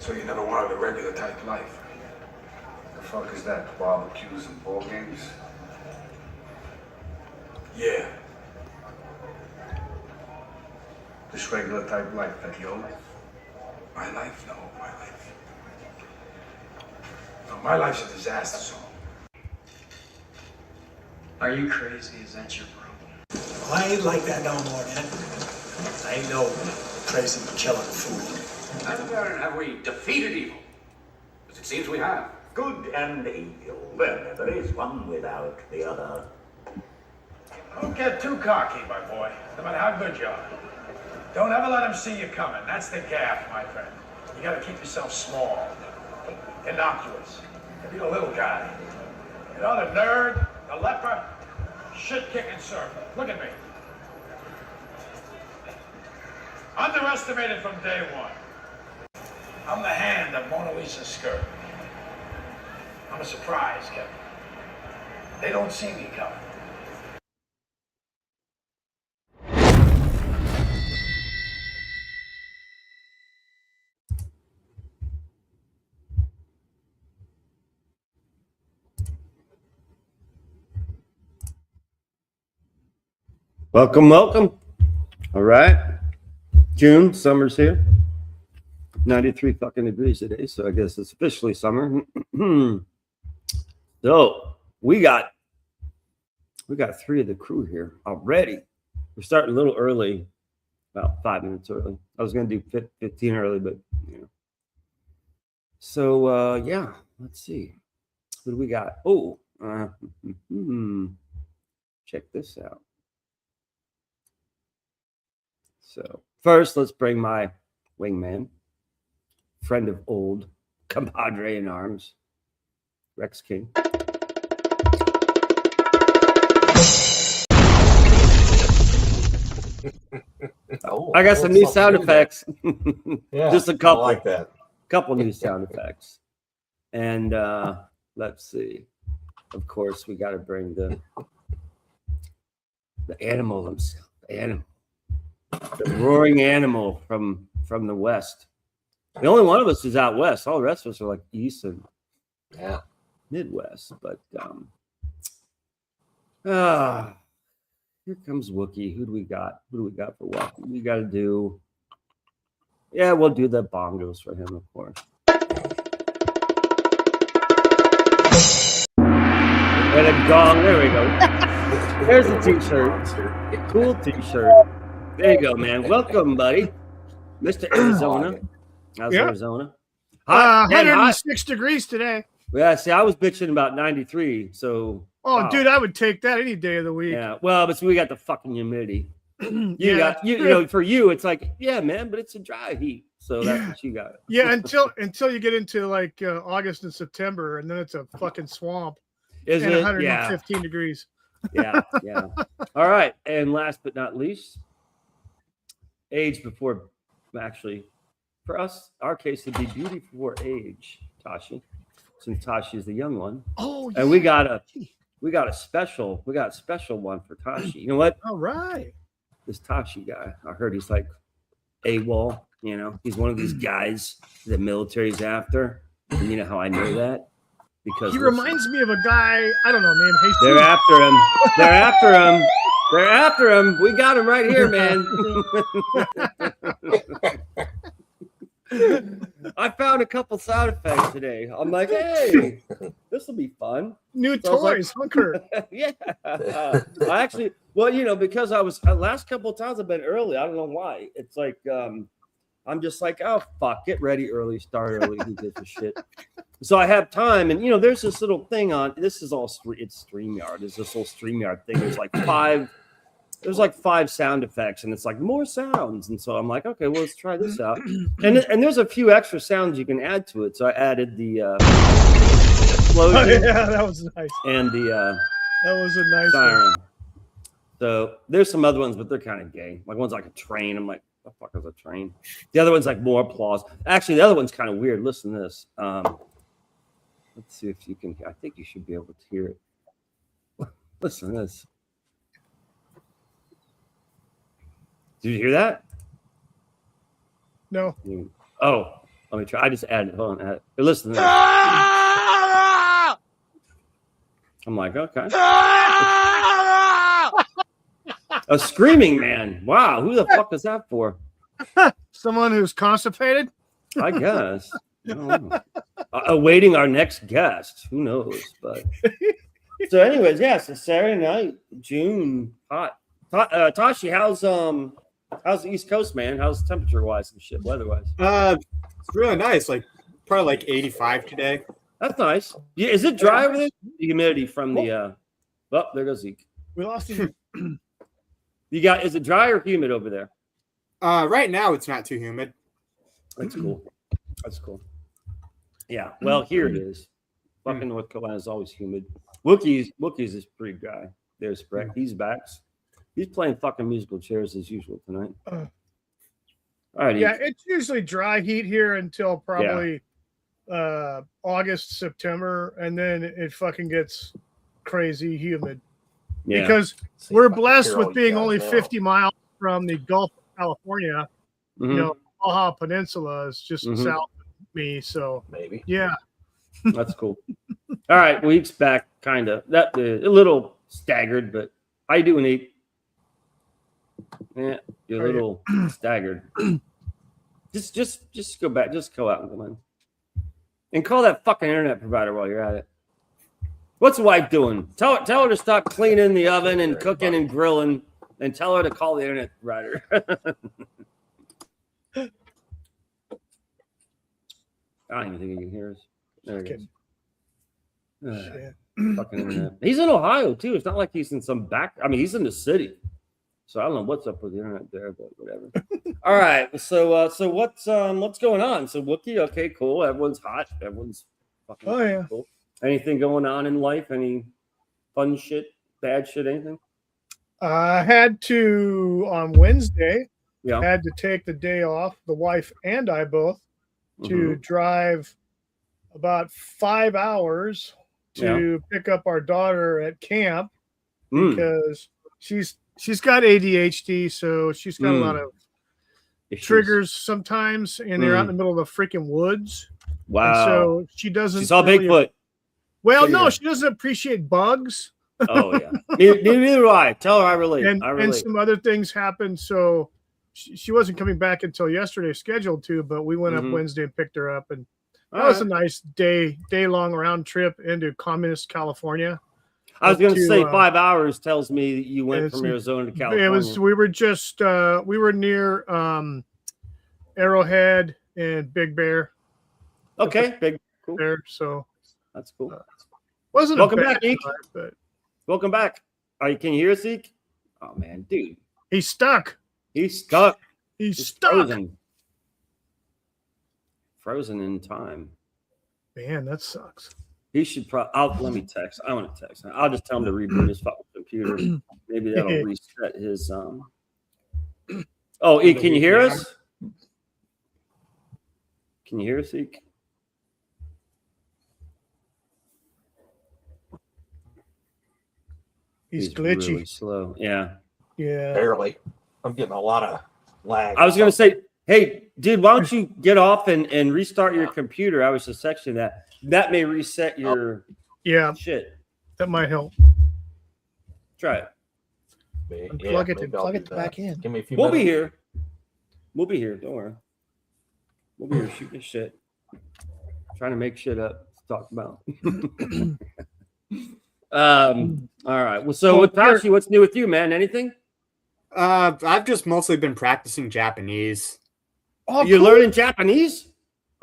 So you never wanted a regular type life? The fuck is that? Barbecues and ball games? Yeah. Just regular type life, like your life? My life? No, my life. No, my life's a disaster zone. Are you crazy? Is that your problem? I ain't like that no more, man. I ain't no crazy killing fool. And where have we defeated evil? As it seems we have. Good and evil. There never is one without the other. Don't get too cocky, my boy, no matter how good you are. Don't ever let them see you coming. That's the gap, my friend. You gotta keep yourself small, innocuous. Be a little guy. You know, the nerd, the leper, shit-kicking surfer. Look at me. Underestimated from day one. I'm the hand of Mona Lisa's skirt. I'm a surprise, Kevin. They don't see me coming. Welcome, welcome. All right. June, summer's here. 93 fucking degrees today, so I guess it's officially summer. So we got three of the crew here already. We're starting a little early, about 5 minutes early. I was gonna do 15 early, but you know. So yeah, let's see. What do we got? Oh, check this out. So first, let's bring my wingman, friend of old, compadre in arms, Rex King. I got some new sound effects. Yeah, Just a couple. I like that. Couple new sound effects. And let's see. Of course, we got to bring the animal himself. The animal. The roaring animal from the west. The only one of us is out west. All the rest of us are like east and Midwest. But here comes Wookie. Who do we got? Who do we got for Wookie? We got to do. Yeah, we'll do the bongos for him, of course. And a gong. There we go. There's a t-shirt. Cool t-shirt. There you go, man. Welcome, buddy. Mr. Arizona. How's Arizona? Hot, 106 degrees today. Yeah, see, I was bitching about 93, so... Oh, dude, I would take that any day of the week. Yeah, well, but we got the fucking humidity. You got, you know, for you, it's like, yeah, man, but it's a dry heat, so that's what you got. Yeah, until you get into, like, August and September, and then it's a fucking swamp. Is and it? 115 degrees. Yeah, yeah. All right, and last but not least, age before, actually, for us, our case would be beauty before age, Tashi, since Tashi is the young one. Oh, and we got a special one for Tashi. You know what? All right. This Tashi guy, I heard he's like AWOL, you know, he's one of these guys the military's after. And you know how I know that? Because he reminds me of a guy, I don't know, named Jesus. They're after him. They're after him. They're after him. We got him right here, man. I found a couple sound effects today. I'm like, hey, this will be fun. New toys, hunker. Yeah. I actually, well, you know, because I was last couple of times I've been early. I don't know why. It's like I'm just like, oh fuck, get ready early, start early. Who gives a shit? So I have time, and you know, there's this little thing on. This is all it's StreamYard. There's this whole StreamYard thing. There's like five sound effects, and it's like more sounds. And so I'm like, okay, well, let's try this out. And there's a few extra sounds you can add to it. So I added the explosion. Oh, yeah, that was nice. And the that was a nice siren. one. So there's some other ones, but they're kind of gay. Like one's like a train. I'm like, what the fuck is a train? The other one's like more applause. Actually, the other one's kind of weird. Listen to this. Let's see if you can. I think you should be able to hear it. Listen to this. Did you hear that? No. Oh, Let me try. I just added. Hold on. Listen to this. I'm like, okay. A screaming man. Wow. Who the fuck is that for? Someone who's constipated. I guess. I don't know. Awaiting our next guest. Who knows? But so, anyways, yeah. So Saturday night, June, hot. Tashi, how's the East Coast, man? How's temperature wise and shit, weather wise? It's really nice. Like probably like 85 today. That's nice. Yeah, is it dry over there? The humidity from the. Oh, there goes Zeke. We lost him. You got? Is it dry or humid over there? Right now it's not too humid. That's cool. That's cool. Yeah. Well, here it is. Fucking North Carolina is always humid. Wookiees is pretty dry. There's Breck. He's back. He's playing fucking musical chairs as usual tonight. All right. Yeah, it's usually dry heat here until probably August, September, and then it fucking gets crazy humid. Yeah. Because we're blessed with being only 50 miles from the Gulf of California. Mhm. You know, Baja Peninsula is just south of me. So Maybe. yeah. That's cool. All right, week's back, kind of. That a little staggered, but how you doing, Nate? Yeah, you're a little staggered. Just go back. Just go out and come in, and call that fucking internet provider while you're at it. What's the wife doing? Tell her to stop cleaning the oven and cooking and grilling, and tell her to call the internet provider. I don't even think he can hear us. There it is. Fucking internet. He's in Ohio too. It's not like he's in some back. I mean, he's in the city. So I don't know what's up with the internet there, but whatever. All right. So what's going on? So Wookie, okay, cool. Everyone's hot. Everyone's fucking cool. Anything going on in life? Any fun shit, bad shit, anything? I had to on Wednesday. Yeah. Had to take the day off. The wife and I both to drive about 5 hours to pick up our daughter at camp because she's got ADHD, so she's got a lot of triggers sometimes, and they're out in the middle of the freaking woods. Wow! And so she doesn't. She saw Bigfoot. Well, no, she doesn't appreciate bugs. Oh yeah, neither do I. Tell her I relate. And some other things happened, so she wasn't coming back until yesterday, scheduled to. But we went up Wednesday and picked her up, and that was a nice day long round trip into communist California. I was going to say 5 hours tells me that you went from Arizona to California. We were just we were near Arrowhead and Big Bear. Okay, big cool. There, so that's cool. Wasn't welcome back, Zeke. But welcome back. Can you hear us, Zeke? Oh man, dude, he's stuck. He's stuck. He's stuck. Frozen in time. Man, that sucks. He should probably. Let me text. I want to text. I'll just tell him to reboot his fucking computer. Maybe that'll reset his. Oh, E, can you hear us? Can you hear us, Zeke? He's glitchy. Really slow. Yeah. Yeah. Barely. I'm getting a lot of lag. I was going to say, hey, dude, why don't you get off and restart your computer? I was just texting that. That may reset your shit. That might help. Try it. Plug it back in. Give me a few We'll minutes. be here. We'll be here. Don't worry. We'll be here shooting shit. Trying to make shit up to talk about. All right. Well, so Tashi, what's new with you, man? Anything? I've just mostly been practicing Japanese. Oh, you're learning Japanese?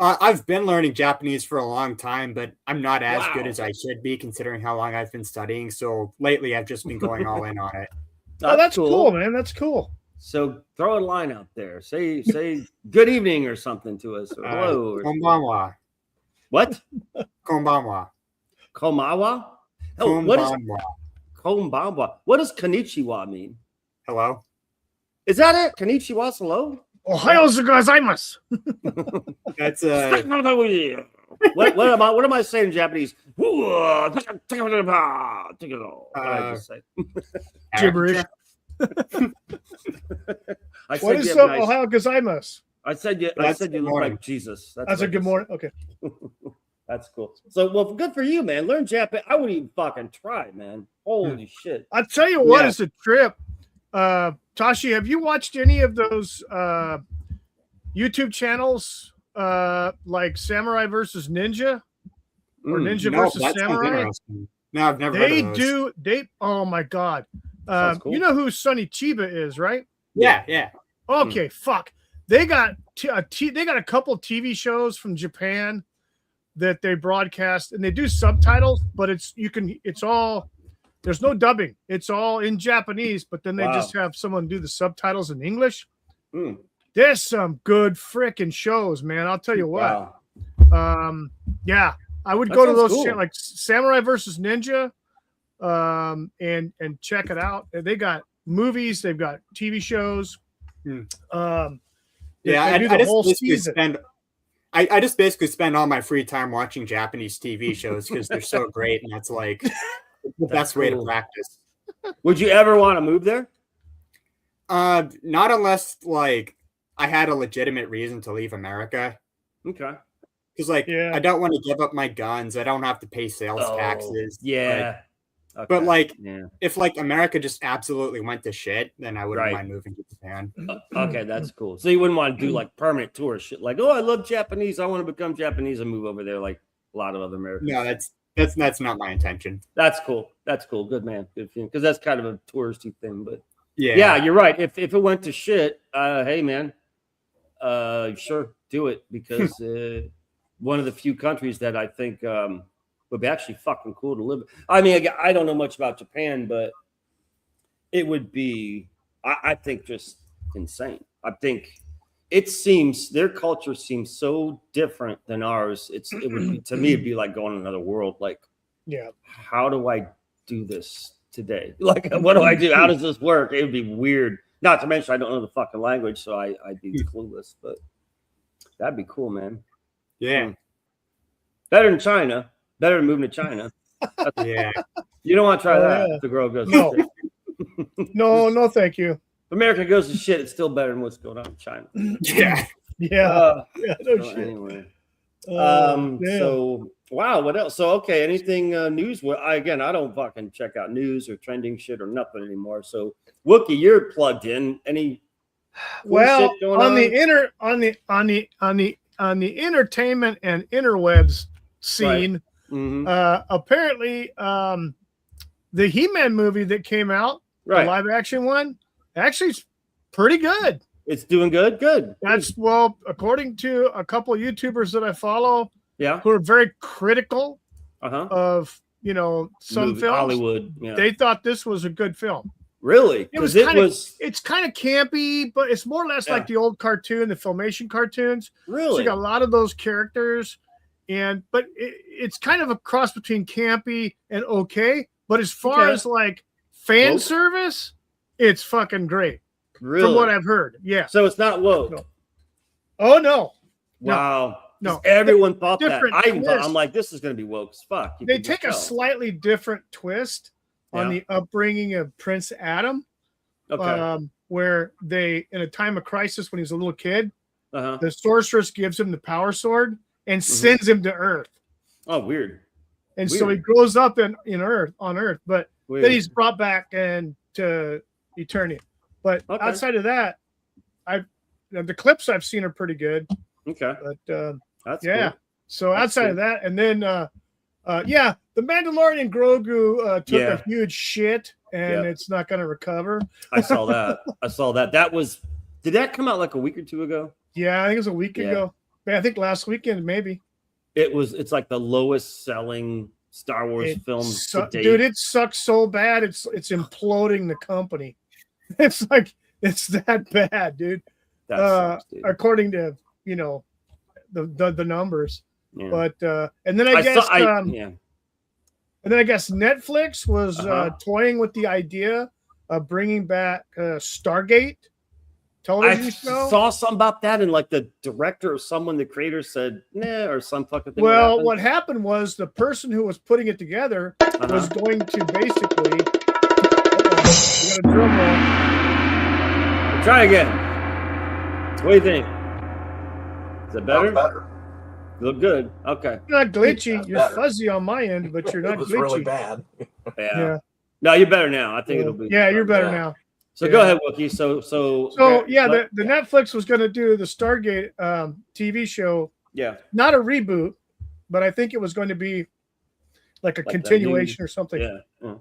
I've been learning Japanese for a long time, but I'm not as good as I should be considering how long I've been studying. So lately, I've just been going all in on it. Oh, that's cool, man. That's cool. So throw a line out there. Say good evening or something to us. Or hello. Konbanwa. What? Konbanwa. Komawa? Oh, what is Konbanwa? What does konnichiwa mean? Hello. Is that it? Konnichiwa's hello? Ohayou gozaimasu. That's what am I saying in Japanese? What did I just say? Gibberish. I What is up, Ohayou gozaimasu? I said you. I That's said you good look morning. like Jesus. That's what a I good just morning. Okay. said. That's cool. So, well, good for you, man. Learn Japanese. I wouldn't even fucking try, man. Holy shit. I'll tell you what Yeah. is a trip. Tashi, have you watched any of those YouTube channels like Samurai versus Ninja or Ninja No, versus that sounds Samurai? interesting. No, I've never They heard of those. oh my God. Sounds cool. You know who Sonny Chiba is, right? Yeah. Okay, fuck. They got they got a couple TV shows from Japan that they broadcast, and they do subtitles, but it's all, there's no dubbing. It's all in Japanese, but then they just have someone do the subtitles in English. There's some good freaking shows, man. I'll tell you what. Yeah, I would go to those like Samurai versus Ninja, and check it out. They got movies, they've got TV shows. I just basically spend all my free time watching Japanese TV shows because they're so great, and that's like the best way to practice. Would you ever want to move there? Not unless like I had a legitimate reason to leave America. Okay. Because I don't want to give up my guns. I don't have to pay sales taxes. Yeah. But if like America just absolutely went to shit, then I wouldn't mind moving to Japan. Okay, that's cool. So you wouldn't want to do like permanent tour shit, like, oh, I love Japanese, I want to become Japanese and move over there, like a lot of other Americans. No, that's not my intention. That's cool. That's cool. Good man. Good for you. Because that's kind of a touristy thing. But yeah, you're right. If it went to shit, hey man, sure, do it, because one of the few countries that I think would be actually fucking cool to live. I mean, I don't know much about Japan, but it would be, I think, just insane. I think it seems, their culture seems so different than ours. It would be, to me, it'd be like going to another world. Like, how do I do this today? Like, what do I do? How does this work? It would be weird. Not to mention, I don't know the fucking language, so I'd be clueless. But that'd be cool, man. Yeah. Better than China. Better than moving to China. Yeah. You don't want to try that if the girl goes to shit. No, thank you. If America goes to shit, it's still better than what's going on in China. Yeah. No shit. Anyway. So, wow, what else? So, okay, anything news? Well, I don't fucking check out news or trending shit or nothing anymore. So, Wookie, you're plugged in. Any well shit going on the entertainment and interwebs scene, apparently the He-Man movie that came out, the live action one, actually is pretty good. It's doing good. That's, well, according to a couple of YouTubers that I follow, who are very critical of some films, Hollywood. They thought this was a good film. Really? It's kind of campy, but it's more or less like the old cartoon, the Filmation cartoons. Really? So you got a lot of those characters, but it's kind of a cross between campy and okay. But as far as like fan service, it's fucking great. Really? From what I've heard. Yeah. So it's not woke. No. Oh no. Wow. No. Everyone thought that. Twist. I'm like, this is going to be woke as fuck. They take a slightly different twist on the upbringing of Prince Adam. Okay. Where they, in a time of crisis when he's a little kid, the sorceress gives him the power sword and sends him to Earth. Oh, weird. And so he grows up on Earth, but then he's brought back to Eternia. But outside of that, the clips I've seen are pretty good. Okay. But that's cool. So outside of that, and then the Mandalorian Grogu took a huge shit, and it's not going to recover. I saw that. Did that come out like a week or two ago? Yeah, I think it was a week ago. I think last weekend, maybe. It's like the lowest selling Star Wars film to date. Dude, it sucks so bad. It's imploding the company. It's like, it's that bad, dude. That sucks, dude. According to the numbers. Yeah. But and then I guess Netflix was toying with the idea of bringing back Stargate television show. I saw something about that, and like the director or someone, the creator said, nah, or some fucking thing. Well, what happened was the person who was putting it together was going to basically. You got a drum roll. Try again. What do you think? Is it better? Better. Look good. Okay. You're not glitchy. You're Better. fuzzy on my end, but you're not It was glitchy. really bad. Yeah. No, you're better now. I think it'll be. Yeah, you're better Yeah. now. So Yeah. go ahead, Wookie. So yeah, the Netflix was going to do the Stargate TV show, yeah, not a reboot, but I think it was going to be like a continuation or something. Yeah.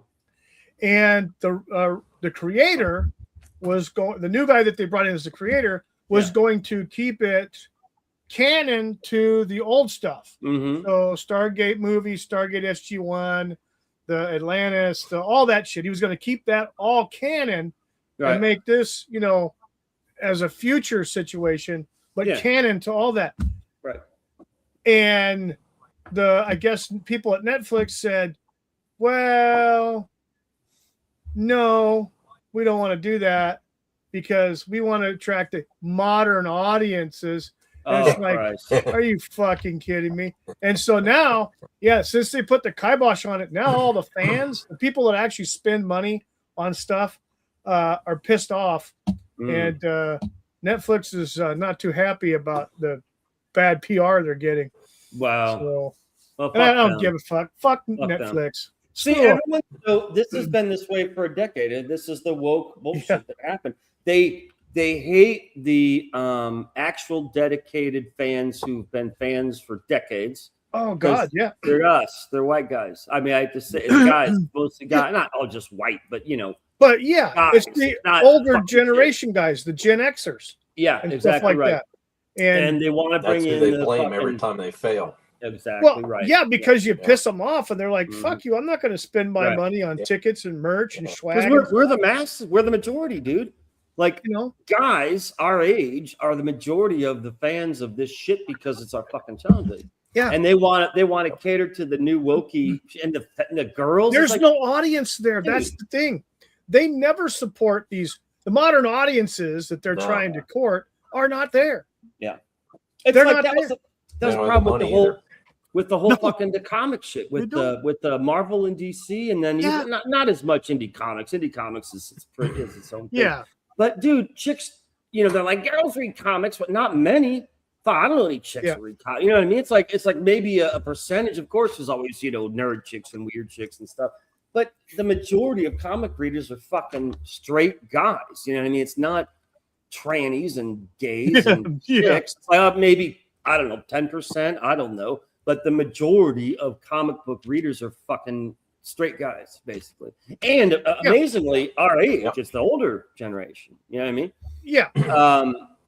And the creator was going. The new guy that they brought in as the creator was going to keep it canon to the old stuff. Mm-hmm. So Stargate movie, Stargate SG-1, the Atlantis, all that shit. He was going to keep that all canon and make this, as a future situation, but canon to all that. Right. And I guess people at Netflix said, well, no, we don't want to do that because we want to attract the modern audiences. And it's like, are you fucking kidding me? And so now, since they put the kibosh on it, now all the fans, the people that actually spend money on stuff, are pissed off. And Netflix is not too happy about the bad PR they're getting. Wow. So, and I don't give a fuck. Fuck Netflix. See, everyone. So this has been this way for a decade, and this is the woke bullshit that happened. They hate the actual dedicated fans who've been fans for decades. Oh God, yeah. They're us. They're white guys. I mean, I have to say, guys, mostly guys, not all just white, but But yeah, guys, it's the older generation guys, the Gen Xers. Yeah, and exactly stuff like right. that. And they want to bring in they blame every time they fail. Exactly right. Yeah, because you piss them off, and they're like, "Fuck you! I'm not going to spend my money on tickets and merch and swag." We're the masses. We're the majority, dude. Like, guys our age are the majority of the fans of this shit because it's our fucking childhood. Yeah, and they want to cater to the new wokey and the girls. There's no audience there. That's the thing. They never support the modern audiences that they're trying to court are not there. Yeah, they're not there. That's the problem with the whole fucking the comic shit with the Marvel and DC, and then even, not as much indie comics. Indie comics is its own thing. Yeah, but dude, chicks, they're like girls read comics, but not many. I don't know any chicks that read comics. You know what I mean? It's like maybe a percentage. Of course, there's always nerd chicks and weird chicks and stuff. But the majority of comic readers are fucking straight guys. You know what I mean? It's not trannies and gays and chicks. Maybe, I don't know, 10%. I don't know. But the majority of comic book readers are fucking straight guys, basically. And amazingly, our age, it's the older generation. You know what I mean? Yeah.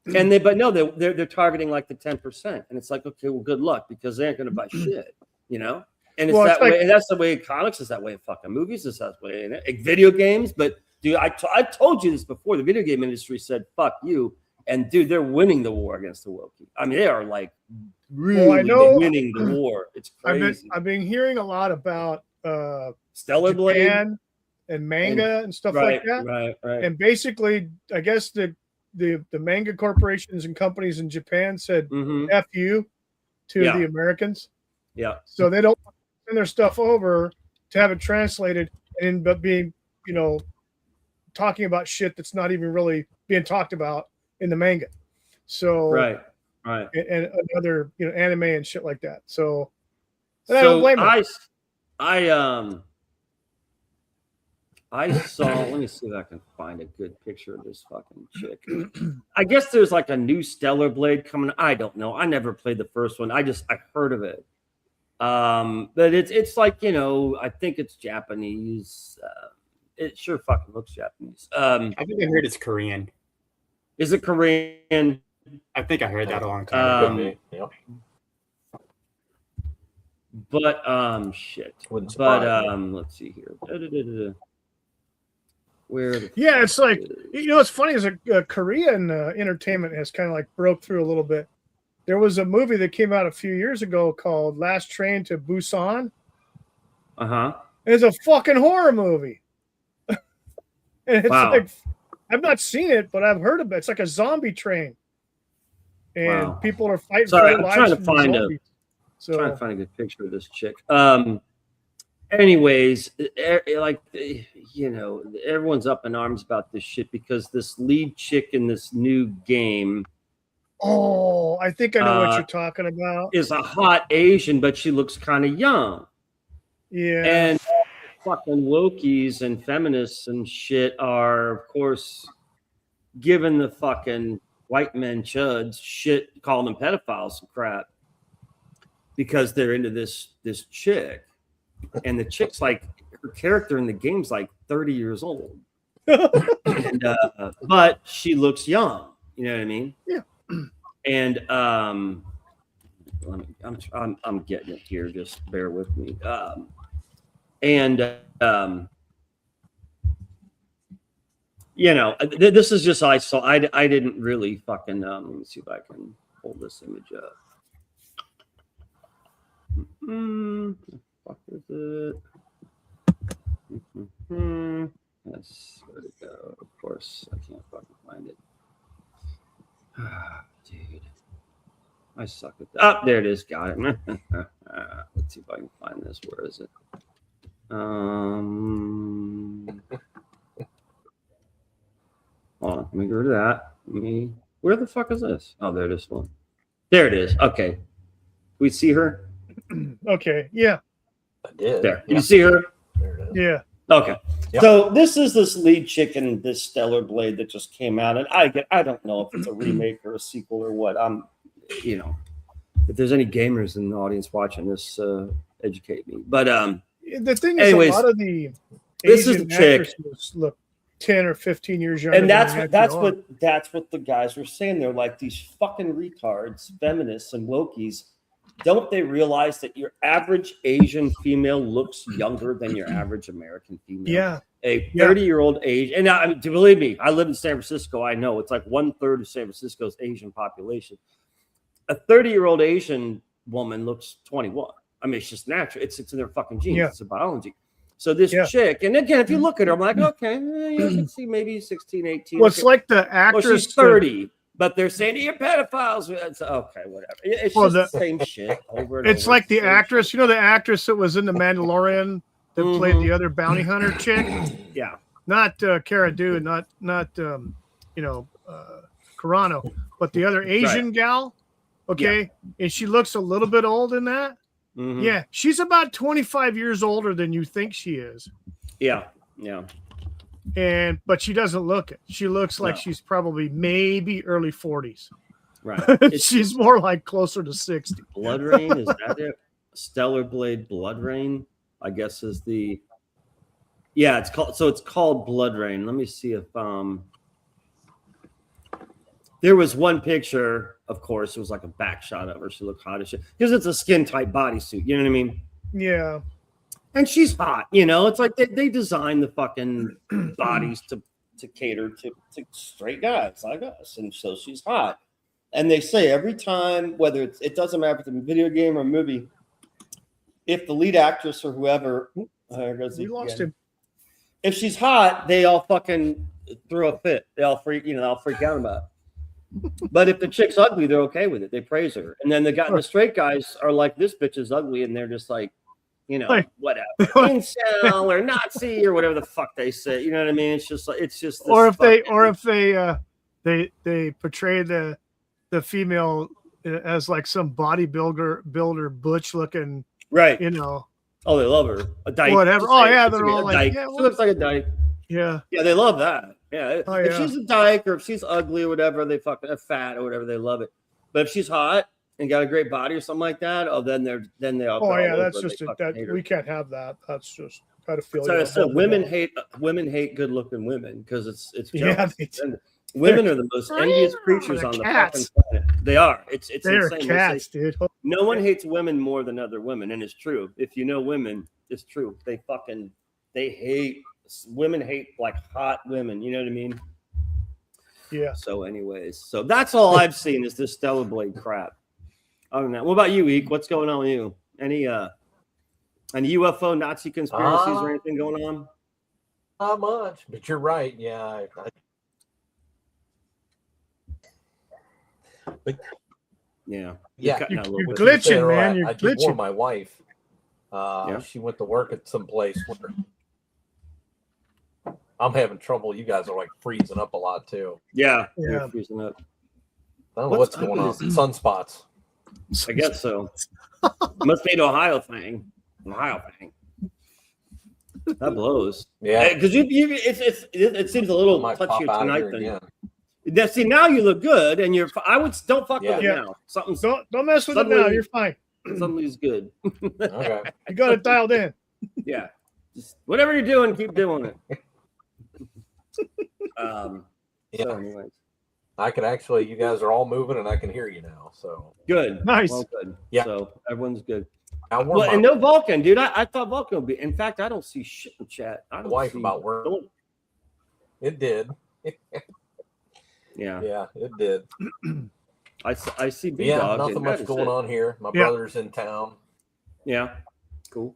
They're targeting like the 10%. And it's like, okay, well, good luck because they ain't going to buy shit, And it's that way. And that's the way comics is that way. Fucking movies is that way. And video games. But dude, I told you this before. The video game industry said, fuck you. And dude, they're winning the war against the woke. I mean, they are like really winning the war. It's crazy. I've been hearing a lot about Stellar Blade and manga and stuff like that. Right. And basically, I guess the manga corporations and companies in Japan said F you to the Americans. Yeah. So they don't send their stuff over to have it translated and end up being, talking about shit that's not even really being talked about in the manga. So right. And other anime and shit like that. So I don't blame them. I saw, let me see if I can find a good picture of this fucking chick. I guess there's like a new Stellar Blade coming. I don't know. I never played the first one. I heard of it. But it's like, I think it's Japanese. It sure fucking looks Japanese. I think I heard it's Korean. Is it Korean? I think I heard that a long time ago. But shit. Let's see here. It's like what's funny is Korean entertainment has kind of like broke through a little bit. There was a movie that came out a few years ago called Last Train to Busan. It's a fucking horror movie. And it's like, I've not seen it, but I've heard of it. It's like a zombie train, and people are fighting for their lives. Trying to find a good picture of this chick. Anyways, everyone's up in arms about this shit because this lead chick in this new game Oh, I think I know what you're talking about. is a hot Asian, but she looks kind of young. Yeah. And fucking wokies and feminists and shit are, of course, giving the fucking white men chuds shit, calling them pedophiles and crap because they're into this chick, and the chick's like, her character in the game's like 30 years old, and but she looks young. You know what I mean? Yeah. And I'm getting it here. Just bear with me. You know, this is just I saw. I didn't really fucking. Let me see if I can pull this image up. Fuck is it? Yes, where'd it go? Of course, I can't fucking find it. Dude, I suck at that. Oh, there it is. Got it. Let's see if I can find this. Where is it? Hold on, let me go to that. Where the fuck is this? Oh, there it is. One. There it is. Okay. We see her? Okay. Yeah. I did. There. You see her? There it is. Yeah. Okay. Yep. So this is this lead chick in this Stellar Blade that just came out, and I don't know if it's a remake or a sequel or what. You know, if there's any gamers in the audience watching this, educate me. But the thing is, anyways, a lot of the this is the chick. actresses look 10 or 15 years younger. And that's than what the guys were saying. They're like, these fucking retards, feminists and wokies. Don't they realize that your average Asian female looks younger than your average American female? Yeah. A 30-year-old Asian. And I mean, to believe me, I live in San Francisco. I know it's like 1/3 of San Francisco's Asian population. A 30-year-old Asian woman looks 21. I mean, it's just natural. It's in their fucking genes. Yeah. It's a biology. So this chick, and again, if you look at her, I'm like, okay, you can see maybe 16, 18. Well, it's like the actress. Well, she's 30, but they're saying you're pedophiles. It's okay, whatever. It's just the same shit over and It's over. like the actress, you know, the actress that was in The Mandalorian that played the other bounty hunter chick. Yeah. Not Cara Dune, not Carano, but the other Asian gal. Okay, and she looks a little bit old in that. Mhm. Yeah, she's about 25 years older than you think she is. Yeah. But she doesn't look it. She looks like she's probably maybe early 40s. Right. She's more like closer to 60. Blood Rain, is that it? Stellar Blade Blood Rain, I guess is the. Yeah, it's called Blood Rain. Let me see if there was one picture, of course, it was like a back shot of her. She looked hot as shit. Because it's a skin tight bodysuit, you know what I mean? Yeah. And she's hot, you know. It's like they design the fucking bodies to cater to straight guys like us. And so she's hot. And they say every time, whether it doesn't matter if it's a video game or a movie, if the lead actress or whoever, there goes We lost him. If she's hot, they all fucking throw a fit. They all freak out about it. But if the chick's ugly, they're okay with it. They praise her. And then the straight guys are like, this bitch is ugly, and they're just like, you know, whatever. Incel or Nazi or whatever the fuck they say. You know what I mean? It's just like or if they portray the female as like some builder butch looking, right? You know. Oh, they love her. A dyke. Whatever. Oh yeah, they're all like, she looks like a dyke. Yeah. Yeah, they love that. Yeah. Oh, if she's a dyke or if she's ugly or whatever, they fucking fat or whatever, they love it. But if she's hot and got a great body or something like that, they all. Oh yeah, that's just we can't have that. That's just pedophilia. So women hate good looking women because it's yeah. Women are the most envious creatures on the fucking planet. They are. It's they're insane. Cats, dude. No one hates women more than other women, and it's true. If you know women, it's true. Women hate like hot women. You know what I mean? Yeah. So, anyways, that's all I've seen is this Stellar Blade crap. Other than that, what about you, Eek? What's going on with you? Any UFO Nazi conspiracies or anything going on? Not much, but you're right. Yeah. Yeah. Yeah. You're glitching, man. You're I did glitching. warn my wife. She went to work at some place where I'm having trouble. You guys are like freezing up a lot too. Yeah. You're freezing up. I don't know what's going on. Sunspots. I guess so. Must be an Ohio thing. That blows. Yeah. Because it seems a little Might pop touchier out tonight here than. again. Yeah, see, now you look good, and don't fuck with it Yeah. now. Something's Don't mess with it now. Suddenly- You're fine. something's good. Okay. You got it dialed in. Yeah, just whatever you're doing, keep doing it. Yeah. So anyways, I can actually, you guys are all moving and I can hear you now. So good. Nice. Well, good. Yeah. So everyone's good. now we're Well, and no Vulcan, dude. I thought Vulcan would be. In fact, I don't see shit in chat. I don't wife see about work. don't- It did. Yeah, Yeah, it did. I see B Yeah, Dog. nothing much going on here. My Yeah. brother's in town. Yeah, cool.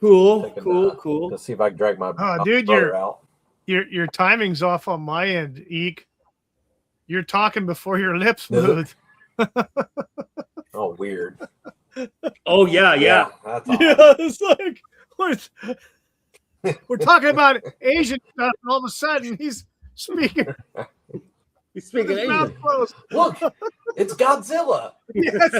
Cool. Taking, Let's see if I can drag my Dude, brother out. Your timing's off on my end, Eek. You're talking before your lips Is it? move. Oh, weird. Oh yeah. That's odd. Yeah, it's like we're talking about Asian stuff, and all of a sudden he's speaking. He's speaking with his mouth Asian. closed. Look, it's Godzilla. Yes,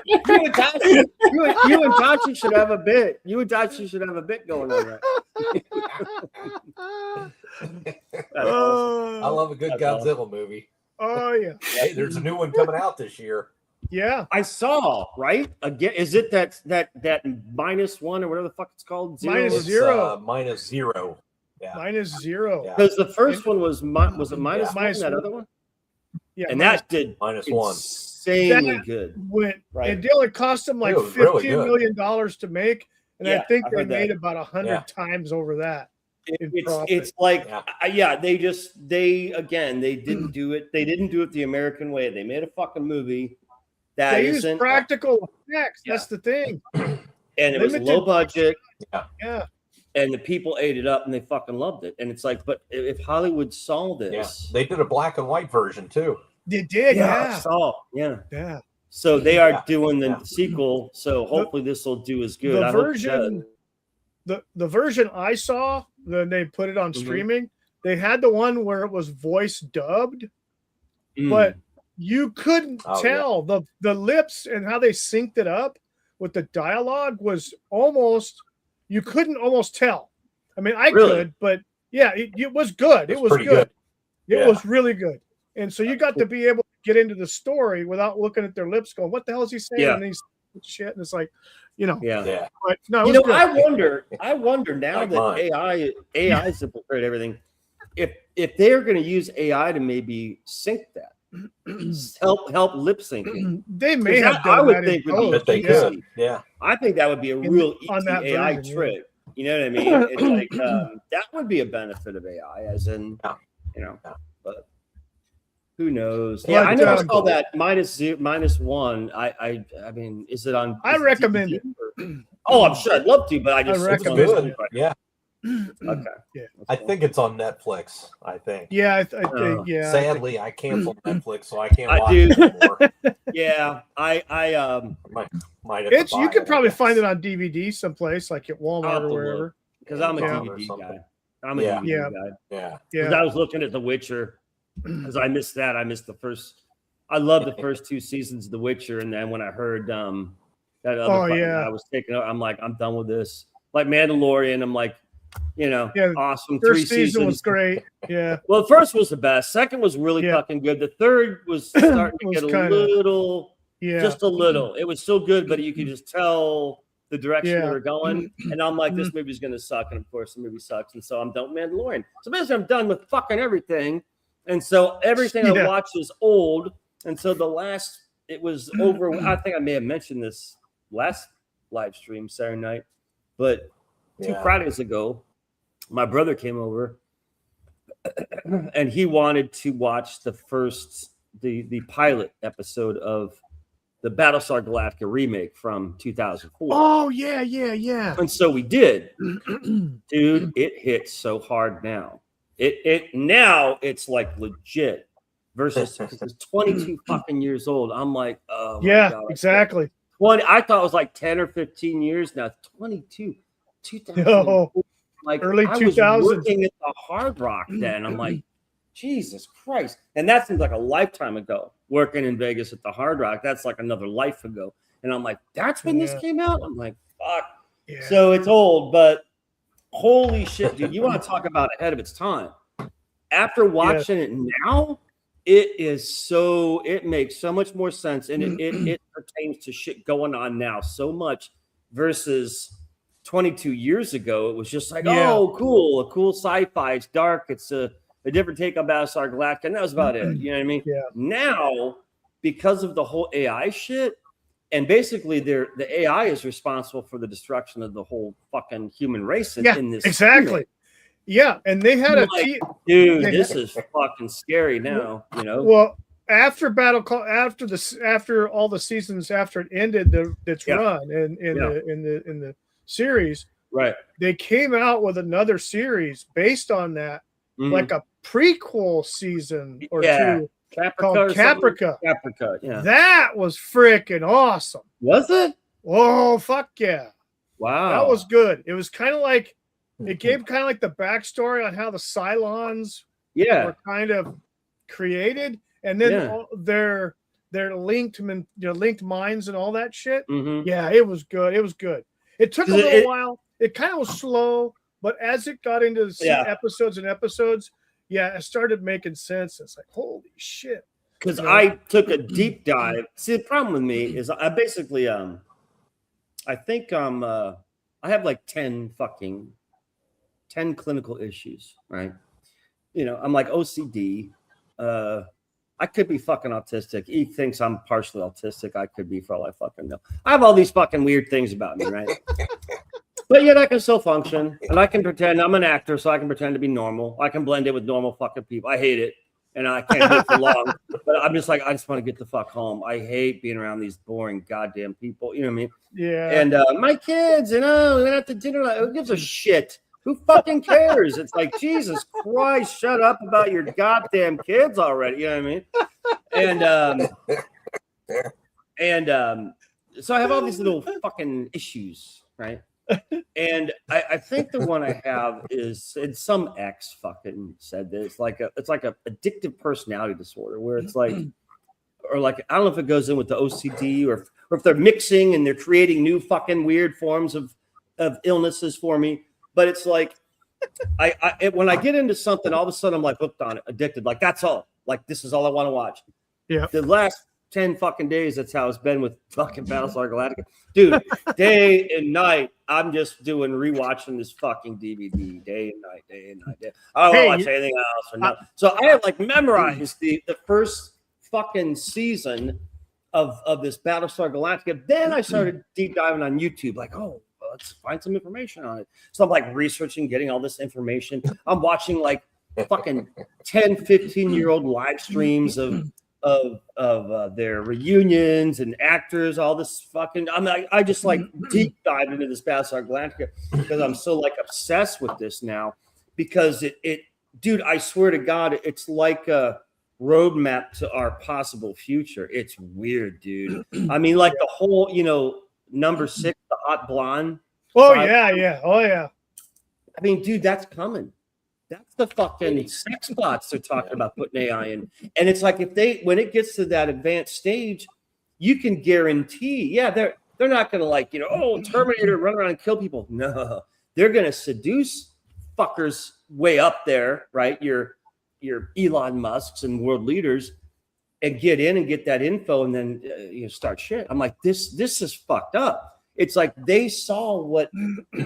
You and Tachi should have a bit. You and Tachi should have a bit going on there. That's awesome. I love a good That's Godzilla movie. oh yeah, Hey, there's a new one coming out this year. yeah. I saw, right? Again, is it that -1 or whatever the fuck it's called? Minus It's, zero. -0. Yeah. -0. Yeah. Because the first one was it minus Yeah. one, Minus that one. other one? Yeah, And that did -1. insanely good. went. Right. It only cost them like It was really $15 million to make, and I Yeah, think I they heard that. made about 100 Yeah. times over that. in profit. It's like Yeah. they didn't do it. They didn't do it the American way. They made a fucking movie that They use isn't, practical effects. Yeah. That's the thing. and it was limited- low budget. Yeah. And the people ate it up and they fucking loved it. And it's like, but if Hollywood saw Yeah. this, They did a black and white version too. They did. I Yeah. saw, yeah. Yeah. So they are Yeah. doing the Yeah. sequel. So hopefully this will do as good. The I hope it version, the version I saw, then they put it on Mhm. streaming. They had the one where it was voice dubbed, does. but you couldn't Oh, yeah. tell the lips and how they synced it up with the dialogue was almost, you couldn't almost tell. I mean, I Really? could, but yeah, it was good. It was pretty good. It Yeah. was really good. And so you got to be able to get into the story without looking at their lips going, what the hell is he saying? Yeah. And he's shit. And it's like, you know, yeah. Yeah. but no, it You was know, good. I wonder now Like that mine. AI's infiltrated everything. If they're going to use AI to maybe sync that, help lip syncing. They may 'Cause have that I done would that think in would be But post, they yeah. could. Yeah. I think that would be a In- real on easy that AI version, yeah. trick. You know what I mean? It's like that would be a benefit of AI, as in, Yeah. you know, Yeah. but who knows? But, Yeah, I never um, saw that -1. I mean, is it on? I is it recommend DVD or- Oh, I'm sure I'd love to, but I just I It's recommend good. Yeah. Okay. Yeah. I think it's on Netflix. I think. Yeah, I think, Oh. yeah. Sadly, I canceled Netflix, so I can't I watch do. it anymore. Yeah, I Might have to It's you buy could it, I probably guess. find it on DVD someplace, like at I'll Walmart have or to wherever. because I'm a Yeah. Or DVD something. guy. I'm a Yeah. DVD Yeah. guy. Yeah. Because Yeah. I was looking at The Witcher because I missed that. I missed the first. I love the first 2 seasons of The Witcher, and then when I heard that other Oh, fucking yeah. guy was taking, I'm like, I'm done with this. Like Mandalorian, I'm like, you know, Yeah, awesome. 3 First season seasons was great. Yeah. Well, the first was the best. Second was really Yeah. fucking good. The third was starting to Was get a kinda- little, Yeah. just a little. It was still good, but you could just tell the direction Yeah. they were going. And I'm like, this movie's gonna suck, and of course the movie sucks. And so I'm done with Mandalorian. So basically, I'm done with fucking everything. And so everything I Yeah. watched is old. And so it was over. I think I may have mentioned this last live stream Saturday night, but 2 Yeah. Fridays ago, my brother came over and he wanted to watch the pilot episode of the Battlestar Galactica remake from 2004. Oh yeah, yeah. And so we did. Dude, it hits so hard now. Now it's like legit versus because it's 22 fucking years old. I'm like, oh my Yeah, God, exactly. 20, I thought it was like 10 or 15 years now. 22. 2000. No. Like Early I was 2000s. working at the Hard Rock then. I'm like, Jesus Christ. And that seems like a lifetime ago, working in Vegas at the Hard Rock. That's like another life ago. And I'm like, that's when this came out? I'm like, fuck. Yeah. So it's old, but holy shit, dude. You want to talk about ahead of its time. After watching it now, it makes so much more sense. And it pertains to shit going on now so much versus 22 years ago. It was just like, oh, cool, a cool sci-fi. It's dark. It's a different take on Battlestar Galactica. And that was about it. You know what I mean? Yeah. Now, because of the whole AI shit, and basically the AI is responsible for the destruction of the whole fucking human race in this. Exactly. Unit. Yeah. And they had dude, this is fucking scary now, you know? Well, after after all the seasons after it ended its run in the series, right? They came out with another series based on that, like a prequel season or two called Caprica. Caprica, yeah. That was freaking awesome. Was it? Oh, fuck yeah. Wow. That was good. It was kind of like, it gave kind of like the backstory on how the Cylons were kind of created. And then their linked minds and all that shit. Mm-hmm. Yeah, it was good. It was good. It took a little while. It kind of was slow, but as it got into episodes, it started making sense. It's like, holy shit. Because I took a deep dive. See, the problem with me is I basically I think I have like 10 clinical issues, right? You know, I'm like OCD. I could be fucking autistic. He thinks I'm partially autistic. I could be, for all I fucking know. I have all these fucking weird things about me, right? But yet I can still function, and I can pretend I'm an actor, so I can pretend to be normal. I can blend in with normal fucking people. I hate it, and I can't do it for long. But I'm just like, I just want to get the fuck home. I hate being around these boring goddamn people. You know what I mean? Yeah. And my kids, we went out to dinner. Who gives a shit? Who fucking cares? It's like, Jesus Christ, shut up about your goddamn kids already. You know what I mean? And so I have all these little fucking issues, right? And I think the one I have is, and some ex fucking said this, it's like a addictive personality disorder where it's like, or like, I don't know if it goes in with the OCD or if they're mixing and they're creating new fucking weird forms of illnesses for me. But it's like, when I get into something, all of a sudden I'm like hooked on it, addicted. Like, that's all. Like, this is all I want to watch. Yeah. The last 10 fucking days, that's how it's been with fucking Battlestar Galactica. Dude, day and night, I'm just doing rewatching this fucking DVD day and night. I don't want to watch anything else. Or no. So I have like memorized the first fucking season of this Battlestar Galactica. Then I started deep diving on YouTube, like, let's find some information on it. So I'm like researching, getting all this information. I'm watching like fucking 10, 15-year-old live streams of their reunions and actors, all this fucking, I just like deep dive into this Battlestar Galactica because I'm so like obsessed with this now because it dude, I swear to God, it's like a roadmap to our possible future. It's weird, dude. I mean, like the whole, number 6, the hot blonde. Oh, yeah. Oh, yeah. I mean, dude, that's coming. That's the fucking sex bots they're talking about putting AI in. And it's like when it gets to that advanced stage, you can guarantee, they're not going to like, Terminator, run around and kill people. No, they're going to seduce fuckers way up there, right? Your Elon Musks and world leaders, and get in and get that info, and then start shit. I'm like, this is fucked up. It's like they saw what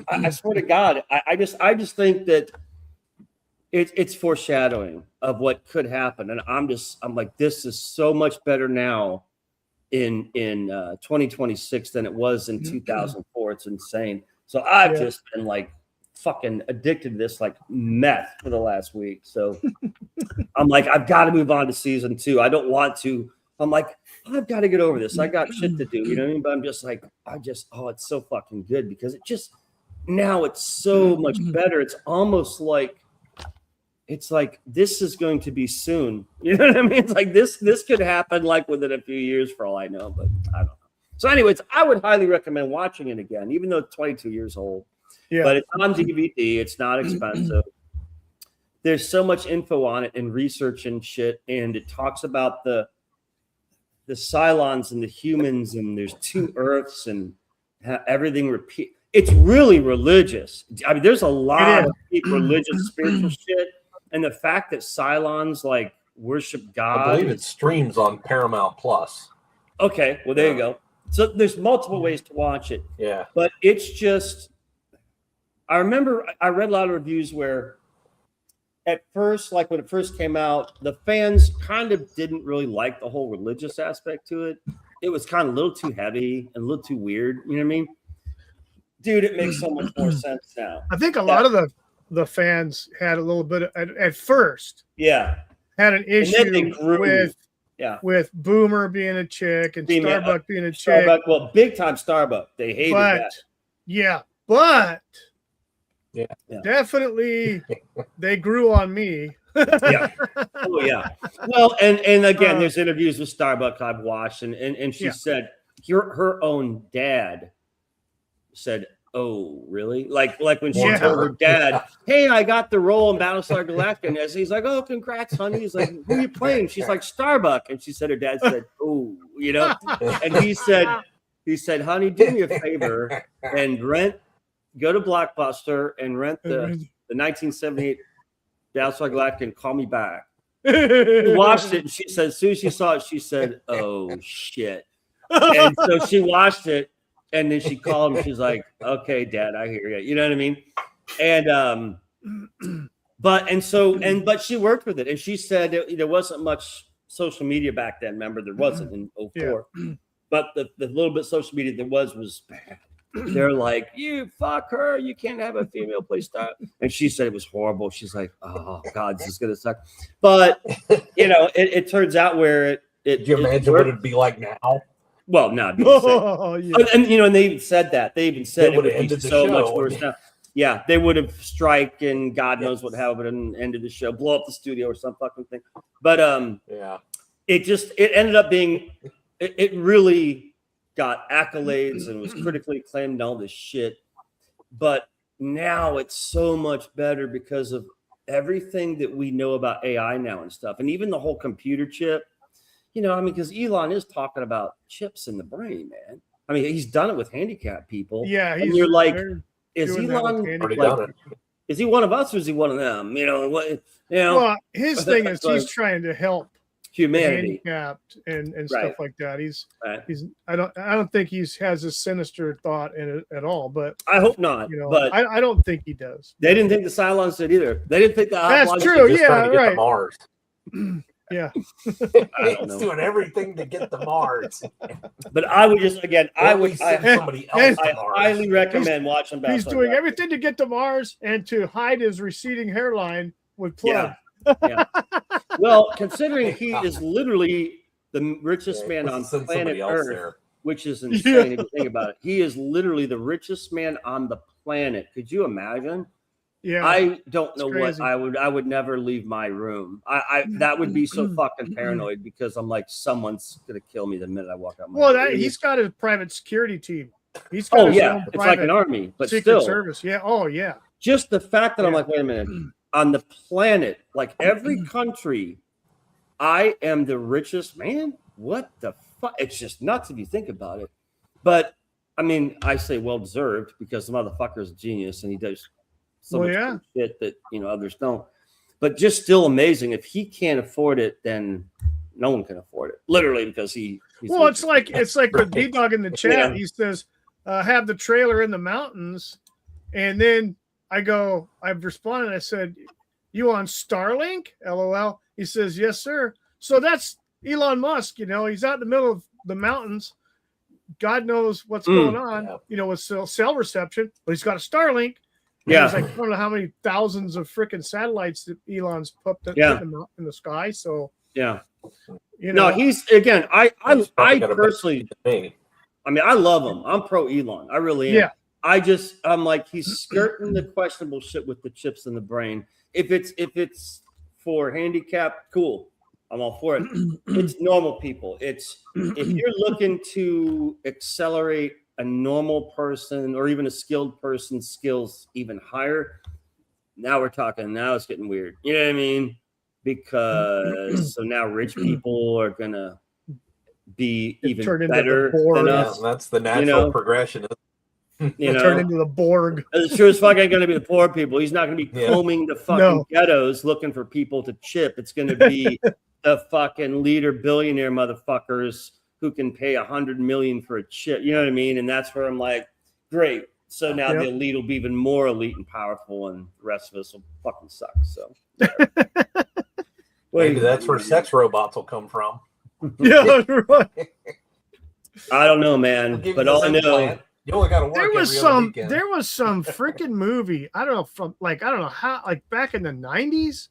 I swear to God. I just think that it's foreshadowing of what could happen, and I'm like, this is so much better now in 2026 than it was in 2004. It's insane. So I've just been like fucking addicted to this like meth for the last week. So I'm like, I've got to move on to season 2. I don't want to. I'm like, I've got to get over this. I got shit to do. You know what I mean? But I'm just like, it's so fucking good because now it's so much better. It's almost like, this is going to be soon. You know what I mean? It's like this could happen like within a few years for all I know, but I don't know. So anyways, I would highly recommend watching it again, even though it's 22 years old. Yeah. But it's on DVD. It's not expensive. there's so much info on it and research and shit, and it talks about the Cylons and the humans, and there's 2 Earths, and everything repeat. It's really religious. I mean, there's a lot of deep religious, spiritual shit, and the fact that Cylons like worship God. I believe it streams on Paramount Plus. Okay, well there you go. So there's multiple ways to watch it. Yeah, but it's just. I remember I read a lot of reviews where at first, like when it first came out, the fans kind of didn't really like the whole religious aspect to it. It was kind of a little too heavy and a little too weird. You know what I mean? Dude, it makes so much more sense now. I think a lot of the fans had a little bit at first. Yeah. Had an issue with Boomer being a chick and Starbuck being a chick. Well, big time Starbuck. They hated that. Yeah, but definitely they grew on me. Yeah. Oh yeah. Well, and again, there's interviews with Starbuck I've watched, and she said her own dad said, "Oh, really?" Like when she told her dad, "Hey, I got the role in Battlestar Galactica," and he's like, "Oh, congrats, honey." He's like, "Who are you playing?" She's like, "Starbuck," and she said her dad said, "Oh, you know," and he said, "Honey, do me a favor and go to Blockbuster and rent the 1978 Battlestar Galactica and call me back." She watched it, and she said, as soon as she saw it, she said, "Oh shit!" And so she watched it. And then she called him. She's like, "Okay, Dad, I hear you." You know what I mean? And but she worked with it, and she said there wasn't much social media back then. Remember, there wasn't in 2004. Yeah. But the little bit of social media there was bad. They're like, "You fuck her. You can't have a female play star." And she said it was horrible. She's like, "Oh God, this is gonna suck." But it turns out where it. Did you imagine what it'd be like now? Well, no, and they even said that. They even said it would be so much worse now. Yeah, they would have strike and God knows what happened and ended the show, blow up the studio or some fucking thing. But it ended up being it really got accolades and was critically acclaimed and all this shit. But now it's so much better because of everything that we know about AI now and stuff, and even the whole computer chip. Because Elon is talking about chips in the brain, man. I mean, he's done it with handicapped people. Yeah, and you're like, is Elon is he one of us or is he one of them? Well, his thing is he's trying to help humanity, handicapped and stuff like that. He's I don't think he has a sinister thought in it at all. But I hope not. But I don't think he does. They didn't think the Cylons did either. They didn't think that's true. Yeah, right. Mars. Yeah, he's doing everything to get to Mars. But I would just send somebody else to Mars. I highly recommend watching. He's doing everything to get to Mars and to hide his receding hairline with plug. Yeah. Well, considering he is literally the richest man on planet Earth, which is insane if you think about it. He is literally the richest man on the planet. Could you imagine? Yeah, I don't know what I would never leave my room. I that would be so fucking paranoid because I'm like, someone's gonna kill me the minute I walk out. He's got a private security team. He's got it's like an army, but Secret still Service. Yeah. Oh yeah. Just the fact that I'm like, wait a minute, on the planet, like every country, I am the richest man. What the fuck? It's just nuts if you think about it. But I mean, I say well deserved because the motherfucker's a genius and he does. So much shit that others don't, but just still amazing. If he can't afford it, then no one can afford it. Literally, because he's it's like with D-Dog in the chat. He says, "Have the trailer in the mountains," and then I've responded. I said, "You on Starlink?" LOL. He says, "Yes, sir." So that's Elon Musk. He's out in the middle of the mountains. God knows what's going on. With cell reception, but he's got a Starlink. Yeah, it's like I don't know how many thousands of freaking satellites that Elon's put in the sky. So no, he's again. I personally, I mean, I love him. I'm pro Elon. I really am. Yeah. I'm like he's skirting the questionable shit with the chips in the brain. If it's for handicap, cool. I'm all for it. It's normal people. It's if you're looking to accelerate a normal person or even a skilled person's skills even higher, now we're talking. Now it's getting weird. You know what I mean? Because so now rich people are gonna be even turned into better the Borg. than Yeah, us. that's the natural progression. You know, Turn into the Borg. it's sure as fuck ain't gonna be the poor people. He's not gonna be Yeah. combing the fucking ghettos looking for people to chip. It's gonna be the fucking leader billionaire motherfuckers who can pay $100 million for a chip. You know what I mean? And that's where I'm like, great. So now the elite will be even more elite and powerful, and the rest of us will fucking suck. So Maybe that's where sex robots will come from. Yeah, right. I don't know, man. But all I know, you only got to work. There was some freaking movie. I don't know how, like back in the 90s,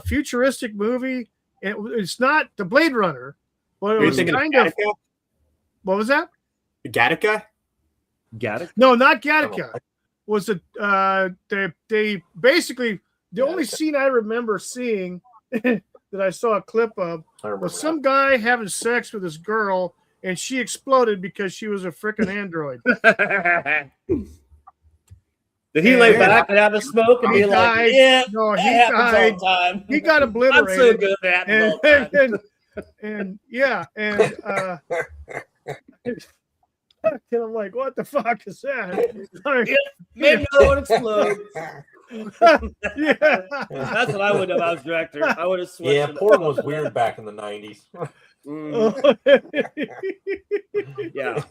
futuristic movie. It's not the Blade Runner, but it was kind of. What was that? Gattaca? Gattaca? No, not Gattaca. Was it? They basically the only scene I remember seeing that I saw a clip of was some guy having sex with this girl, and she exploded because she was a freaking android. Did he lay back and have a smoke and be like, "Yeah, no, he died. All the time. He got obliterated. I'm so good at that." And I'm like, what the fuck is that? Maybe I would explode. Yeah, that's what I would have. I was director. I would have switched. Yeah, porn was weird back in the 90s. Yeah.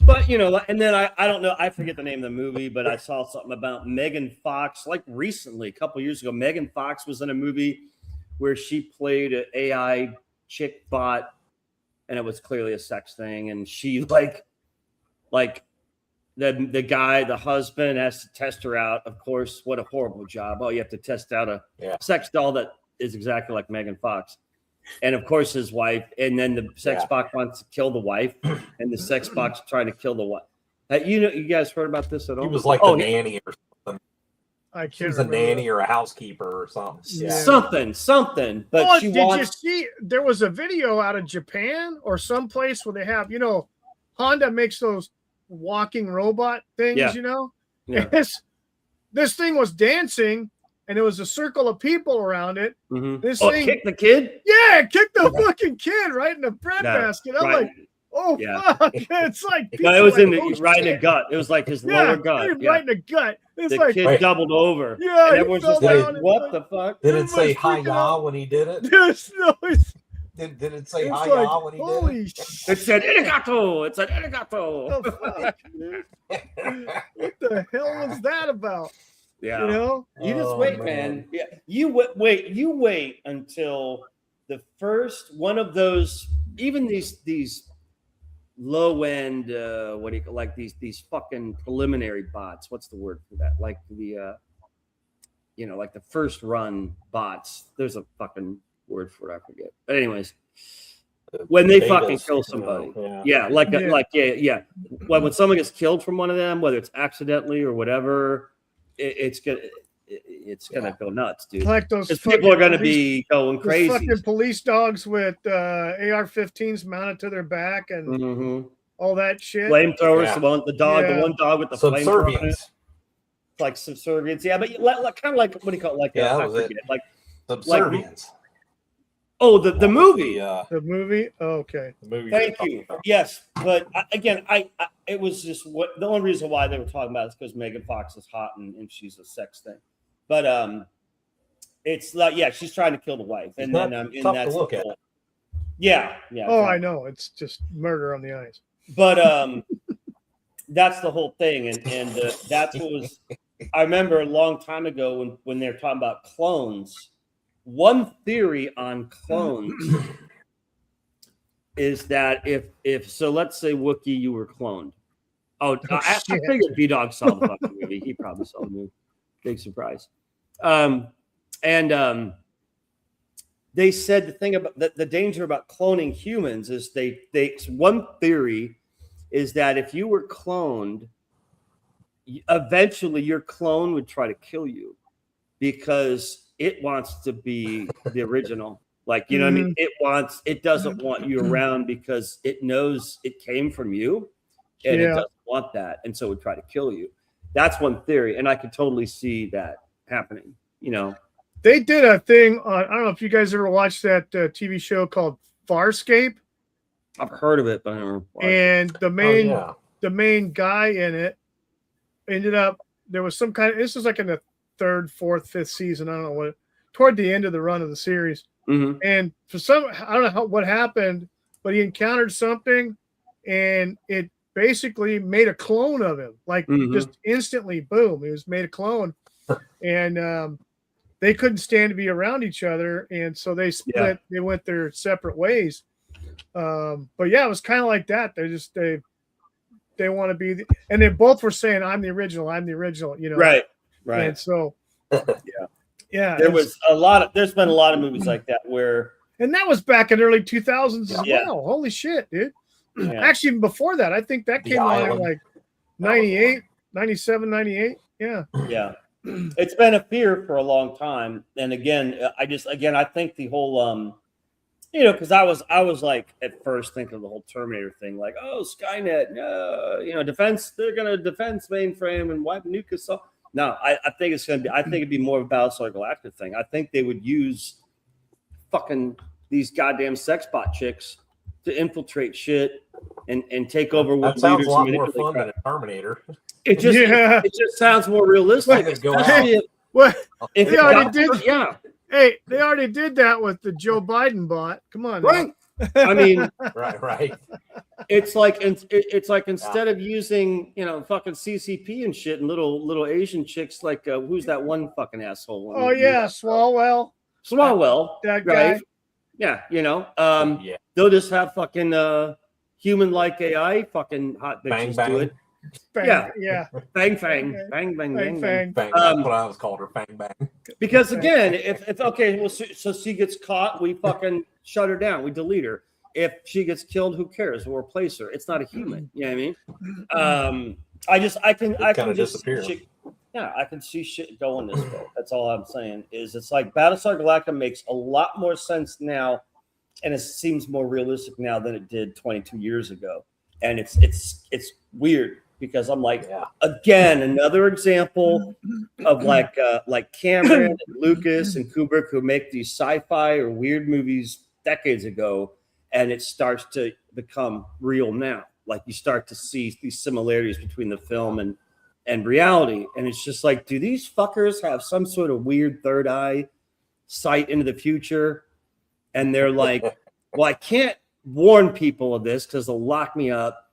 But you know, and then I don't know. I forget the name of the movie, but I saw something about Megan Fox like recently, a couple years ago. Megan Fox was in a movie where she played an AI chick bot, and it was clearly a sex thing, and she like the guy, the husband, has to test her out. Of course, what a horrible job. Oh, you have to test out a sex doll that is exactly like Megan Fox. And of course, his wife, and then the sex box wants to kill the wife, and the sex box trying to kill the wife. You guys heard about this at all? He was like the nanny or something. I can't. She was a nanny or a housekeeper or something. Yeah. Something. But did you see? There was a video out of Japan or someplace where they have, Honda makes those walking robot things. Yeah. This thing was dancing. And there was a circle of people around it. Mm-hmm. This thing kicked the kid? Yeah, kicked the fucking kid right in the breadbasket. I'm like, oh, fuck. It's like, no, it was right in the gut. It was like his lower gut. Right in the gut. It's the like, kid doubled over. Yeah, and everyone's just like, what the fuck? Did it say hi-ya when he did it? Yes, no, Did it say hi-ya when he did it? It said arigato. It said arigato. What the hell was that about? Yeah, you just wait, man. Yeah, you wait. You wait until the first one of those. Even these low end, what do you like these fucking preliminary bots? What's the word for that? Like the, like the first run bots. There's a fucking word for it. I forget. But anyways, when they fucking kill somebody, when someone gets killed from one of them, whether it's accidentally or whatever. It's gonna go nuts, dude. Like those people are gonna be going crazy. Fucking police dogs with AR-15s mounted to their back and all that shit. Flamethrowers, the one dog with the flamethrower. It's like subservience, but kind of like what do you call it? Like like subservience. The movie. The movie. Oh, okay. The movie. Thank you. Yes, but again, it was just the only reason why they were talking about it is because Megan Fox is hot and she's a sex thing. But it's like she's trying to kill the wife, and then tough to look at. Yeah. Oh, I know. It's just murder on the eyes. But that's the whole thing, and that was. I remember a long time ago when they were talking about clones. One theory on clones is that if so, let's say Wookiee, you were cloned. I figured B-Dog saw the fucking movie. He probably saw the movie. Big surprise. And they said the thing about the danger about cloning humans is one theory is that if you were cloned, eventually your clone would try to kill you because it wants to be the original. Like, you know what I mean? It doesn't want you around because it knows it came from you and it doesn't want that. And so it would try to kill you. That's one theory, and I could totally see that happening. You know, They did a thing on. I don't know if you guys ever watched that TV show called Farscape. I've heard of it, but I never watched it. And Oh, the main guy in it ended up, there was some kind of, this was like in the third, fourth, fifth season. I don't know what, toward the end of the run of the series. Mhm. And for some, I don't know what happened, but he encountered something and it basically made a clone of him. Like just instantly, boom, he was made a clone. And they couldn't stand to be around each other. And so they split, they went their separate ways. But yeah, it was kind of like that. They want to be, and they both were saying, I'm the original, you know? Right. And so, yeah, there's been a lot of movies like that where, and that was back in early 2000s as Yeah. well. Holy shit, dude. Yeah. Actually, even before that, I think that The came out in Island. like 98, 97, 98. Yeah. yeah, it's been a fear for a long time. And again, I think the whole, you know, because I was like at first thinking of the whole Terminator thing, like, oh, Skynet, you know, they're gonna defense mainframe and wipe nuke us all. No, I think it's gonna be. I think it'd be more of a Battlestar Galactica thing. I think they would use fucking these goddamn sex bot chicks to infiltrate shit and take over that with sounds leaders a lot and more manipulate fun crap. than a Terminator. It just it just sounds more realistic. Like go especially out. Well, if they it already got- did. Yeah, Hey, they already did that with the Joe Biden bot. Come on, now. right. I mean, Right. it's like instead of using, you know, fucking CCP and shit and little Asian chicks like who's that one fucking asshole? Oh yeah, Swalwell. Swalwell, That right? guy. Yeah, you know, Yeah. they'll just have fucking human-like AI fucking hot bitches Bang, do bang. it. Bang, Yeah. yeah. Bang, Okay. bang, bang, bang, Bang, bang, bang. bang. Bang. That's Um, what I was called her. Bang bang. Because again, if okay, well, so she gets caught, we fucking shut her down, we delete her. If she gets killed, who cares? We'll replace her. It's not a human. You know what I mean? I can kinda just disappear. I can see shit going this way. That's all I'm saying. Is it's like Battlestar Galactica makes a lot more sense now, and it seems more realistic now than it did 22 years ago. And it's weird because I'm like, again, another example of like Cameron and Lucas and Kubrick who make these sci-fi or weird movies decades ago, and it starts to become real now. Like you start to see these similarities between the film and reality, and it's just like, do these fuckers have some sort of weird third eye sight into the future? And they're like, well, I can't warn people of this because they'll lock me up.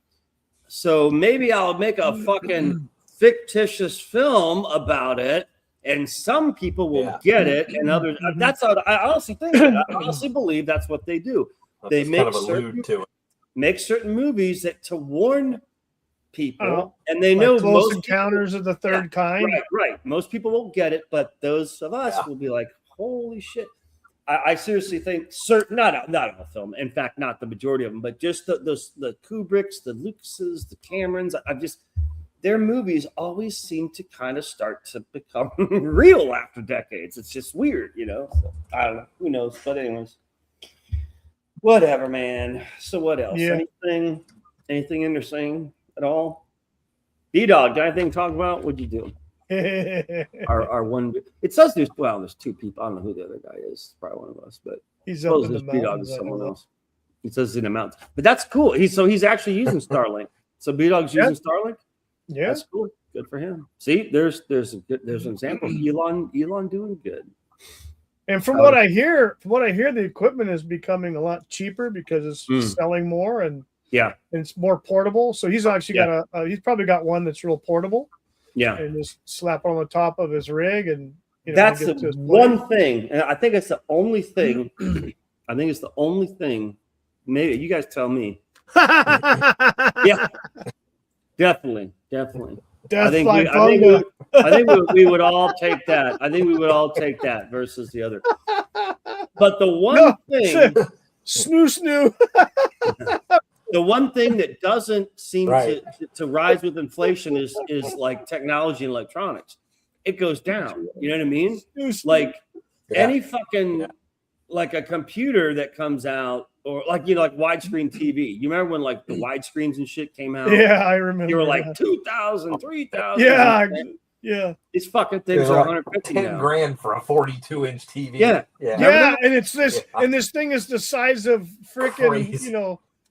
So maybe I'll make a fucking fictitious film about it, and some people will get it, and others. That's how I honestly think. I honestly believe that's what they do. They Just make kind of allude to it. make certain movies that to warn people, Oh, and they like know Close most Encounters of the Third Kind. Right. Most people won't get it, but those of us will be like, "Holy shit!" I seriously think certain, not a film. In fact, not the majority of them, but just the Kubricks, the Lucases, the Camerons. Their movies always seem to kind of start to become real after decades. It's just weird, you know. So, I don't know. Who knows? But anyways, whatever, man. So what else? Yeah. Anything interesting at all? B-Dog, got anything to talk about? What'd you do? Our one. It says there's two people. I don't know who the other guy is. It's probably one of us, but He's up in the B-Dog mountains. is I someone know. else. It says in the mountains, but that's cool. He's actually using Starlink. So B-Dog's using Starlink. Yeah. That's cool. Good for him. See, there's an example of Elon doing good. And from what I hear, the equipment is becoming a lot cheaper because it's selling more and it's more portable. So he's actually got he's probably got one that's real portable. Yeah. And just slap on the top of his rig and That's get to his one thing. And I think it's the only thing. I think it's the only thing. Maybe you guys tell me. Yeah. Definitely. Death I by think we would all take that. I think we would all take that versus the other. But the one thing, snoo. the one thing that doesn't seem to rise with inflation is like technology and electronics. It goes down. You know what I mean? Like any fucking like a computer that comes out, or like like widescreen TV. You remember when like the widescreens and shit came out? Yeah, I remember. You were like 2,000, 3,000. Yeah. These fucking things are 150 10 now. grand for a 42-inch TV. Yeah. Yeah, and it's this, and this thing is the size of freaking, Crazy.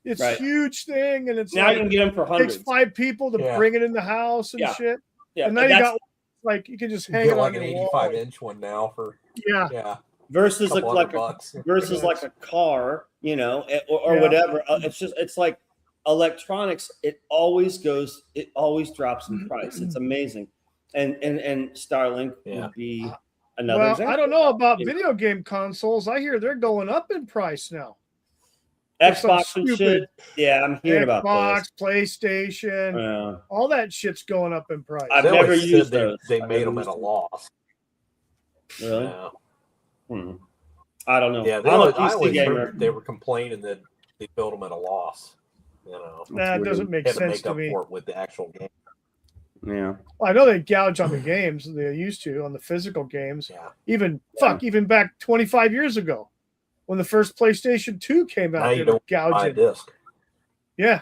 it's Right. huge thing, and it's Now like, you can get them for it takes hundreds. 5 people to bring it in the house and shit. Yeah, And now but you that's- got like you can just You hang get it like on an your wall. 85-inch one now for Yeah. versus couple like $100. versus like a car, or whatever. It's like electronics. It always drops in price. It's amazing. And Starlink would be another Well, example. I don't know about video game consoles. I hear they're going up in price now. Xbox and shit. Yeah, I'm hearing about Xbox, this. PlayStation, all that shit's going up in price. I've They never always used said those. they I've made never them at used a loss. Really? Yeah. I don't know. Yeah, I'm a I PC always gamer. heard they were complaining that they built them at a loss. That doesn't make Had to sense make to up me. for it with the actual game. Yeah. Well, I know they gouge on the games. They used to on the physical games. Yeah. Even back 25 years ago, when the first PlayStation 2 came out, Now they you were don't buy a gouging. disc. Yeah,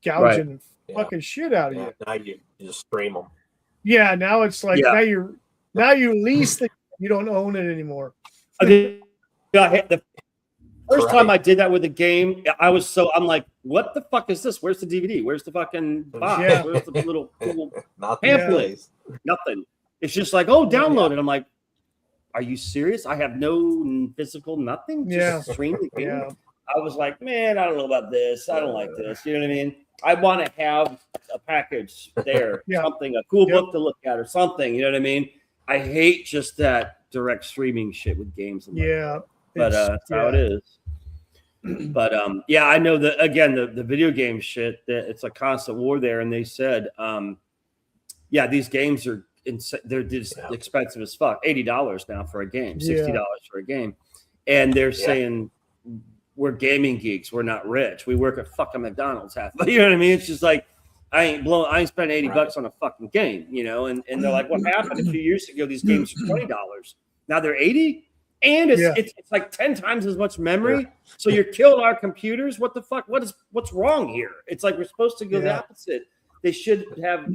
gouging Yeah. fucking shit out of Yeah, you. now you just stream them. Yeah, now it's like Yeah. now you lease the, you don't own it anymore. The first time I did that with a game, I'm like, what the fuck is this? Where's the DVD? Where's the fucking box? Yeah. Where's the little Not pamphlet? these days. Nothing. It's just like, oh, download it. I'm like, are you serious? I have no physical nothing. Just stream the game. Yeah. I was like, man, I don't know about this. I don't like this. You know what I mean? I want to have a package there, something, a cool book to look at or something. You know what I mean? I hate just that direct streaming shit with games. Yeah. But that's how it is. But I know that again, the video game shit, that it's a constant war there. And they said, these games are they're just expensive as fuck. $80 now for a game, $60 for a game. And they're saying we're gaming geeks, we're not rich. We work at fucking McDonald's you know what I mean? It's just like I ain't spending $80 on a fucking game, and they're like, what happened a few years ago? These games are $20. Now they're $80. And it's like 10 times as much memory. Yeah. So you're killing our computers. What the fuck? What's wrong here? It's like we're supposed to go the opposite. They should have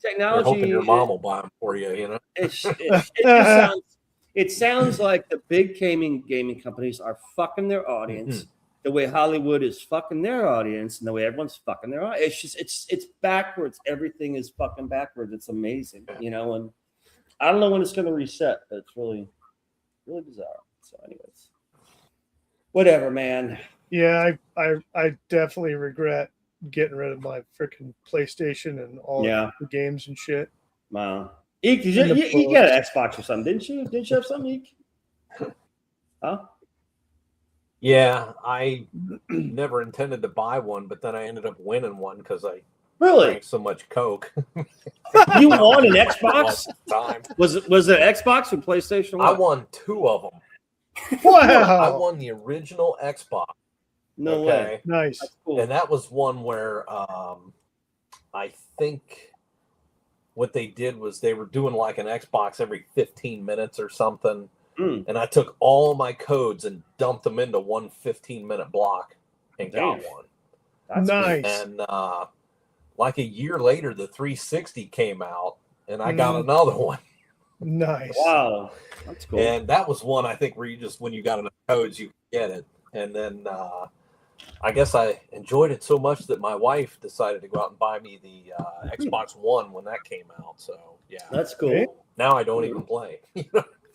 technology. You're hoping your mom will buy them for you. It sounds like the big gaming companies are fucking their audience the way Hollywood is fucking their audience and the way everyone's fucking their audience. It's backwards. Everything is fucking backwards. It's amazing, and I don't know when it's going to reset, but it's really bizarre. So anyways, whatever, man. Yeah, I definitely regret getting rid of my freaking PlayStation and all the games and shit. Wow. Eek, you got an Xbox or something, didn't you? Didn't you have something, Eek? Huh? Yeah, I never intended to buy one, but then I ended up winning one because I drank so much Coke. You won an Xbox? Was it Xbox or PlayStation 1? I won 2 of them. Wow! I won the original Xbox. No way. Nice. That's cool. And that was one where I think what they did was they were doing like an Xbox every 15 minutes or something. And I took all my codes and dumped them into one 15-minute block and got one. That's nice. And like a year later, the 360 came out, and I got another one. Nice. Wow. That's cool. And that was one, I think, where you just, when you got enough codes, you could get it. And then I guess I enjoyed it so much that my wife decided to go out and buy me the Xbox One when that came out. So, yeah. That's cool. Now I don't even play.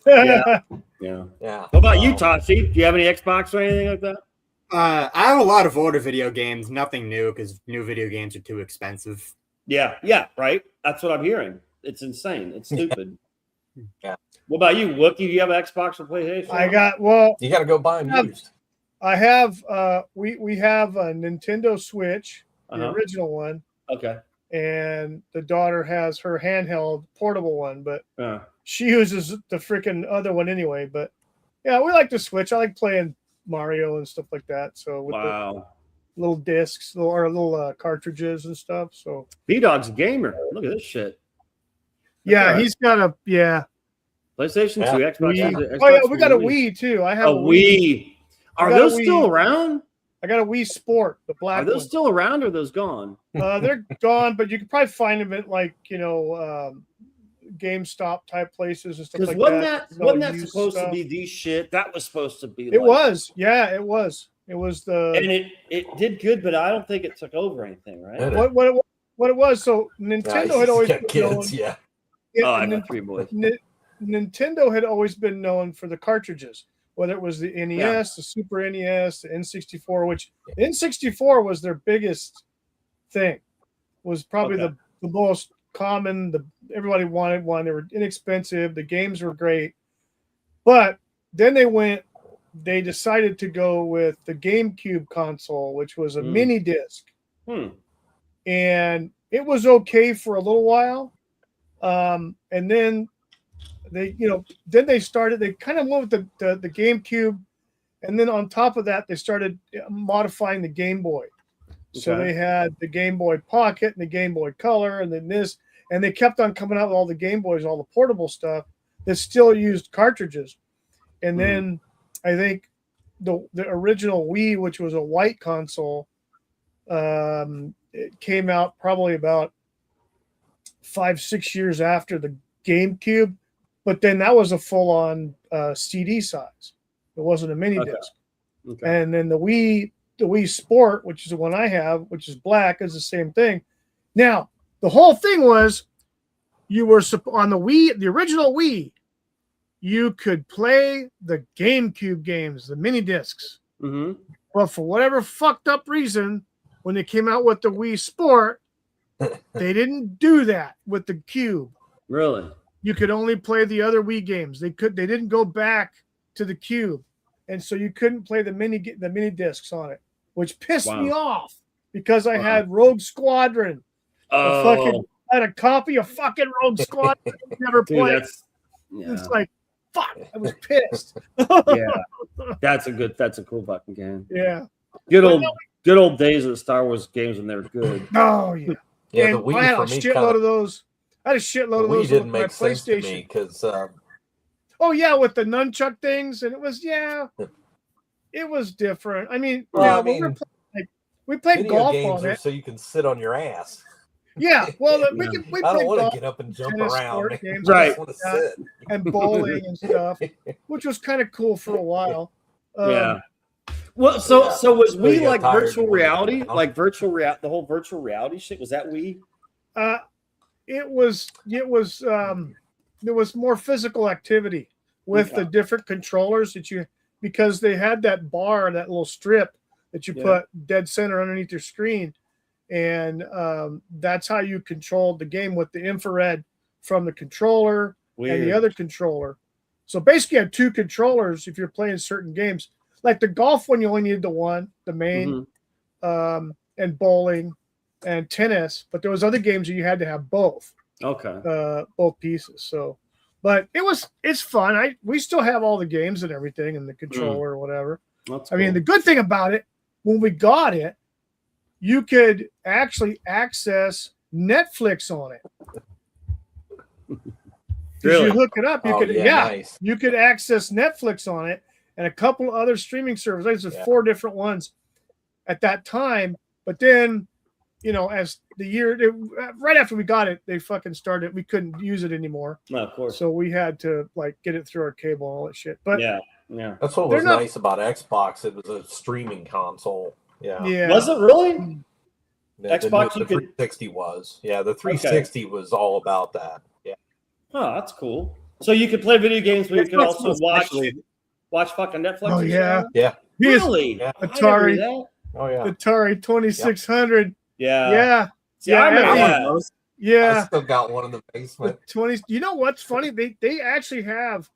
Yeah. What about you, Tashi? Do you have any Xbox or anything like that? I have a lot of older video games, nothing new because new video games are too expensive. Yeah, right. That's what I'm hearing. It's insane. It's stupid. Yeah. What about you, Wookie? Do you have an Xbox or PlayStation? You got to go buy them used. I have we have a Nintendo Switch, the original one. Okay. And the daughter has her handheld portable one, but she uses the freaking other one anyway. But yeah, we like the Switch. I like playing Mario and stuff like that. So with the little discs or little cartridges and stuff. So B-Dog's a gamer. Look at this shit. Yeah, he's got a PlayStation Yeah. 2, Xbox. Wii. Xbox Oh yeah, we got a Wii. Wii too. I A have a Wii. Wii. Are got a those Wii. still around? I got a Wii Sport, the black Are those one. still around or are those gone? They're gone, but you can probably find them at like GameStop type places and stuff Because like that. wasn't that Used supposed stuff. to be the shit? That was supposed to be. It was, yeah, it was. It was the and it did good, but I don't think it took over anything, right? Yeah. what it was. So Nintendo had always got been kids. known, Yeah. Oh, I got 3 boys. Nintendo had always been known for the cartridges, whether it was the NES, the Super NES, the N64, which the N64 was their biggest thing. Was probably the most common. Everybody wanted one. They were inexpensive. The games were great, but then they decided to go with the GameCube console, which was a mini disc. And it was okay for a little while. And then they kind of moved the GameCube. And then on top of that, they started modifying the Game Boy. So they had the Game Boy Pocket and the Game Boy Color, and then this, and they kept on coming out with all the Game Boys, all the portable stuff that still used cartridges. And then I think the original Wii, which was a white console, it came out probably about 5-6 years after the GameCube, but then that was a full-on CD size. It wasn't a mini disc. And then the Wii Sport, which is the one I have, which is black, is the same thing. Now, the whole thing was you were on the Wii, the original Wii, you could play the GameCube games, the mini discs. But for whatever fucked up reason, when they came out with the Wii Sport, they didn't do that with the Cube. Really? You could only play the other Wii games. They didn't go back to the Cube, and so you couldn't play the mini discs on it, which pissed me off because I had Rogue Squadron. I had a copy of fucking Rogue Squadron. Never played. It's like, fuck, I was pissed. That's a cool fucking game. Yeah. Good old days of the Star Wars games when they were good. Oh yeah. Yeah, And the Wii I had for a me shitload of those. I had a shitload of those didn't on my make sense to me PlayStation. because Oh yeah, with the nunchuck things, and it was it was different. I mean, we played video golf games on are it. so you can sit on your ass. Yeah, well, we I played don't want golf, to get up and jump tennis, around. sport games, I just want to yeah, sit. and bowling and stuff, which was kind of cool for a while. Well, so was Until you Wii got like tired virtual and wanted to reality, get out. like the whole virtual reality shit? Was that Wii? It was there was more physical activity with the different controllers because they had that bar, that little strip that you put dead center underneath your screen, and that's how you controlled the game with the infrared from the controller and the other controller. So basically, you had 2 controllers if you're playing certain games. Like the golf one, you only needed the main, and bowling and tennis. But there was other games that you had to have both. Okay. Both pieces. So, but it's fun. We still have all the games and everything and the controller or whatever. That's I mean, cool. the good thing about it, when we got it, you could actually access Netflix on it. Really? You hook it up, you could nice. you could access Netflix on it and a couple of other streaming services. There's 4 different ones at that time. But then, as the year right after we got it, they fucking started. We couldn't use it anymore. No, of course. So we had to get it through our cable and all that shit. But yeah. That's what was nice about Xbox. It was a streaming console. Yeah. Was it really? Xbox, the 360 was. Yeah, the 360 was all about that. Yeah. Oh, that's cool. So you could play video games, but you could also watch fucking Netflix. Oh yeah. Yeah. Really? Yeah. Atari. Oh yeah. Atari 2600. Yeah. Yeah. See, I remember that. Yeah. I still got one in the basement. 20. You know what's funny? They actually have,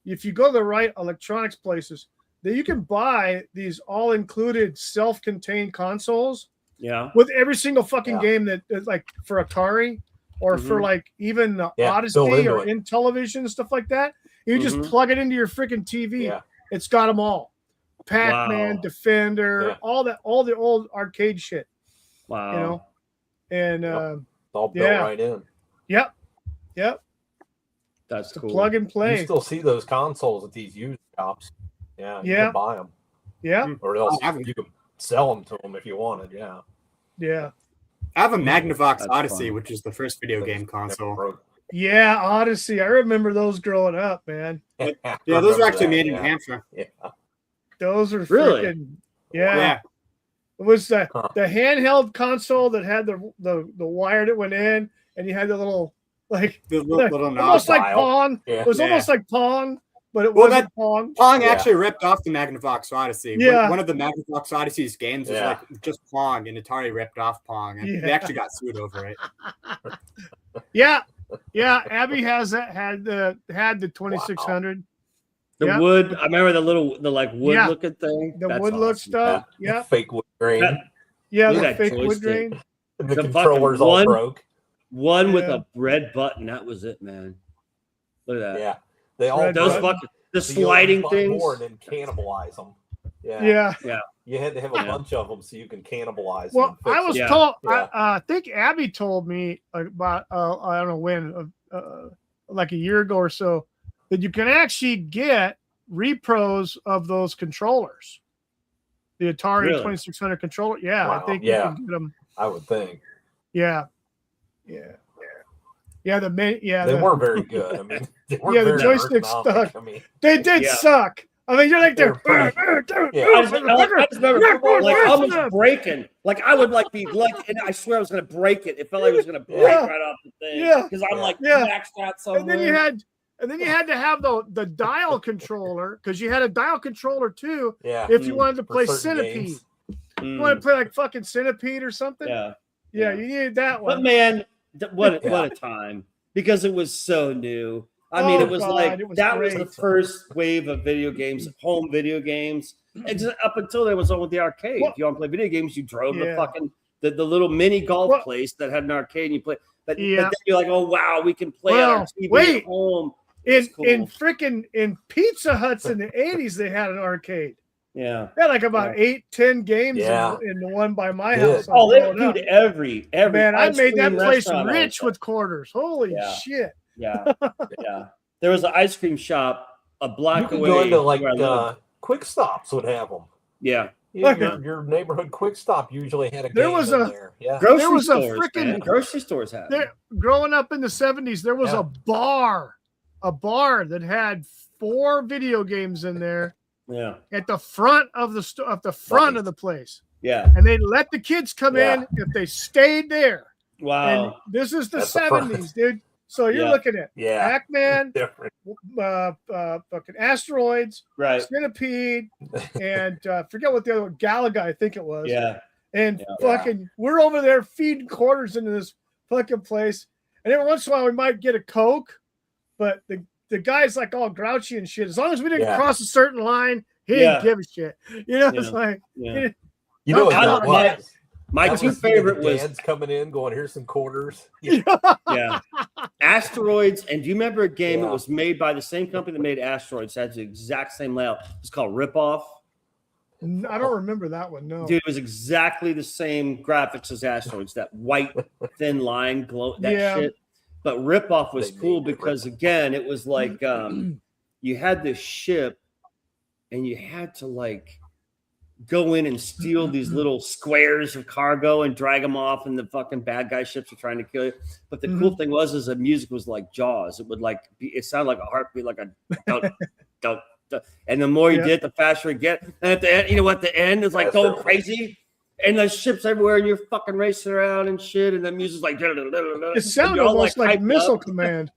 if you go to the right electronics places, that you can buy these all-included self-contained consoles. Yeah. With every single fucking game that like for Atari or for like even the Odyssey or in television and stuff like that. You just plug it into your freaking TV. Yeah. It's got them all. Pac-Man, Defender, all the old arcade shit. Wow. And all built right in. Yep. That's cool. Plug and play. You still see those consoles at these used shops. Yeah, you Yeah. can buy them. Yeah. Or else you can sell them to them if you wanted. Yeah. Yeah. I have a Magnavox That's Odyssey, fun. which is the first video game console. Yeah, Odyssey. I remember those growing up, man. Yeah, those were actually made in Hampshire. Yeah. Those are Really? freaking yeah. Yeah. It was the handheld console that had the wire that went in, and you had the little like The little knob. almost like dial. Pong. Yeah. It was Yeah. almost like Pong, but it Well, wasn't Pong. Pong Yeah. actually ripped off the Magnavox Odyssey. Yeah. One of the Magnavox Odyssey's games is Yeah. like just Pong, and Atari ripped off Pong, and they Yeah. actually got sued over it. Yeah, yeah. Abby has that had the 2600. The Yeah. wood. I remember the wood Yeah. looking thing. The That's wood look awesome. stuff. Yeah, Fake wood grain. That- yeah. Look The at that fake wood joystick. grain. The the controllers fucking all one- broke. One with Yeah. a red button. That was it, man. Look at that. Yeah. They all Red Those button. fucking the so you sliding buy things. more and then cannibalize them. Yeah. Yeah. You had to have a Yeah. bunch of them so you can cannibalize Well, them. and fix I was them. Yeah. told. Yeah. I think Abby told me about I don't know when, like a year ago or so, that you can actually get repros of those controllers. The Atari Really? 2600 controller. Yeah, I Wow. think Yeah. you can get them. I would think. Yeah, yeah, yeah. They weren't very good. I mean, they weren't Yeah, the very joystick ergonomic. stuck. I mean, They did Yeah. suck. I mean, you're like They're they're. pretty- Yeah. I just remember like almost breaking. Like I would like be like, and I swear I was gonna break it. It felt like it was gonna break Yeah. right off the thing. Yeah. Because I'm like Yeah. maxed out somewhere. And then you had to have the dial controller because you had a dial controller too Yeah. if you wanted to For play certain Centipede. games. You want to play like fucking Centipede or something? Yeah. Yeah, you needed that But one. man, what Yeah. a time. Because it was so new. I mean, Oh, it was God, like it was that was great. the first wave of video games, home video games. And just up until there was on with the arcade. Well- if you want to play video games, you drove Yeah. the fucking the little mini golf Well- place that had an arcade and you play. But Yeah. then you're like, oh wow, we can play on Well, our TV wait. at home. In It's cool. in Pizza Huts in the 80s, they had an arcade. Yeah. They had like about 8-10 games Yeah. in the one by my Did. house. Oh, they growing up. dude, every Man, I ice made that cream place restaurant always rich had- with quarters. Holy Yeah. shit. Yeah, yeah. There was an ice cream shop a You block could away. go into like where I lived. Quick Stops would have them. Yeah, Your neighborhood Quick Stop usually had a There game was in a- there. Yeah. grocery There was a stores. frickin- Man. Grocery stores have. There, growing up in the 70s, there was Yeah. a bar that had 4 video games in there Yeah, at the front of the front of the place. yeah. And they let the kids come in if they stayed there. And Wow. this is the At the front. 70s, dude. So you're Yeah. looking at Yeah. Pac-Man, Different. fucking Asteroids, Right. Centipede, and forget what the other one, Galaga, I think it was. Yeah. And Yeah. fucking, we're over there feeding quarters into this fucking place. And every once in a while, we might get a Coke, but the guy's like all grouchy and shit. As long as we didn't Yeah. cross a certain line, he Yeah. didn't give a shit. You know, it's Yeah. like, Yeah. You know what I that don't was? My That two was the favorite was dads coming in, going, "Here's some quarters." yeah, Asteroids. And do you remember a game that Yeah. was made by the same company that made Asteroids? It had the exact same layout. It's called Rip Off. I don't remember that one. No. Dude, it was exactly the same graphics as Asteroids. That white thin line glow, that Yeah. shit. But Rip Off was They cool made it because Rip-Off. again, it was like you had this ship, and you had to like go in and steal these little squares of cargo and drag them off, and the fucking bad guy ships are trying to kill you. But the cool thing was, is the music was like Jaws. It would like be, it sounded like a heartbeat, like a dunk, dunk, dunk. And the more you Yeah. did, the faster you get. And at the end, you know, at the end, it's like That's going right. crazy. And the ships everywhere, and you're fucking racing around and shit. And the music's like, It sounded almost like Missile Command.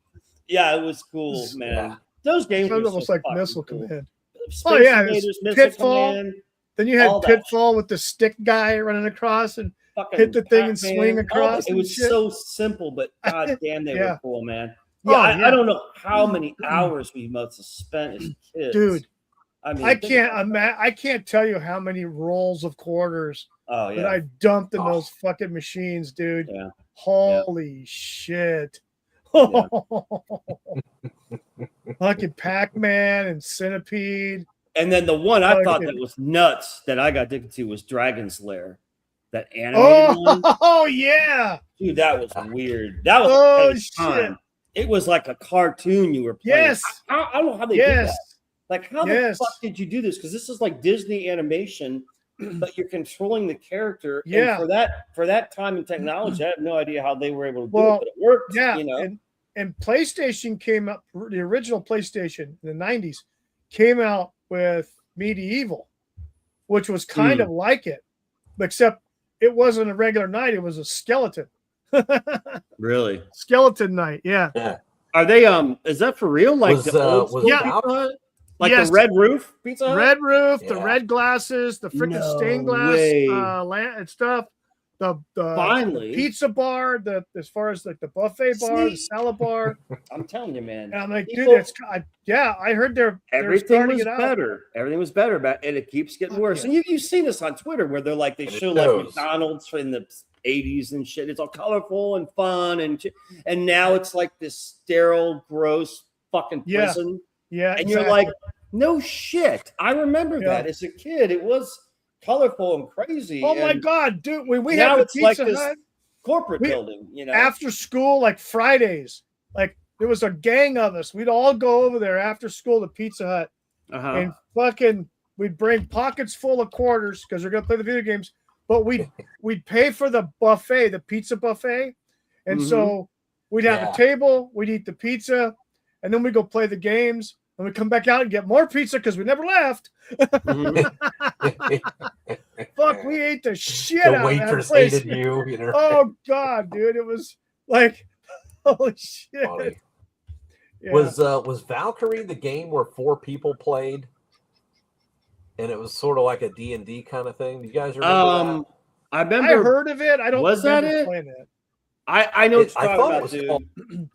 Yeah, it was cool, man. Yeah. Those It games were sounded so almost like fucking Missile cool. Command. Space Oh, yeah, Invaders, it's Missile Pitfall. Command, Then you had all that Pitfall with the stick guy running across and fucking hit the thing and Pac-Man, swing all across that. It and was shit. so simple, but god damn, they Yeah. were cool, man. Oh, Yeah, I yeah. don't know how many hours we must have spent as kids, dude. I mean, I can't tell you how many rolls of quarters Oh that yeah, I dumped in Oh. those fucking machines, dude. Yeah. Holy shit. Yeah. Fucking Pac-Man and Centipede. and then the one I thought Fucking- that was nuts that I got addicted to was Dragon's Lair, that animated one. Oh yeah. Dude, that was weird. That was Oh, ahead of time. it was like a cartoon you were playing. Yes. I don't know how they did that. Yes. Like, how the fuck did you do this? Because this is like Disney animation, but you're controlling the character. Yeah. And for that time and technology, I have no idea how they were able to do it, but it worked. Yeah. You know? And PlayStation came up, the original PlayStation in the 90s came out with Medieval, which was kind of like it, except it wasn't a regular knight, it was a skeleton. Really? Skeleton knight, yeah. Are they is that for real? Like Was, the old was school Val- Pizza Hut? Like Yes. the red roof Pizza Hut? Red roof, the Yeah. red glasses, the freaking No stained glass way. and stuff. The Finally. pizza bar, as far as like the buffet bar, the salad bar. I'm telling you, man. And I'm like, People- dude, I heard they're Everything starting was it out. better. Everything was better, and it keeps getting worse. Yeah. And you've seen this on Twitter where they're like, they And it show like shows. McDonald's in the 80s and shit. It's all colorful and fun, and now it's like this sterile, gross fucking Yeah. prison. Yeah, And you're like, no shit. I remember Yeah. that as a kid. It was colorful and crazy. oh my and god, dude, when we now had the it's like Pizza this Hut corporate We- building, you know. after school, like Fridays, like there was a gang of us. We'd all go over there after school to Pizza Hut Uh-huh. and fucking we'd bring pockets full of quarters because we're gonna play the video games, but we'd pay for the buffet, the pizza buffet. And so we'd have Yeah. a table, we'd eat the pizza, and then we'd go play the games, and we'd come back out and get more pizza because we never left. Fuck, we ate the shit The out of that waitress place. hated you. You know. Oh god, dude, it was like, holy shit. Funny. Yeah. Was Valkyrie the game where 4 people played, and it was sort of like a D&D kind of thing? Do you guys remember that? I I remember. heard of it. I don't Was that remember it? playing it. I know what I you're thought talking it about, was dude. called.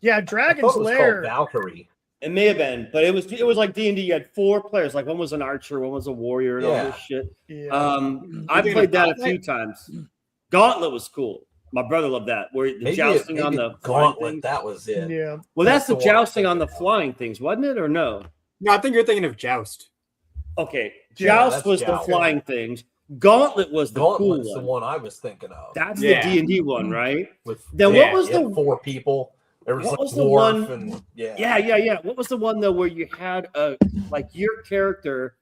Yeah, I Dragon's thought it was Lair. called Valkyrie. It may have been, but it was like D&D. You had 4 players. Like one was an archer, one was a warrior, and all Yeah. this shit. Yeah. I Maybe played that a Gauntlet? few times. Gauntlet was cool. My brother loved that. Where the Maybe jousting on the flying Gauntlet. things. That was it. Yeah. Well, that's the That's the one I'm jousting on the thinking of. flying things, wasn't it, or no? No, I think you're thinking of Joust. Okay, Yeah, joust that's was Joust. the flying things. Gauntlet was the Gauntlet's cool the one. one I was thinking of. That's Yeah. the D&D one, right? With Then what was you had the- 4 people? There was what like was the dwarf one- and Yeah. What was the one though where you had like your character,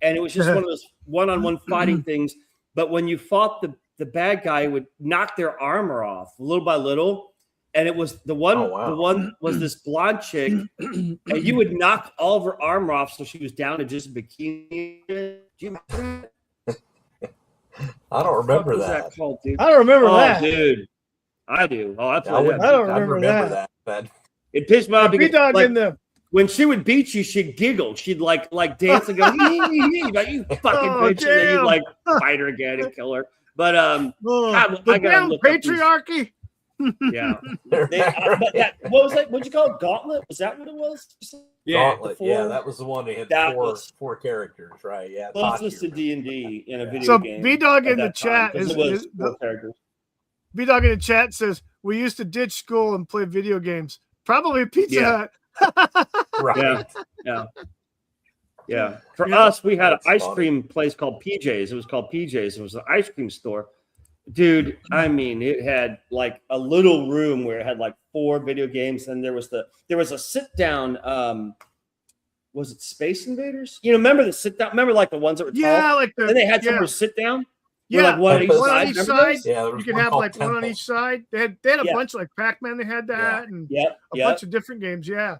and it was just one of those one-on-one fighting things. But when you fought the bad guy, it would knock their armor off little by little, and it was the one. Oh, wow. The one was this blonde chick, and you would knock all of her armor off, so she was down to just a bikini. Do you remember that? I don't remember What was that. called, dude? I don't remember Oh, that. dude, I do. Oh, that's I, what would, I don't I remember remember that. that. it pissed me off because B-Dog like, in the when she would beat you, she'd giggle. She'd like dance and go, like you fucking Oh, bitch, and then you'd damn. like fight her again and kill her. But God, the I gotta damn look up these- patriarchy. yeah. But what was that? What'd you call it? Gauntlet? Was that what it was? Gauntlet. the Yeah, four- that was the one that had That four was- four characters, right? Yeah. Closest to D&D in a video So game. B-Dog at in the that time, chat 'cause is, it was is four characters. B-Dog in the chat says we used to ditch school and play video games. Probably Pizza Yeah. Hut. Right. Yeah. For Yeah. us, we had an That's ice funny. cream place called PJ's. It was called PJ's. It was an ice cream store. Dude, I mean, it had like a little room where it had like 4 video games, and there was a sit down. Was it Space Invaders? You know, remember the sit down? Remember like the ones that were Yeah, tall? like the Then they had yeah. somewhere to sit down. Where, Yeah, like one on each one on side. each Remember side. those? Yeah, there You was can one have called like one on Temple. each side. They had a Yeah. bunch like Pac-Man. They had that and Yep. a Yep. bunch of different games. Yeah.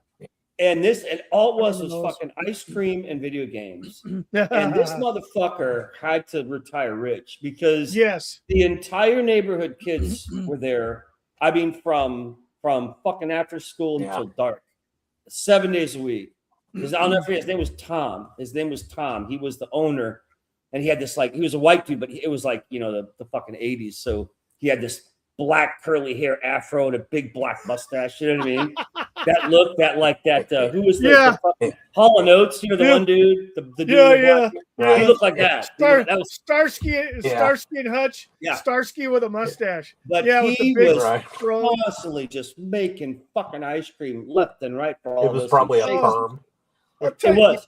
And all it was Remember was those. fucking ice cream and video games. And this motherfucker had to retire rich because yes. the entire neighborhood kids were there. I mean, from fucking after school Yeah. until dark, 7 days a week. I'll never forget. His name was Tom. He was the owner, and he had this like he was a white dude, but it was like the fucking 80s. So he had this black curly hair afro and a big black mustache. You know what I mean? That look, who was Yeah. the fucking Hall and Oates? The Yeah. one dude, the dude. Yeah, in the black yeah. hair? He looked like that. That was, Starsky and Hutch. Yeah. Starsky with a mustache. but Yeah, with he the big was Right. fro. constantly just making fucking ice cream left and right for all It was those probably a things. perm. I'll It tell you, was.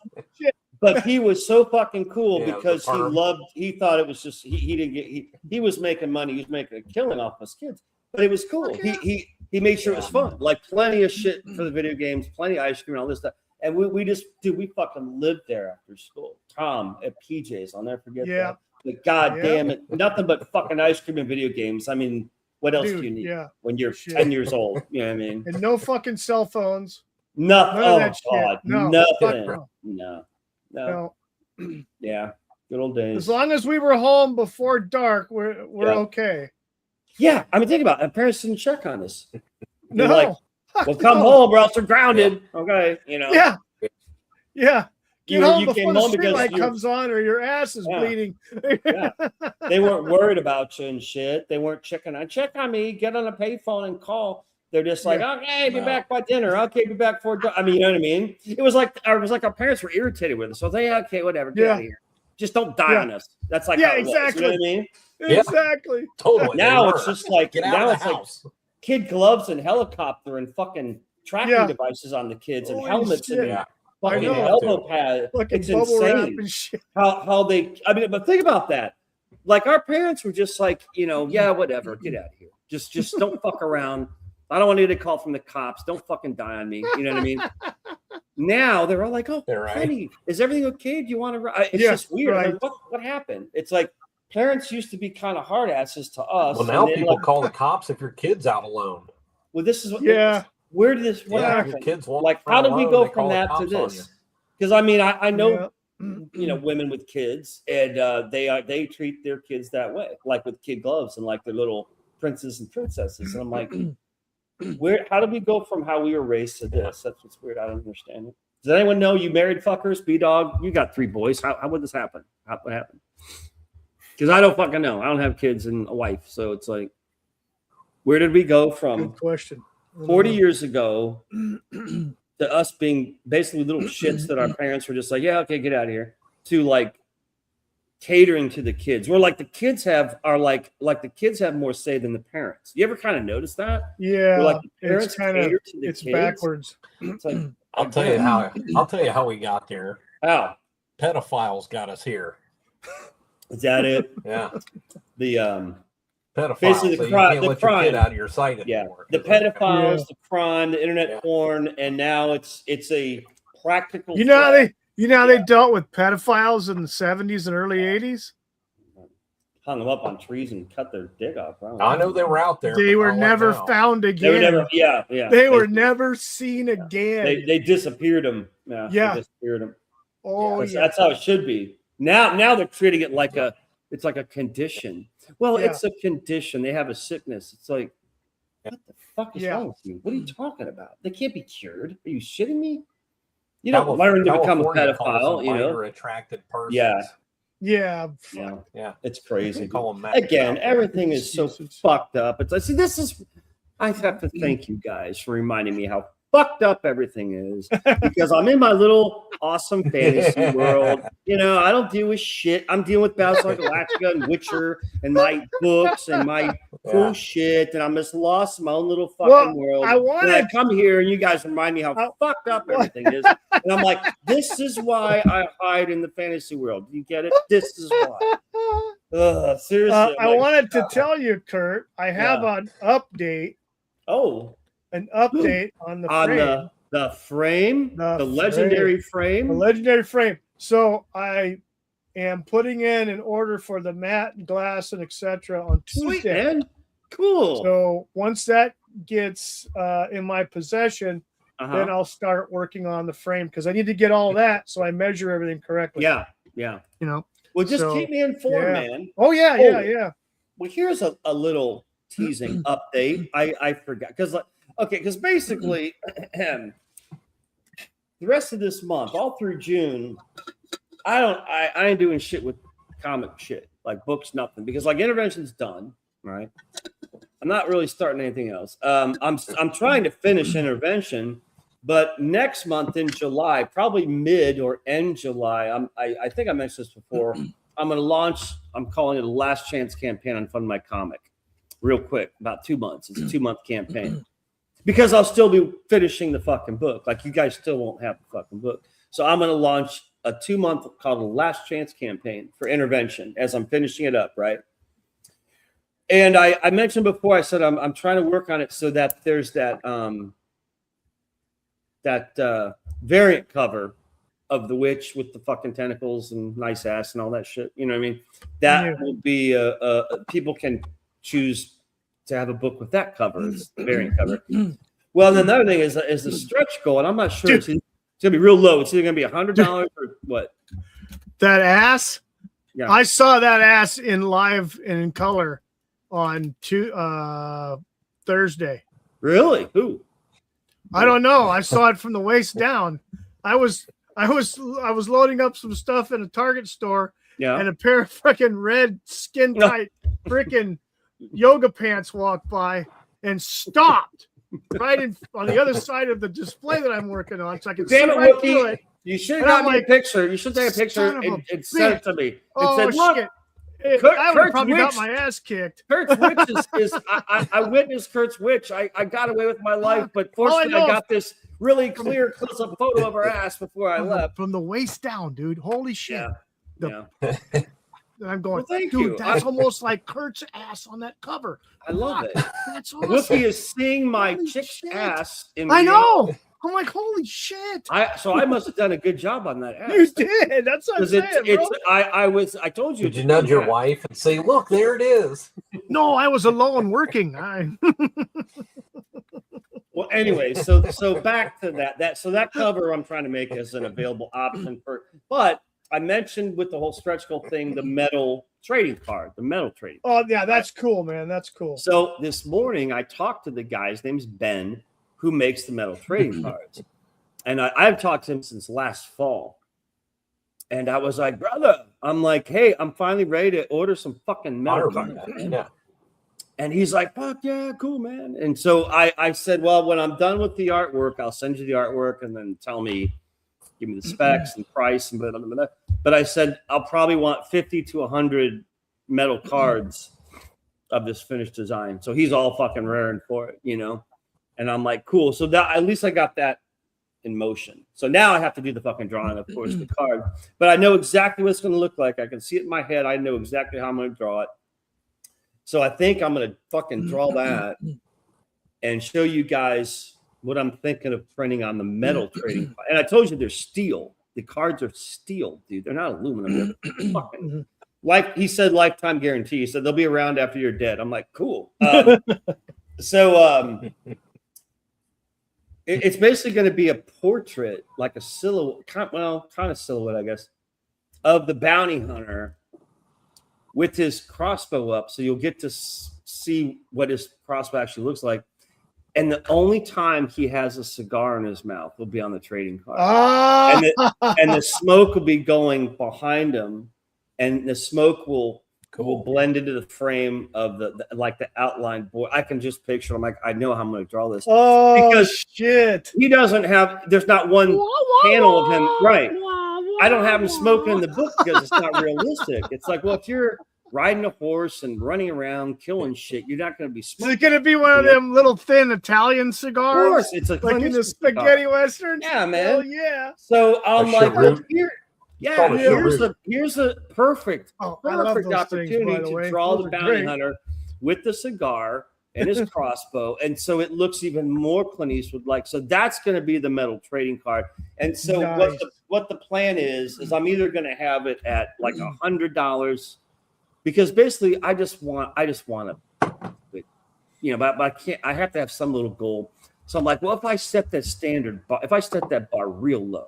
But he was so fucking cool Yeah, because the perm. he thought it was just he didn't get he was making money, he was making a killing off his kids. But it was cool. Fuck yeah. He made sure it was fun, like plenty of shit for the video games, plenty of ice cream and all this stuff. And we just, dude, we fucking lived there after school. Tom at PJ's, I'll never forget that. But God damn it, nothing but fucking ice cream and video games. I mean, what else do you need when you're 10 years old? You know what I mean? And no fucking cell phones. Nothing. None of that God, shit. No. nothing. No. Yeah. Good old days. As long as we were home before dark, we're okay. Yeah. I mean, think about it. Our parents didn't check on us. No. Like, well, come home or else you're grounded. Okay. You know? Yeah. Yeah. Get home you before came the home because streetlight comes on or your ass is bleeding. Yeah. They weren't worried about you and shit. They weren't check on me, get on a payphone and call. They're just like, okay, be back by dinner. Okay, be back for. I mean, you know what I mean? It was like our parents were irritated with us. So they okay, whatever, get out of here. Just don't die on us. That's like how it exactly. Was, you know what I mean? Exactly. Totally. Now it's just like get now out it's of the house. like kid gloves and helicopter and fucking tracking devices on the kids and helmets and fucking elbow pad. It's insane how they. I mean, but think about that. Like our parents were just like, whatever, get out of here. Just don't fuck around. I don't want you to call from the cops. Don't fucking die on me. You know what I mean? Now they're all like, "Oh, honey, is everything okay? Do you want to?" It's just weird. Right. Like, what happened? It's like parents used to be kind of hard asses to us. Well, now people call the cops if your kid's out alone. Well, this is what. Yeah. Where did this? What happened? Your kids like, how did we go from that to this? Because I mean, I know, women with kids, and they treat their kids that way, like with kid gloves and like their little princes and princesses. And I'm like, how did we go from how we were raised to this? That's what's weird. I don't understand it. Does anyone know you married fuckers? B-Dog, you got 3 boys. How would this happen? What happened? Because I don't fucking know. I don't have kids and a wife, so it's like, where did we go from? Good question. 40 years ago to us being basically little shits that our parents were just like, yeah, okay, get out of here, to like catering to the kids. Where like the kids have the kids have more say than the parents. You ever kind of notice that? Yeah. Where, like the parents it's kind of kids? backwards. It's like, I'll tell you how we got there. How? Pedophiles got us here. Is that it? Yeah. The pedophiles. basically So the you crime, can't the let crime. your kid out of your sight anymore. The pedophiles, the crime, the internet porn, and now it's a practical. You know how they dealt with pedophiles in the 70s and early 80s? Hung them up on trees and cut their dick off. I know they were out there. They were never found again. They were never, They were never seen again. They disappeared them. Yeah. They disappeared them. Oh, that's how it should be. Now they're treating it like it's like a condition. Well, it's a condition. They have a sickness. It's like, what the fuck is wrong with you? What are you talking about? They can't be cured. Are you shitting me? You don't learn to become a pedophile, attracted person. Yeah. It's crazy. Call them Again, everything is so fucked up. It's I have to thank you guys for reminding me how fucked up everything is, because I'm in my little awesome fantasy world. I don't deal with shit. I'm dealing with Battlestar Galactica and Witcher and my books and my cool shit, and I'm just lost in my own little fucking world. I come here and you guys remind me how fucked up everything is, and I'm like, this is why I hide in the fantasy world. Do you get it? This is why. Seriously, I wanted to tell you, Kurt, I have an update. An update on the frame. The frame, the legendary frame. The legendary frame. So I am putting in an order for the matte, glass, and etc. on Tuesday. Sweet, man. Cool. So once that gets in my possession, then I'll start working on the frame, because I need to get all that so I measure everything correctly. Yeah. Well, just keep me informed, man. Oh, yeah. Well, here's a little teasing update. I forgot because basically the rest of this month, all through June, I ain't doing shit with comic shit, like books, nothing, because like Intervention's done, right? I'm not really starting anything else. I'm trying to finish Intervention, but next month in July, probably mid or end July, I think I mentioned this before, I'm going to launch, I'm calling it a last chance campaign on Fund My Comic. Real quick, about 2 months. It's a 2-month campaign, because I'll still be finishing the fucking book. Like, you guys still won't have the fucking book. So I'm going to launch a 2-month called a last chance campaign for Intervention as I'm finishing it up, right? And I mentioned before, I said I'm trying to work on it so that there's that variant cover of the witch with the fucking tentacles and nice ass and all that shit. You know what I mean? That will be people can choose to have a book with that cover. It's the variant cover. Well, then another thing is the stretch goal, and I'm not sure. It's gonna be real low. It's either gonna be $100 or what? That ass. Yeah. I saw that ass in live and in color on Thursday. Really? Who? I don't know. I saw it from the waist down. I was loading up some stuff in a Target store, and a pair of freaking red skin tight freaking yoga pants walked by and stopped right on the other side of the display that I'm working on, so I could see right through it. You should have got me a picture. You should take a picture and send it to me. Oh, said, look, shit. I would have probably got my ass kicked. Kurt's witch is I witnessed Kurt's witch. I got away with my life, but fortunately I got this really clear close-up photo of her ass before I left. From the waist down, dude. Holy shit. Yeah. I'm going, thank dude, you. that's almost like Kurt's ass on that cover. I love it. That's awesome. Whoopi is seeing my chick's ass in I know. I'm like, holy shit. So I must have done a good job on that ass. You did. That's what I'm saying, bro. I told you. Did you nudge your wife and say, look, there it is? No, I was alone working. Well, anyway, so back to that. So that cover I'm trying to make as an available option but I mentioned with the whole stretch goal thing, the metal trading card. Oh, yeah, that's cool, man. That's cool. So this morning I talked to the guy, his name's Ben, who makes the metal trading cards. And I've talked to him since last fall. And I was like, brother, I'm like, hey, I'm finally ready to order some fucking metal cards. Yeah. And he's like, fuck yeah, cool, man. And so I said, well, when I'm done with the artwork, I'll send you the artwork and then give me the specs and price and blah, blah, blah, blah. But I said, I'll probably want 50 to 100 metal cards of this finished design. So he's all fucking raring for it, you know? And I'm like, cool. So that at least I got that in motion. So now I have to do the fucking drawing, of course, the card. But I know exactly what it's going to look like. I can see it in my head. I know exactly how I'm going to draw it. So I think I'm going to fucking draw that and show you guys what I'm thinking of printing on the metal trading card. And I told you they're steel. The cards are steel, dude. They're not aluminum. They're fucking, like he said, lifetime guarantee. He said they'll be around after you're dead. I'm like, cool. It's basically going to be a portrait, like a silhouette, kind of silhouette, I guess, of the bounty hunter with his crossbow up. So you'll get to see what his crossbow actually looks like. And the only time he has a cigar in his mouth will be on the trading card. And the smoke will be going behind him, and the smoke will blend into the frame of the outline board. I can just picture. I'm like, I know how I'm going to draw this. Oh, because shit! He doesn't have. There's not one panel of him. Right. I don't have him smoking in the book because it's not realistic. It's like, well, if you're riding a horse and running around killing shit, you're not going to be smoking. Is it going to be one of them little thin Italian cigars? Of course, it's like in the spaghetti western. Yeah, man. Hell yeah. So I'm like, well, here's a perfect opportunity to draw the bounty hunter with the cigar and his crossbow, and so it looks even more Clint Eastwood like. So that's going to be the metal trading card. And so what the plan is I'm either going to have it at like $100. Because basically, I just want to, you know, but I can't. I have to have some little goal. So I'm like, well, if I set that that bar real low,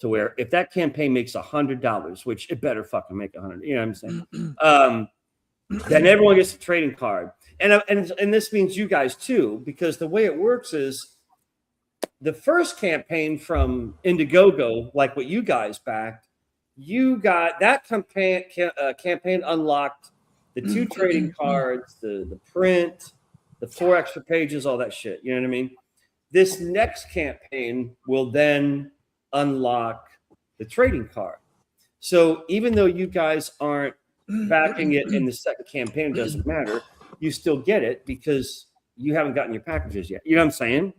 to where if that campaign makes $100, which it better fucking make $100, you know what I'm saying? Then everyone gets a trading card, and this means you guys too, because the way it works is the first campaign from Indiegogo, like what you guys backed. You got that campaign unlocked the 2 trading cards, the print, the 4 extra pages, all that shit. You know what I mean? This next campaign will then unlock the trading card. So even though you guys aren't backing it in the second campaign, it doesn't matter. You still get it because you haven't gotten your packages yet. You know what I'm saying?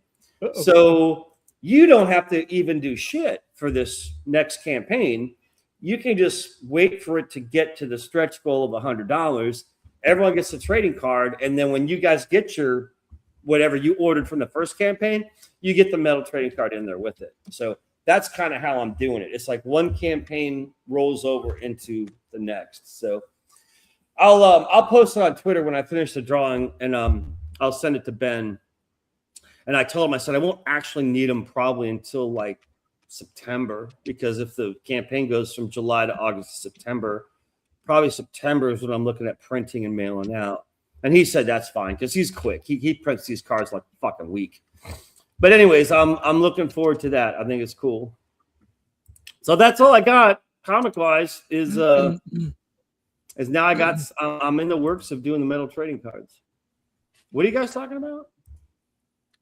So you don't have to even do shit for this next campaign. You can just wait for it to get to the stretch goal of $100, everyone gets a trading card, and then when you guys get your whatever you ordered from the first campaign, you get the metal trading card in there with it. So that's kind of how I'm doing it. It's like one campaign rolls over into the next. So I'll post it on Twitter when I finish the drawing, and I'll send it to Ben. And I told him, I said I won't actually need them probably until like September, because if the campaign goes from July to August to September, probably September is when I'm looking at printing and mailing out. And he said that's fine because he's quick. He prints these cards like a fucking week. But anyways, I'm looking forward to that. I think it's cool. So that's all I got comic wise. Is now I got I'm in the works of doing the metal trading cards. What are you guys talking about?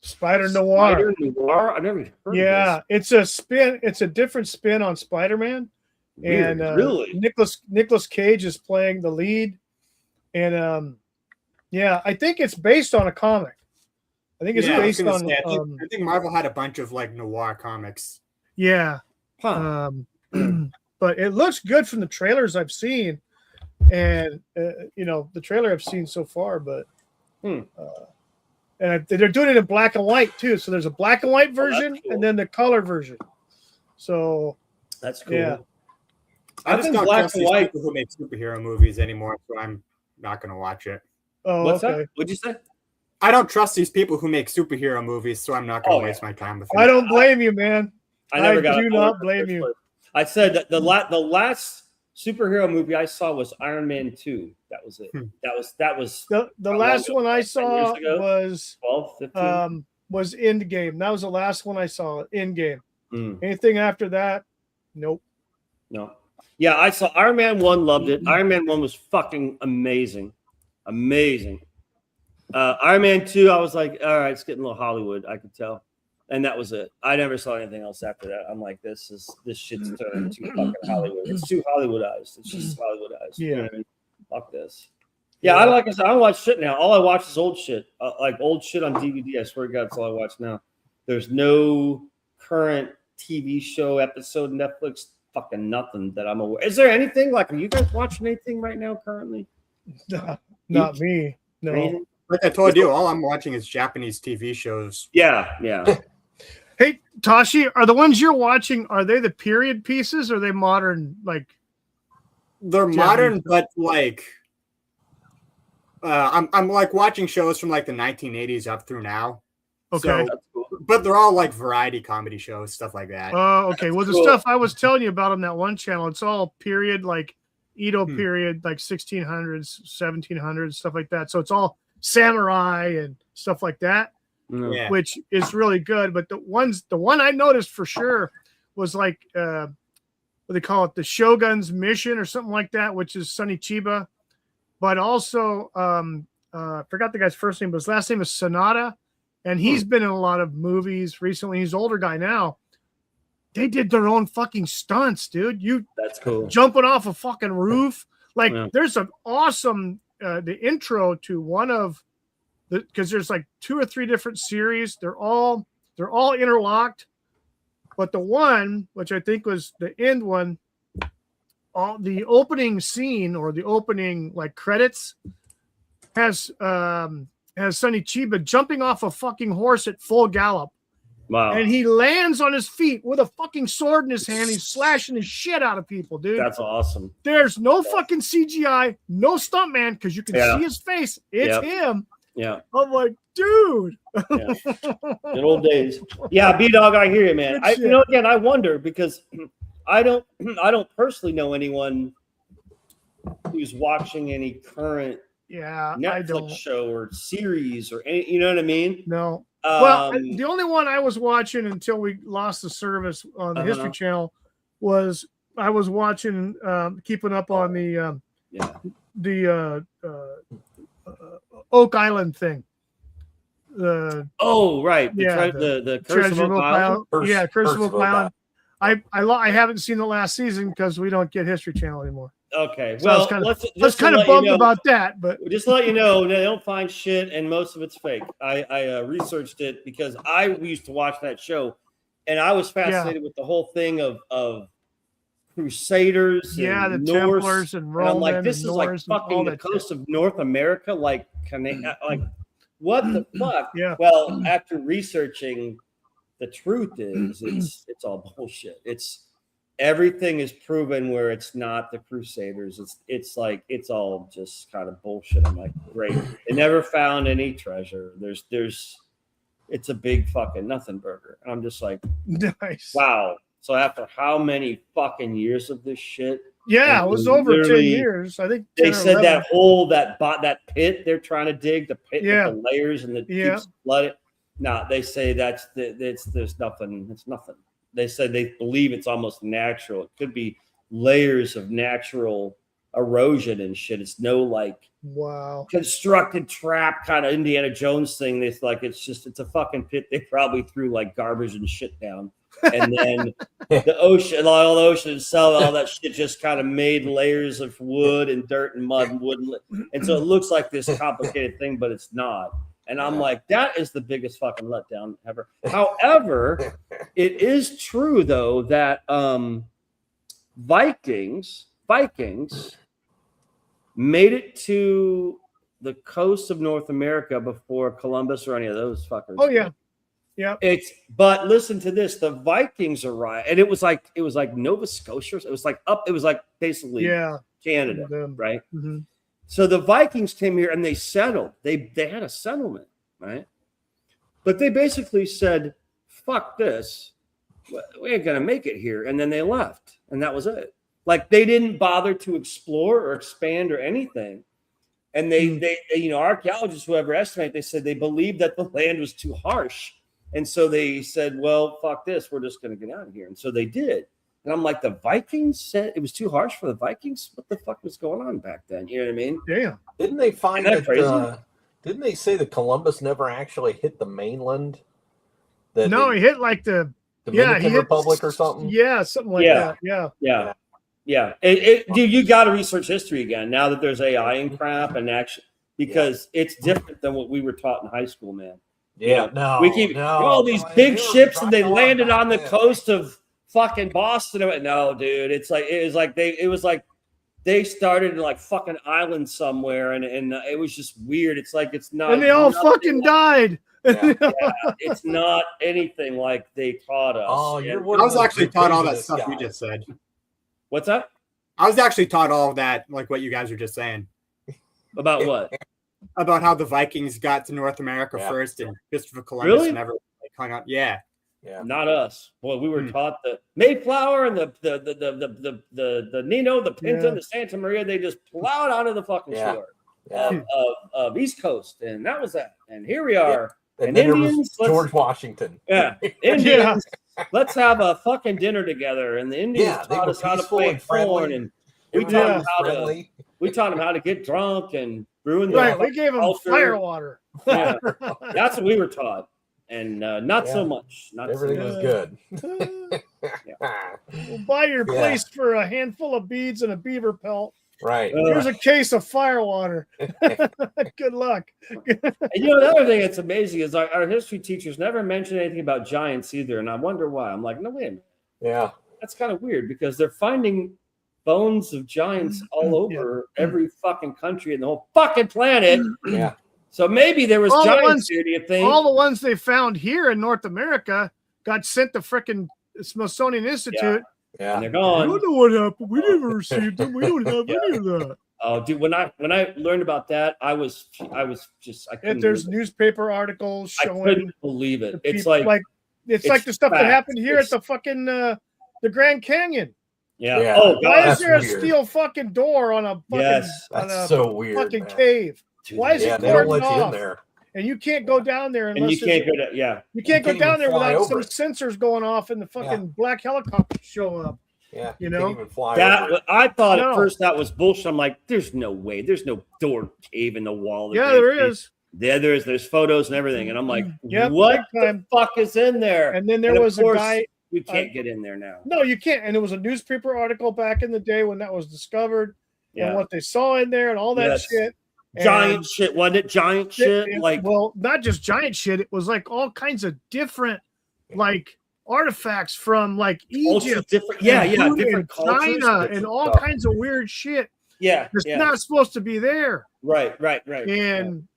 Spider Noir. Spider Noir. I never heard of this. It's a spin. It's a different spin on Spider-Man. Weird. And really, Nicolas Cage is playing the lead. And I think it's based on a comic. I think it's based on. I think Marvel had a bunch of like noir comics. Yeah. Huh. But it looks good from the trailers I've seen, and the trailer I've seen so far. But and they're doing it in black and white too. So there's a black and white version, cool. and then the color version. So that's cool. Yeah. I just don't black trust and these white people who make superhero movies anymore, so I'm not going to watch it. Oh, What's okay. that? What'd you say? I don't trust these people who make superhero movies, so I'm not going to waste my time with them. I don't blame you, man. I do not blame you. I said that the last superhero movie I saw was Iron Man 2. That was it. That was The last one I saw 10 years ago? was 12, 15. Was Endgame. That was the last one I saw. Endgame. Anything after that? Nope. No. Yeah, I saw Iron Man 1, loved it. Iron Man 1 was fucking amazing. Amazing. Iron Man 2, I was like, all right, it's getting a little Hollywood, I could tell. And that was it. I never saw anything else after that. I'm like, this shit's turning too fucking Hollywood. It's too Hollywoodized. It's just Hollywoodized. Yeah. You know what I mean? Fuck this. Yeah, I like I said, I don't watch shit now. All I watch is old shit. Like old shit on DVD. I swear to God, that's all I watch now. There's no current TV show, episode, Netflix, fucking nothing that I'm aware. Is there anything like, are you guys watching anything right now currently? Not me. No. Anything? Like I told you, all I'm watching is Japanese TV shows. Yeah. Hey, Tashi, are the ones you're watching, are they the period pieces or are they modern? Like, they're Japanese modern, but like I'm like watching shows from like the 1980s up through now. Okay. So, but they're all like variety comedy shows, stuff like that. Oh, okay. Well, the stuff I was telling you about on that one channel, it's all period, like Edo period, like 1600s, 1700s, stuff like that. So it's all samurai and stuff like that, which is really good. But the one I noticed for sure was like what they call it, the Shogun's Mission or something like that, which is Sonny Chiba. But also, I forgot the guy's first name, but his last name is Sonata. And he's been in a lot of movies recently. He's an older guy now. They did their own fucking stunts, dude. That's cool. Jumping off a fucking roof. Like, there's an awesome the intro to one of the, because there's like 2 or 3 different series. They're all interlocked. But the one, which I think was the end one, the opening scene or the opening like credits has Sonny Chiba jumping off a fucking horse at full gallop. Wow. And he lands on his feet with a fucking sword in his hand. He's slashing the shit out of people, dude. That's awesome. There's no fucking CGI, no stuntman, because you can see his face. It's him. Yeah. I'm like, dude. Good old days. Yeah, B-Dog, I hear you, man. Again, I wonder because I don't personally know anyone who's watching any current Netflix show or series or any, you know what I mean? No. Well, the only one I was watching until we lost the service on the History Channel was I was watching, keeping up on the Oak Island thing. The Curse of Oak Island. Curse of Oak Island. I haven't seen the last season because we don't get History Channel anymore. Okay, so well, I was kind of bummed about that, but just to let you know, they don't find shit, and most of it's fake. I researched it because I used to watch that show, and I was fascinated with the whole thing of Crusaders, Yeah, the and Norse, Templars and and I'm like, Roman this and is like Norse and all fucking the that coast of North America. Like, like what the fuck? Yeah. Well, after researching, the truth is, it's all bullshit. It's everything is proven where it's not the Crusaders. It's like it's all just kind of bullshit. I'm like, great. They never found any treasure. There's it's a big fucking nothing burger. And I'm just like, Nice. wow. So after how many fucking years of this shit? Yeah, it was over 10 years. I think They 10 or said 11. that hole, that pit they're trying to dig, the pit Yeah. with the layers and the keeps flooded. No, they say there's nothing. It's nothing. They said they believe it's almost natural. It could be layers of natural erosion and shit. It's no like wow constructed trap kind of Indiana Jones thing. It's like it's a fucking pit. They probably threw like garbage and shit down, and then the ocean, all the ocean itself, all that shit just kind of made layers of wood and dirt and mud and wood, and so it looks like this complicated thing, but it's not. And I'm like, that is the biggest fucking letdown ever. However, it is true though that Vikings made it to the coast of North America before Columbus or any of those fuckers. Oh yeah. Yeah. But listen to this: the Vikings arrived, and it was like Nova Scotia. It was like basically Canada, right? Mm-hmm. So the Vikings came here and they settled. They had a settlement, right? But they basically said, "Fuck this, we ain't gonna make it here," and then they left, and that was it. Like they didn't bother to explore or expand or anything. And they archaeologists, whoever estimate, they said they believed that the land was too harsh. And so they said, well, fuck this, we're just going to get out of here. And so they did. And I'm like, the Vikings said it was too harsh for the Vikings? What the fuck was going on back then? You know what I mean? Yeah. Didn't they find Isn't that crazy? Didn't they say that Columbus never actually hit the mainland? No, he hit like the Dominican Republic or something? Yeah, something like that. Yeah. Yeah. Dude, you got to research history again now that there's AI and crap and action, because it's different than what we were taught in high school, man. Yeah, we keep all these big ships and they landed on the coast of fucking Boston. No, dude, it was like they started in like fucking island somewhere, and it was just weird. It's like it's not, and they all fucking died. Yeah, it's not anything like they taught us. Oh, I was actually taught all that stuff you just said. What's that? I was actually taught all of that, like what you guys were just saying. About what? About how the Vikings got to North America first, and Christopher Columbus never hung out. Yeah. Not us. Boy, we were taught the Mayflower and the Nino, the Pinta, and the Santa Maria. They just plowed onto the fucking shore of East Coast, and that was that. And here we are. And then Indians, George Washington. Yeah, Indians. Let's have a fucking dinner together. And the Indians taught us how to plant corn, and we taught them how to get drunk and ruin the we gave them fire water. Yeah, that's what we were taught, and not so much. Not everything was good. We'll buy your place for a handful of beads and a beaver pelt. Right. Here's a case of fire water. Good luck. And another thing that's amazing is our history teachers never mention anything about giants either, and I wonder why. I'm like, no, wait a minute. Yeah. That's kind of weird because they're finding bones of giants all over every fucking country in the whole fucking planet. Yeah. So maybe there was giants here, do you think? All the ones they found here in North America got sent to frickin' Smithsonian Institute. Yeah. And they're gone. I don't know what happened. We never received them. We don't have any of that. Oh, dude, when I learned about that, I was just I couldn't. If there's newspaper articles showing, I couldn't believe it. It's people, like it's like the stuff that happened here at the fucking the Grand Canyon. Yeah. Oh, why is there a steel fucking door on a fucking that's so weird, fucking cave? Dude, why is it they don't cordoned let you off? in there. And you can't go down there unless you can't go down. You can't go down there without some it. sensors going off and the fucking black helicopters show up. Yeah, you know, can't even fly that I thought at first that was bullshit. I'm like, there's no way. There's no door cave in the wall. Yeah, there is. Yeah, there's photos and everything, and I'm like, yep, what the fuck is in there? And then there was a guy. You can't get in there now. No, you can't. And it was a newspaper article back in the day when that was discovered, and what they saw in there and all that shit. Giant shit, wasn't it? Giant shit, well, not just giant shit. It was like all kinds of different, like artifacts from like Also Egypt, different, and different cultures, China, different and all stuff. kinds of weird shit. Yeah, It's not supposed to be there. Right. And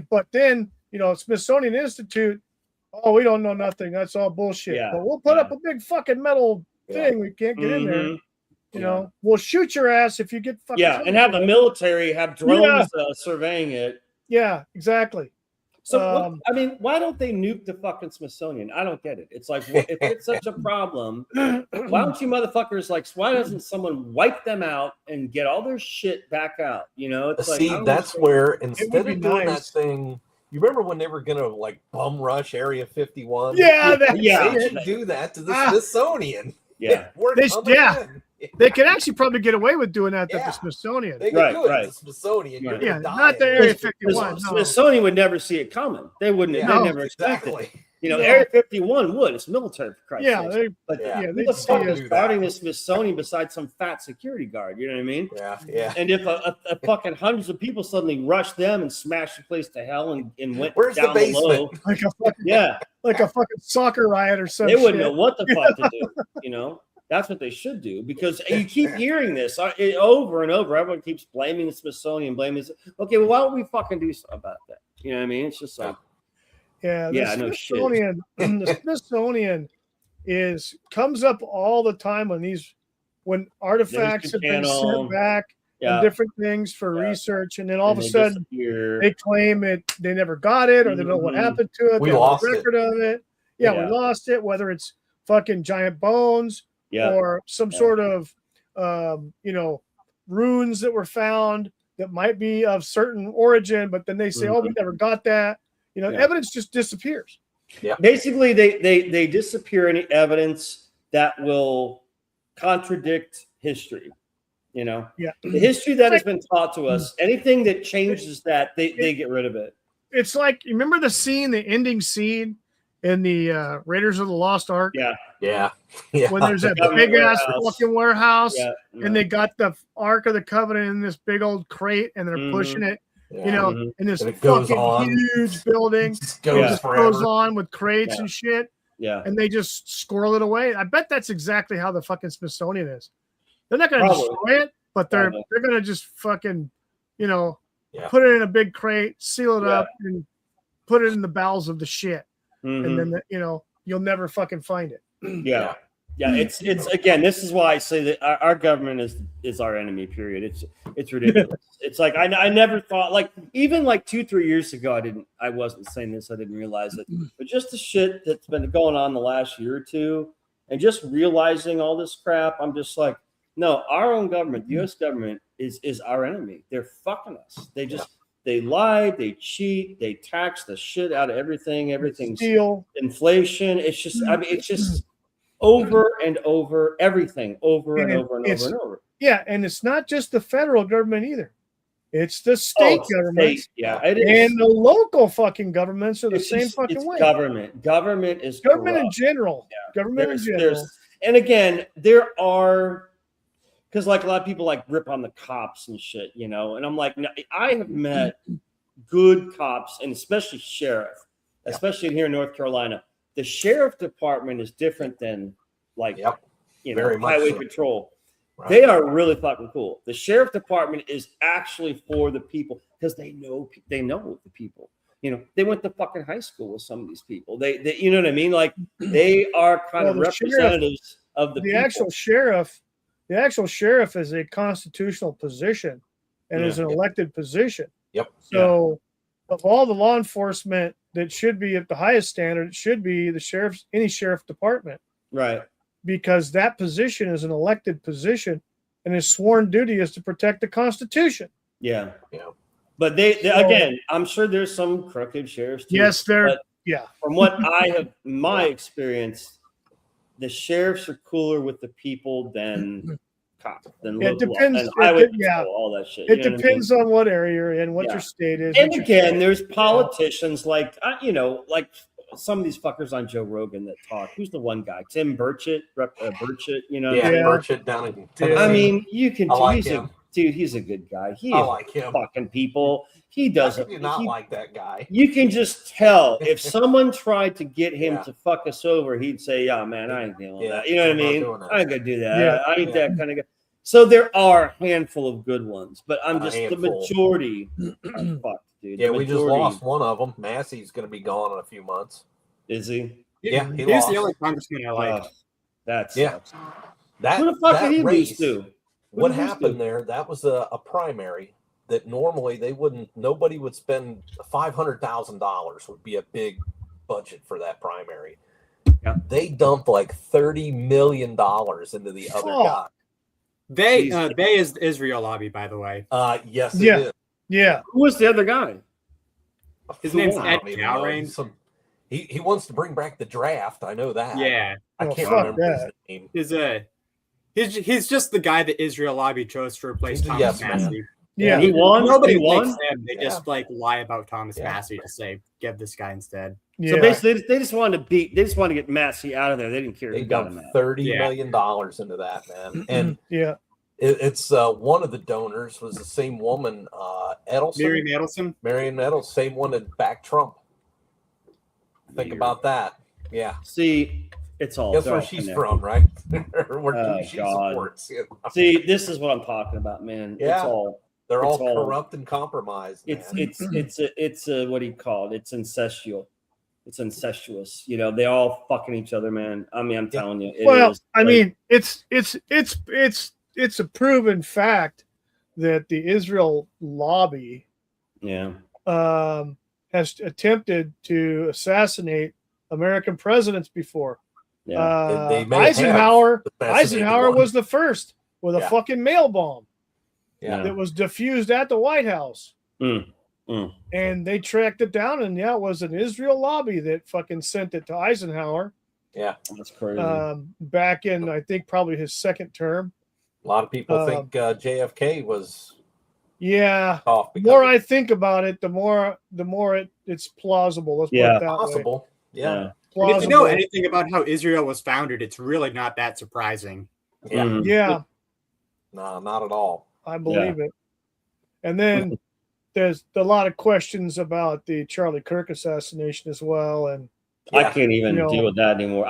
but then Smithsonian Institute, oh, we don't know nothing. That's all bullshit. Yeah, But we'll put up a big fucking metal thing. We can't get in there. We'll shoot your ass if you get fucking. And have the military have drones surveying it. Yeah, exactly. So why don't they nuke the fucking Smithsonian? I don't get it. It's like, if it's such a problem, why don't you motherfuckers why doesn't someone wipe them out and get all their shit back out? It's See, like, that's where instead be of doing nice. that thing, you remember when they were gonna like bum rush Area 51? Yeah, they didn't do that to the Smithsonian. Yeah, They could actually probably get away with doing that at the Smithsonian. They could do it at the Smithsonian. Right. Yeah, not the Area 51. No. Smithsonian would never see it coming. They wouldn't. Yeah, they never expect exactly. it. Area 51 would. It's military, for Christ's sake. They who the fuck is guarding the Smithsonian besides some fat security guard? You know what I mean? Yeah. And if a fucking hundreds of people suddenly rushed them and smashed the place to hell and went Where's down the basement? below, like a fucking soccer riot or something. They wouldn't know what the fuck to do. That's what they should do, because you keep hearing this over and over. Everyone keeps blaming the Smithsonian, okay, well, why don't we fucking do something about that? You know what I mean? It's just like, the Smithsonian, the Smithsonian comes up all the time when artifacts have been sent back and different things for research, and then all of a sudden they claim they never got it, or they don't know what happened to it. We they lost have a record of it. We lost it, whether it's fucking giant bones. Or some sort of, runes that were found that might be of certain origin, but then they say, "Oh, we never got that." Evidence just disappears. Yeah. Basically, they disappear any evidence that will contradict history. The history that has been taught to us, anything that changes that, they get rid of it. It's like, you remember the ending scene in the Raiders of the Lost Ark? Yeah. When there's that big ass fucking warehouse, and they got the Ark of the Covenant in this big old crate, and they're pushing it, in this fucking huge building. It just goes on with crates and shit. Yeah. And they just squirrel it away. I bet that's exactly how the fucking Smithsonian is. They're not going to destroy it, but they're going to just fucking, put it in a big crate, seal it up, and put it in the bowels of the shit. And then you'll never fucking find it. Yeah. It's again, this is why I say that our government is our enemy, period. It's ridiculous. It's like, I never thought, like, even like 2-3 years ago, I wasn't saying this, I didn't realize it, but just the shit that's been going on the last year or two, and just realizing all this crap, I'm just like, no, our own government, the U.S. government is our enemy. They're fucking us. They lie, they cheat, they tax the shit out of everything's steal, inflation. It's just over and over, everything over and over and over and over. Yeah, and it's not just the federal government either. It's the state governments. It is. And the local fucking governments are the same fucking way. Government is government corrupt. in general. Yeah. Government in general. And again, there are, because like a lot of people like rip on the cops and shit, and I'm like, no, I have met good cops, and especially sheriff, especially here in North Carolina. The sheriff department is different than highway patrol. Right. They are really fucking cool. The sheriff department is actually for the people, because they know the people. They went to fucking high school with some of these people. They you know what I mean? Like, they are kind of representatives of the people. The actual sheriff is a constitutional position and is an elected position. Yep. So of all the law enforcement that should be at the highest standard, it should be any sheriff department. Right. Because that position is an elected position, and his sworn duty is to protect the Constitution. Yeah. But they again, I'm sure there's some crooked sheriffs too. Yes, from what I have, my experience, the sheriffs are cooler with the people than cops. It depends. All that shit. It depends on what area you're in, what your state is. And again, there's politicians like like some of these fuckers on Joe Rogan that talk. Who's the one guy? Tim Burchett, Burchett. Burchett down in Tennessee. I mean, you can. dude, he's a good guy. He I is like him. fucking people. He How doesn't. can you not he- like that guy? You can just tell if someone tried to get him Yeah. to fuck us over, he'd say, "Yeah, man, I ain't dealing with Yeah, that." You know what I I'm not mean? doing that. I ain't gonna do that. Yeah. I ain't Yeah. that kind of guy. So there are a handful of good ones, but I'm A just the handful. majority. are fucked, dude. Yeah, The we just majority- lost one of them. Massey's going to be gone in a few months. Is he? Yeah, he He's lost. the only congressman I liked. Oh, that Yeah. sucks. That, Who the fuck that did he race, lose to? What did he lose happened to? there? That was a primary that normally nobody would spend $500,000 would be a big budget for that primary. Yeah. They dumped like $30 million into the other Fuck. guy. They is the Israel lobby, by the way. Yes, Yeah. it is. Yeah. Who was the other guy? His Who name's won? I Ed don't even know. Gowring. He's he wants to bring back the draft. I know that. Yeah, I Oh, can't fuck remember his that. name. he's just the guy that Israel lobby chose to replace He's a Thomas yes man. Massey. Yeah. He won. Nobody He likes won. him. They just like lie about Thomas Yeah. Massey to say give this guy instead. Yeah. So basically, they just wanted to beat. They just wanted to get Massey out of there. They didn't care They who got him dumped out. $30 Yeah. million into that, man. And yeah. it's one of the donors was the same woman, Miriam Edelson. Adelson. Marion Edelson, same one that backed Trump. Think Weird. about that. Yeah. See, it's all. Guess they're where all she's connected. from, right? Or where Oh, she God. supports. You know? See, this is what I'm talking about, man. Yeah. It's all. They're it's all all- corrupt and compromised. It's Man. it's a what do you call it? It's incestual. It's incestuous. You know, they all fucking each other, man. I mean, I'm telling you. It Well, is, I like, mean, it's a proven fact that the Israel lobby yeah. has attempted to assassinate American presidents before. Yeah. They may have Eisenhower assassinated one. was the first with a Yeah. fucking mail bomb Yeah. that was diffused at the White House. Mm. And they tracked it down, and yeah, it was an Israel lobby that fucking sent it to Eisenhower Yeah. That's crazy. back in, I think, probably his second term. A lot of people think JFK was Yeah. off The because more of I think about it, the more it's plausible. Let's Yeah. put it that way. possible. Yeah. Plausible. If you know anything about how Israel was founded, it's really not that surprising. Yeah. Mhm. Yeah, No, not at all. I believe it. And then there's a lot of questions about the Charlie Kirk assassination as well. And I can't even You know, deal with that anymore.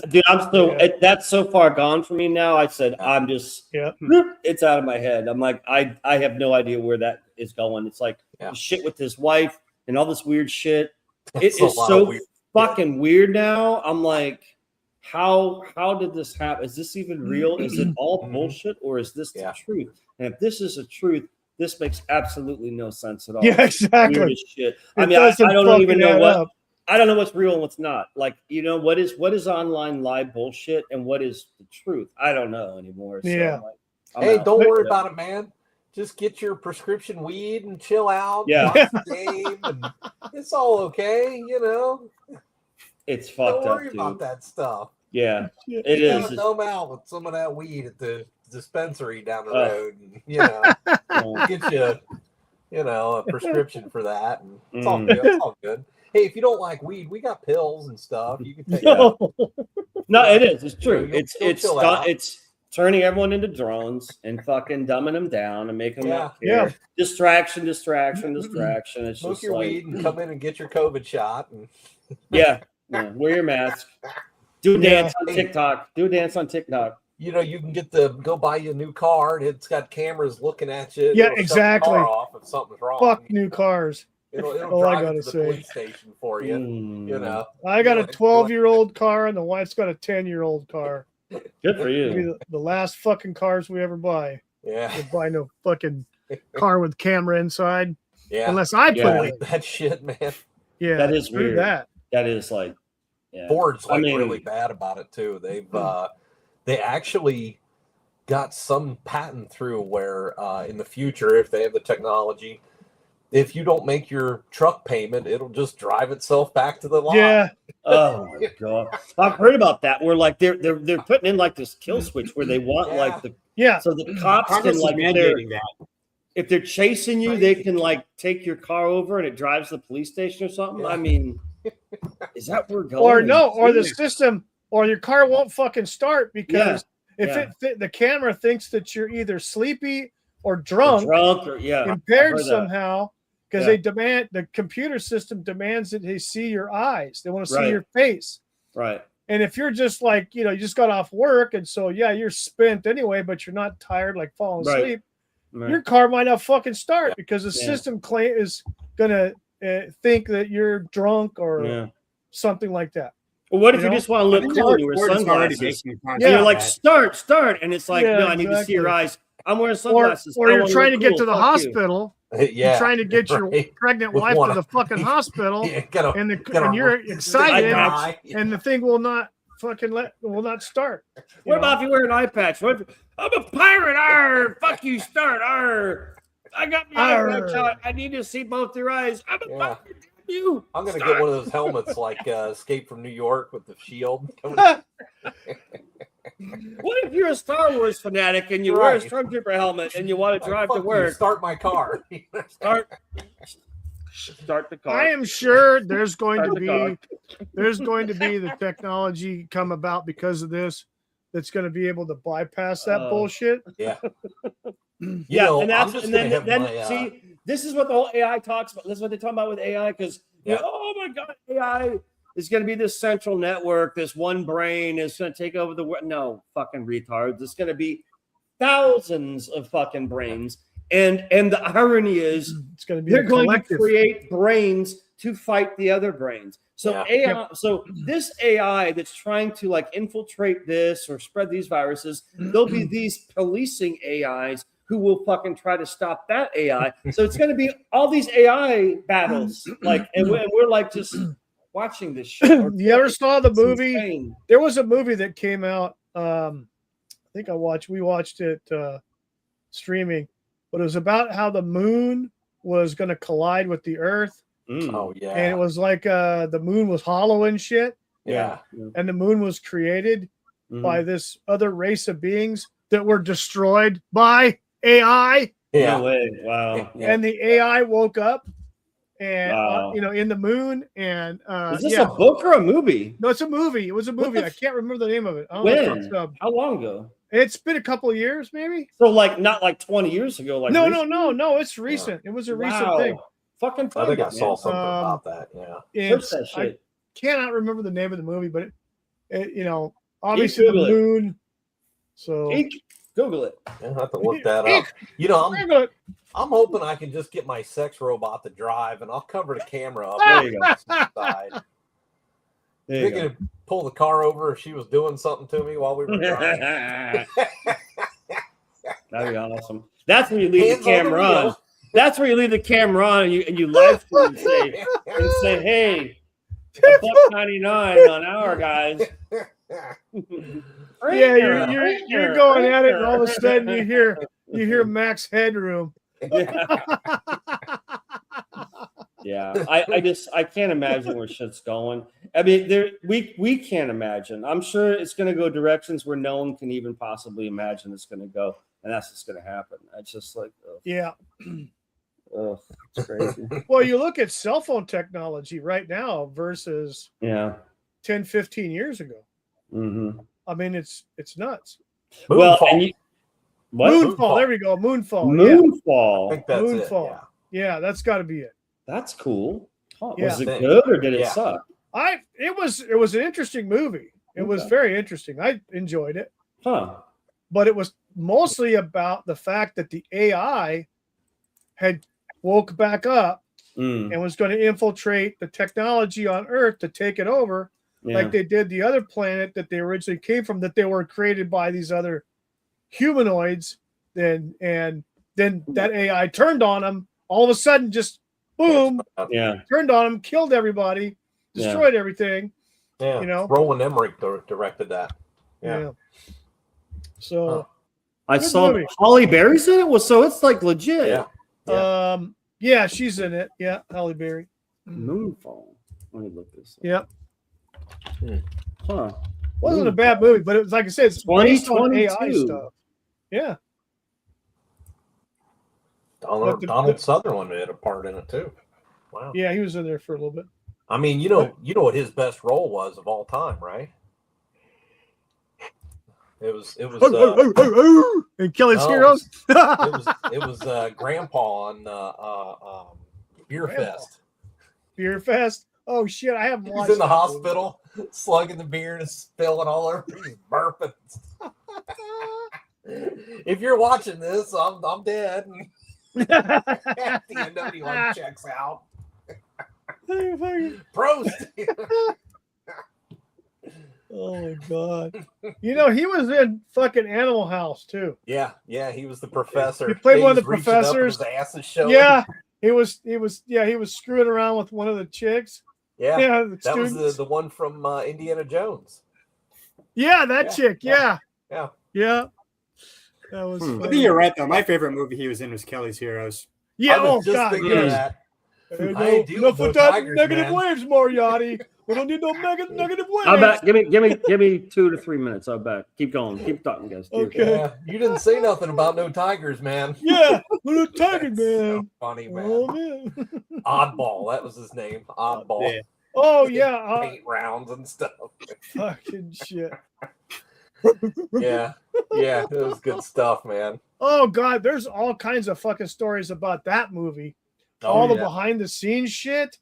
Dude, I'm still. Yeah. That's so far gone for me now. I said I'm just. yeah, It's out of my head. I'm like I have no idea where that is going. It's like Yeah. the shit with his wife and all this weird shit. It It's a is lot so of weird- fucking weird now. I'm like, how did this happen? Is this even real? Is it all Mhm. bullshit or is this Yeah. the truth? And if this is the truth, this makes absolutely no sense at all. yeah, It's weird exactly. as shit. I It mean, I doesn't don't even fucking know add what. up. I don't know what's real and what's not. Like, you know, what is online lie bullshit and what is the truth? I don't know anymore. So Yeah. I'm like, I'm Hey, out. don't worry Yeah. about it, man. Just get your prescription weed and chill out. Yeah. Watch the game, and it's all okay. You know, It's fucked don't up, worry dude. about that stuff. Yeah, it You is. gotta numb out with some of that weed at the dispensary down the Oh. road. And, you know, Oh, get you, a prescription for that, and it's all Mm. good. It's all good. Hey, if you don't like weed, we got pills and stuff. You can take. Yeah. No, it is. It's true. You'll It's chill out. it's turning everyone into drones and fucking dumbing them down and making them not Yeah. care. Distraction. It's Smoke just your like, weed and come in and get your COVID shot. And yeah. Wear your mask. Do a Yeah. dance on TikTok. you can go buy you a new car, and it's got cameras looking at you. Yeah, It'll shut the exactly. car off if something's wrong. Fuck new cars. It'll all I drive gotta it to the say. police station for you. Mm. You know. I got a Like- 12-year-old car, and the wife's got a 10-year-old car. Good for It'll be you. the last fucking cars we ever buy. Yeah. We'll buy no fucking car with camera inside, Yeah. unless I put Yeah. it in. That shit, man. Yeah, That is screw weird. that. That is like, yeah. Ford's I like mean- really bad about it too. They actually got some patent through where in the future, if they have the technology, if you don't make your truck payment, it'll just drive itself back to the lot. Yeah, Oh my god! I've heard about that. Where like they're putting in like this kill switch where they want Yeah. like the yeah. so the cops Congress can is like mandating that. if they're chasing you, they can like take your car over and it drives to the police station or something. Yeah. I mean, is that where we're going? Or no, or the Yeah. system, or your car won't fucking start because if Yeah. the camera thinks that you're either sleepy or drunk, or yeah, impaired I've heard that. somehow, because Yeah. the computer system demands that they see your eyes. They want to see Right. your face. Right. And if you're just like, you just got off work, and so yeah, you're spent anyway, but you're not tired, like falling Right. asleep. Right. Your car might not fucking start Yeah. because the Yeah. system is gonna think that you're drunk or Yeah. something like that. Well, what if You you know? just want to I look think cool and you wear Ford is already sunglasses? making And Yeah. you're like, that. start, and it's like, Yeah, no, I need to see your exactly. eyes. I'm wearing Or, sunglasses. or I you're wanna trying to look get cool. to the Fuck you. hospital. Yeah, You're trying to get your right. pregnant With wife one to the eye. fucking hospital, Yeah, gotta- and gotta you're stick excited, an Eye eye. and the thing will not start. What about if you wear an eye patch? What if, I'm a pirate. Arr, fuck you, start. Arr. I got my eye patch Arr. out. I need to see both your eyes. I'm a Yeah. pirate. Damn you. I'm gonna Start. get one of those helmets like Escape from New York with the shield. What if you're a Star Wars fanatic and you wear a Right. Stormtrooper helmet and you want to drive Fuck to you, work? start my car. Start the car. I am sure there's going Start to the car. be the technology come about because of this that's going to be able to bypass that bullshit. Yeah. Yeah, know, and that's I'm just and gonna then, have then my, see, this is what the whole AI talks about. This is what they talk about with AI because Yeah. oh my god, AI is going to be this central network. This one brain is going to take over the world. No, fucking retards. It's going to be thousands of fucking brains. And the irony is, It's going to be they're a going to collective. create brains to fight the other brains. So Yeah. AI, so this AI that's trying to like infiltrate this or spread these viruses, there'll be these policing AIs who will fucking try to stop that AI. So it's going to be all these AI battles, like, and we're like just watching this shit. You ever saw the It's movie? insane. There was a movie that came out. I think we watched it streaming, but it was about how the moon was going to collide with the earth. Mm. Oh yeah. And it was like the moon was hollow and shit, yeah. and the moon was created Mhm. by this other race of beings that were destroyed by AI. Yeah. No way. Wow. Yeah. And the AI woke up and Wow. in the moon, and Is this a book or a movie? no, it's a movie. It was a What movie. the I can't remember the name of it. I don't know if When? How long ago? it's been a couple of years, maybe. So like not like 20 years ago. Like No, recent? no. It's recent. It was a recent Wow. thing. Fucking I find think it, I saw man. something about that. Yeah. Search It's, that I shit. cannot remember the name of the movie, but it obviously the Google it. moon. So Google it. I'll have to look that up. You know, I'm hoping I can just get my sex robot to drive, and I'll cover the camera up. There you go. on the side. There you They go. could pull the car over if she was doing something to me while we were driving. That'd be awesome. That's where you leave Hands the on the camera on. wheel. That's where you leave the camera on and you live stream and say, hey, $1.99 on our guys. Yeah, you're going at it, and all of a sudden you hear Max Headroom. Yeah, I can't imagine where shit's going. I mean, we can't imagine. I'm sure it's going to go directions where no one can even possibly imagine it's going to go, and that's what's going to happen. It's just like, Yeah. It's crazy. Well, you look at cell phone technology right now versus 10, 15 years ago. Mm-hmm. I mean, it's nuts. Well, Moonfall. and what? Moonfall. There we go. Moonfall. Moonfall. I think that's Moonfall. it. Yeah, that's got to be it. That's cool. Huh, Yeah. Was it good or did it Yeah. suck? It was an interesting movie. It was Okay. very interesting. I enjoyed it, Huh. but it was mostly about the fact that the AI had woke back up Mm, and was going to infiltrate the technology on Earth to take it over, yeah. like they did the other planet that they originally came from, that they were created by these other humanoids. And then that AI turned on them. All of a sudden, just boom, Yeah. turned on them, killed everybody, destroyed everything. Yeah. You know? Roland Emmerich directed that. Yeah. So, I Good saw movie. Holly Berry's in it. Well, so it's like legit. Yeah. yeah, she's in it. Yeah, Halle Berry. Moonfall. Let me look this up. Yep. Huh. Wasn't a bad movie, but it was, like I said, it's based on AI 2022. stuff. Yeah. Donald Sutherland had a part in it too. Wow. Yeah, he was in there for a little bit. I mean, you know what his best role was of all time, right? It was and Kelly's no, Heroes. it was Grandpa on Beer Fest. Beer Fest. Oh shit, I haven't watched. He's in the that hospital, slugging the beer and it's spilling all over. He's burping. If you're watching this, I'm dead. At the end of it, he like checks out. Prost. Oh my god! You know he was in fucking Animal House too. Yeah, he was the professor. He played Yeah, one of he's the reaching up and professors. His ass is showing. Yeah, he was screwing around with one of the chicks. Yeah, the that was students. the one from Indiana Jones. Yeah, that chick. Yeah. Yeah. That was. I funny. think you're right though. My favorite movie he was in was Kelly's Heroes. Yeah. I was Oh just god. thinking of Yes. that. There I you ain't go. dealing Enough with with no that tigers, negative man. waves, Moriarty. We don't need no negative waves. I'll back. Give me 2 to 3 minutes. I'll back. Keep going. Keep talking, guys. Okay. Yeah, you didn't say nothing about no tigers, man. Yeah, we're a tiger That's man. so funny, man. Oh man. Oddball, that was his name. Oddball. Yeah. Oh yeah. Paint rounds and stuff. Fucking shit. Yeah, it was good stuff, man. Oh god, there's all kinds of fucking stories about that movie. Oh, all the yeah. behind the scenes shit.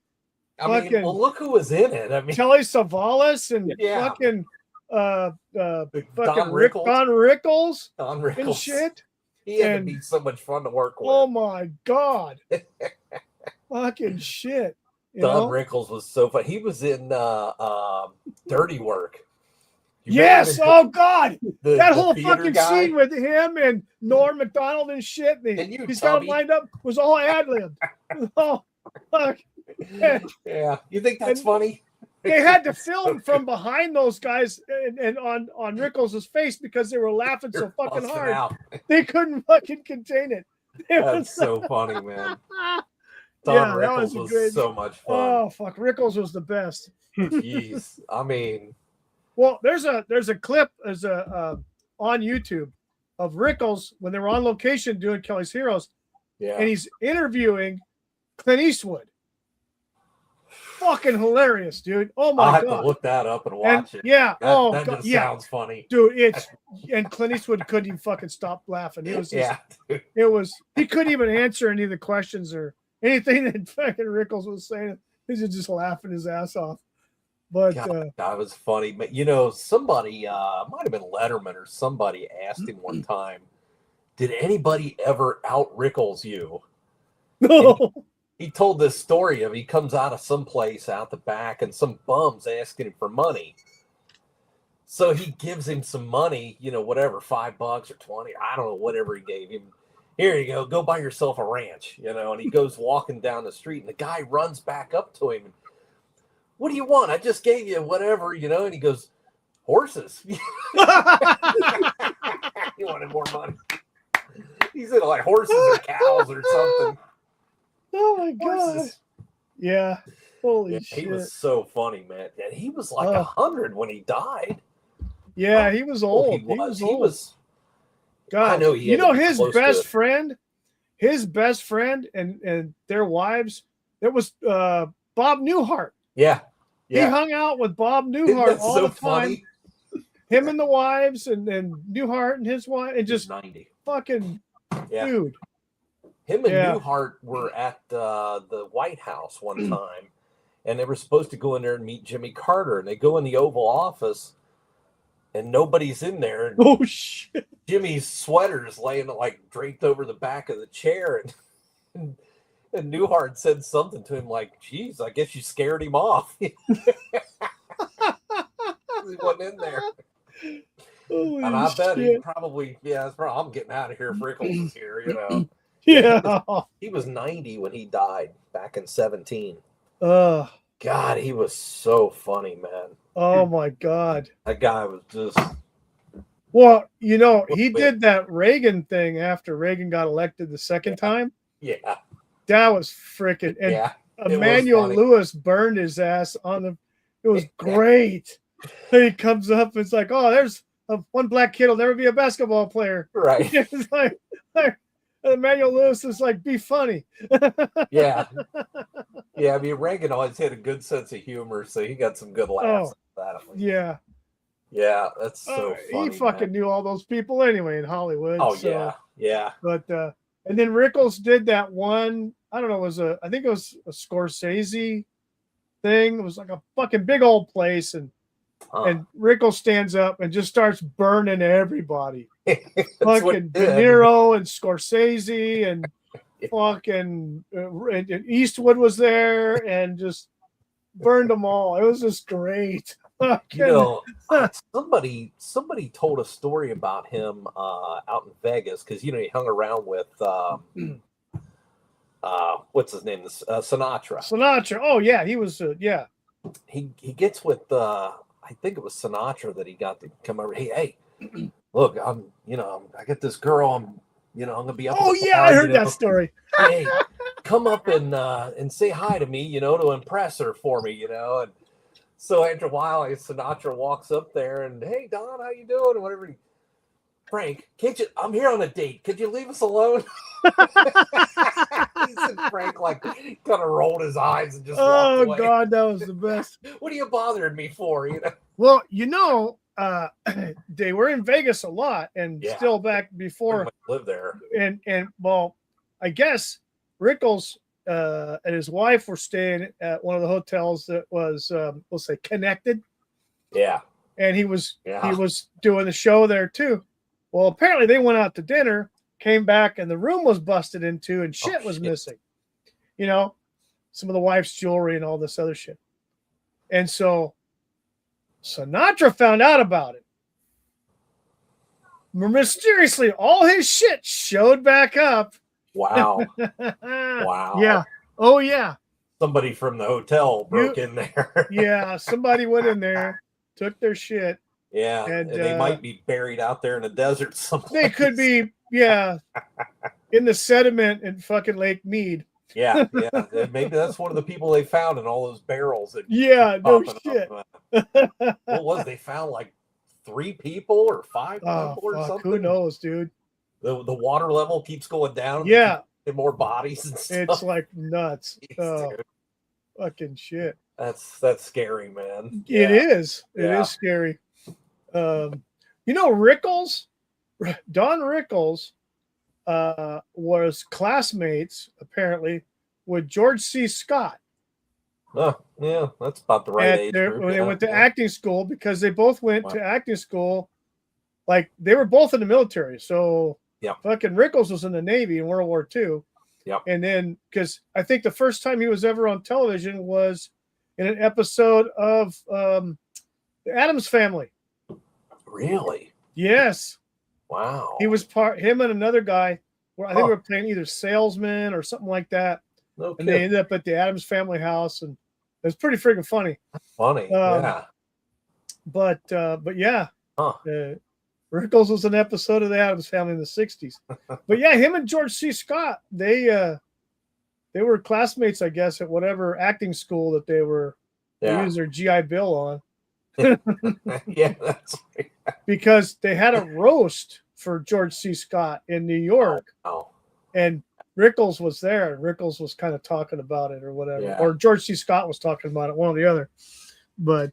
I mean, fucking- well, look who was in it. I mean, Telly Savalas and Yeah. fucking Don fucking Rickles. Don Rickles Don and Rickles. shit. He had and- to be so much fun to work with. Oh my god. Fucking shit. You Don know? Rickles was so fun. He was in Dirty Work. You Yes. remember Oh god. the That whole theater fucking guy? scene with him and Norm Macdonald and shit. And you, he's got him Tubby. lined up. Was all ad libbed. Oh fuck. Yeah, you think that's And- funny? They had to film from behind those guys and on Rickles' face because they were laughing so They're fucking busting hard. out. They couldn't fucking contain it. It That's was- so funny, man. Don Yeah, that Rickles was a was great- so much fun. Oh fuck, Rickles was the best. Jeez, I mean, Well, there's a clip on YouTube of Rickles when they were on location doing Kelly's Heroes, yeah, and he's interviewing Clint Eastwood. Fucking hilarious, dude! Oh I'll my have god! to look that up and And watch it. yeah, That, god, just yeah, sounds funny. dude, it's and Clint Eastwood couldn't even fucking stop laughing. He was just, Yeah, dude. it was he couldn't even answer any of the questions or anything that fucking Rickles was saying. He was just laughing his ass off. But God, that was funny. But you know, somebody might have been Letterman or somebody asked him one time, "Did anybody ever out Rickles you?" no, He told this story of he comes out of someplace out the back and some bum's asking him for money. So he gives him some money, you know, whatever, $5 or 20, I don't know, whatever he gave him. Here you go buy yourself a ranch, you know, and he goes walking down the street and the guy runs back up to him. What do you want? I just gave you whatever, you know, and he goes, horses. He wanted more money. He said like horses or cows or something. oh my god, Horses. yeah, holy Yeah, shit. he was so funny, man. And he was like 100 when he died. Yeah, he was old. He was. He was old. I God, know he you had to know be his close best to- friend and their wives. It was Bob Newhart. Yeah. He hung out with Bob Isn't Newhart that all so the time. funny? Him and the wives and Newhart and his wife and Just just 90. fucking Yeah. dude. Him and Yeah. Newhart were at the White House one time, and they were supposed to go in there and meet Jimmy Carter. And they go in the Oval Office, and nobody's in there. And Oh shit. Jimmy's sweater's laying like draped over the back of the chair, and Newhart said something to him like, "Geez, I guess you scared him off." He wasn't in there, Holy and I bet he shit. probably, that's probably. I'm getting out of here if Rickles is here. You know, Yeah. he was 90 when he died back in 17. God, He was so funny, man. oh my God. That guy was just Well, you know, he did that Reagan thing after Reagan got elected the second time. yeah, That was freaking and yeah. was Emmanuel funny. Lewis burned his ass on the. It was great. He comes up, it's like, oh, there's one black kid will never be a basketball player. Right. It's like Emmanuel Lewis is like, be funny. Yeah. I mean, Reagan always had a good sense of humor, so he got some good laughs. Oh, out of that. Yeah. Yeah, that's so funny. He fucking knew all those people anyway in Hollywood. Oh so, yeah. But and then Rickles did that one. I don't know. I think it was a Scorsese thing. It was like a fucking big old place, and Rickles stands up and just starts burning everybody. Fucking De Niro and Scorsese and fucking and Eastwood was there and just burned them all. It was just great. You know, somebody told a story about him out in Vegas because he hung around with what's his name? Sinatra. Sinatra. Oh yeah, he was. Yeah. He gets with I think it was Sinatra that he got to come over. Hey, look, I got this girl. I'm gonna be up. Oh yeah, I heard that story. Hey, come up and say hi to me, to impress her for me, And so after a while, Sinatra walks up there and, hey, Don, how you doing? And whatever. Frank, I'm here on a date. Could you leave us alone? He said Frank kind of rolled his eyes and just walked away. Oh God, that was the best. What are you bothering me for? Well, they were in Vegas a lot and still back before lived there. And well, I guess Rickles and his wife were staying at one of the hotels that was we'll say connected. Yeah. And he was doing the show there too. Well, apparently they went out to dinner, came back, and the room was busted into and shit was missing. Some of the wife's jewelry and all this other shit. And so Sinatra found out about it. Mysteriously, all his shit showed back up. Wow. Wow. Yeah. Oh, yeah. Somebody from the hotel broke in there. Yeah. Somebody went in there, took their shit. Yeah. And they might be buried out there in the desert someplace. They could be, in the sediment in fucking Lake Mead. Yeah. And maybe that's one of the people they found in all those barrels. No shit. What was they found? Like 3 people or 5 people or something? Who knows, dude? The water level keeps going down. Yeah. And more bodies and stuff. It's like nuts. Fucking shit. That's scary, man. It is. It is scary. Rickles, Don Rickles, was classmates apparently with George C. Scott. Oh, yeah, that's about the right age group. When they went to acting school, because they both went to acting school, like they were both in the military. So fucking Rickles was in the Navy in World War II. Yep. And then, because I think the first time he was ever on television was in an episode of The Addams Family. Really? Yes. Wow. He was him and another guy, where I think they were playing either salesman or something like that. No and they ended up at the Addams Family house, and it was pretty freaking funny. Funny, yeah. But yeah. Rickles was an episode of the Addams Family in the 60s. But yeah, him and George C. Scott, they were classmates, I guess, at whatever acting school that they used their GI Bill on. Yeah, that's right. Because they had a roast for George C. Scott in New York. And Rickles was there, and Rickles was kind of talking about it or whatever. Yeah. Or George C. Scott was talking about it, one or the other. But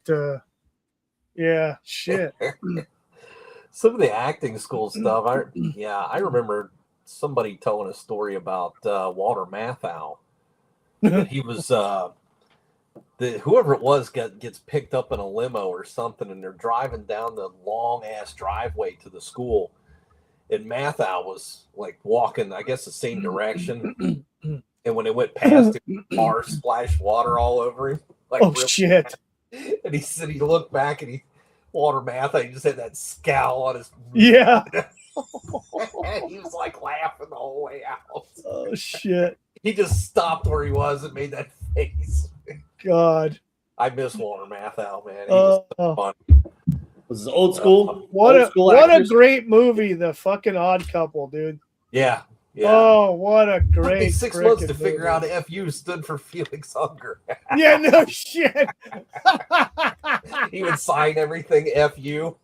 shit. Some of the acting school stuff, I remember somebody telling a story about Walter Matthau. He was whoever it was gets picked up in a limo or something, and they're driving down the long ass driveway to the school, and Matthau was like walking, I guess, the same direction, and when it went past him, car splashed water all over him. Like, shit! And he said he looked back and Walter Matthau, he just had that scowl on his. Yeah. He was like laughing the whole way out. Oh shit! He just stopped where he was and made that face. God, I miss Walter Matthau, man. He was so funny. Was this old school? What a great movie, The Fucking Odd Couple, dude. Yeah. Oh, what a great! Took me 6 months to figure out FU stood for Felix Unger. Yeah, no shit. He would sign everything FU.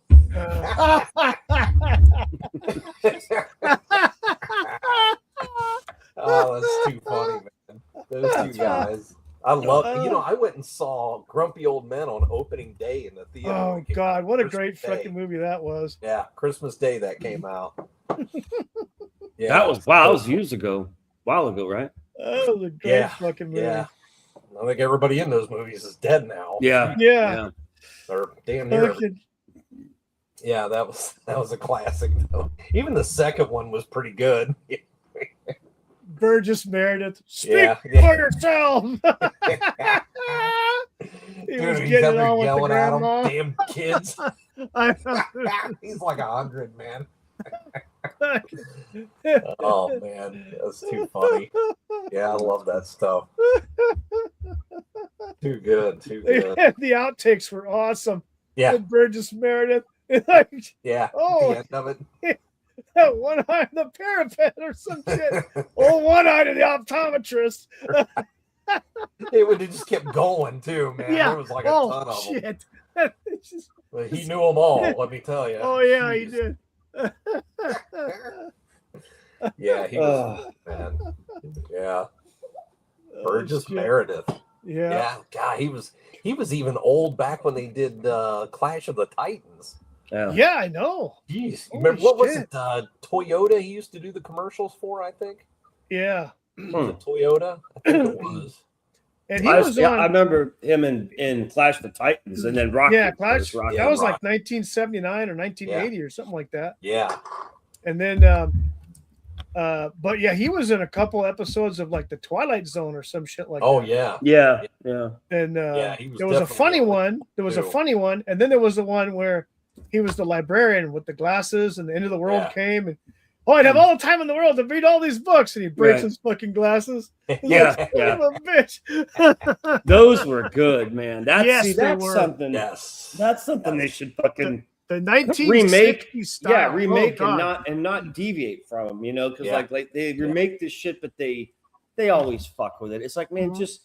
Oh, that's too funny, man. Those two guys. I love. I went and saw Grumpy Old Men on opening day in the theater. Oh God, what a great Christmas fucking Day. movie that was. Yeah, Christmas Day that came out. Yeah, That was wow. That was years ago. While ago, right? That was a great fucking movie. Yeah. I think everybody in those movies is dead now. Yeah. Or damn near. Yeah, that was a classic though. Even the second one was pretty good. Burgess Meredith, speak for yourself. He was Dude, getting it on with the yelling at grandma. them, damn kids. I know. He's like 100, man. Oh man, that's too funny. Yeah, I love that stuff. Too good. The outtakes were awesome. Yeah. And Burgess Meredith. Yeah. Oh, the end of it. One eye on the parapet or some shit. Oh, one eye to the optometrist. It would have just kept going too, man. Yeah. There was like a ton of shit. them. But he knew them all, let me tell you. Oh yeah, he did. Yeah, he was man. Yeah. Burgess Meredith. Yeah. God, he was even old back when they did Clash of the Titans. Yeah, I know. Jeez. Remember what was it? Toyota he used to do the commercials for, I think. Yeah. Was it Toyota? I think it was. And he was on. I remember him in Clash of the Titans and then Rocky. Yeah, Clash. Rocky. That was like 1979 or 1980 or something like that. Yeah. And then, but yeah, he was in a couple episodes of like the Twilight Zone or some shit like that. Oh yeah. Yeah. And he was there was a funny one. There was a too. funny one, and then there was the one where he was the librarian with the glasses, and the end of the world came, and I'd have all the time in the world to read all these books, and he breaks his fucking glasses. Yeah, like, son of a bitch. Those were good, man. That's Yes, they that's were. something. Yes. That's something they should fucking The 1960s remake. style. Yeah, remake Oh, and not deviate from them. You know, because Yeah. like they remake this shit, but they always fuck with it. It's like, man, just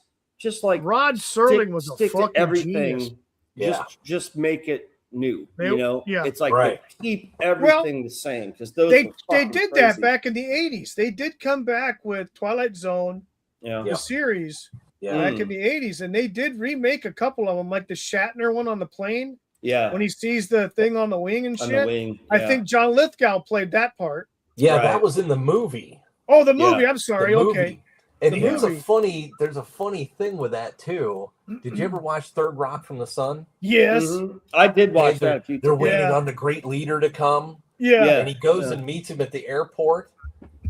like Rod Serling was a stick to fucking everything. genius. Yeah. Just make it new. They- You know, yeah. it's like Right. keep everything the same because those They were fucking did crazy. that back in the 80s. They did come back with Twilight Zone, Yeah. the series, Yeah. back in the 80s, and they did remake a couple of them, like the Shatner one on the plane Yeah. when he sees the thing on the wing and On shit. the wing. I yeah. think John Lithgow played that part. Yeah, Right. that was in the movie. Oh, the movie. Yeah. I'm sorry. The Okay. movie. And The here's movie. there's a funny thing with that too. Did you ever watch Third Rock from the Sun? Yes. Mhm. I did watch They're- that a few They're times. waiting Yeah. on the great leader to come, Yeah. Yeah. and he goes and meets him at the airport.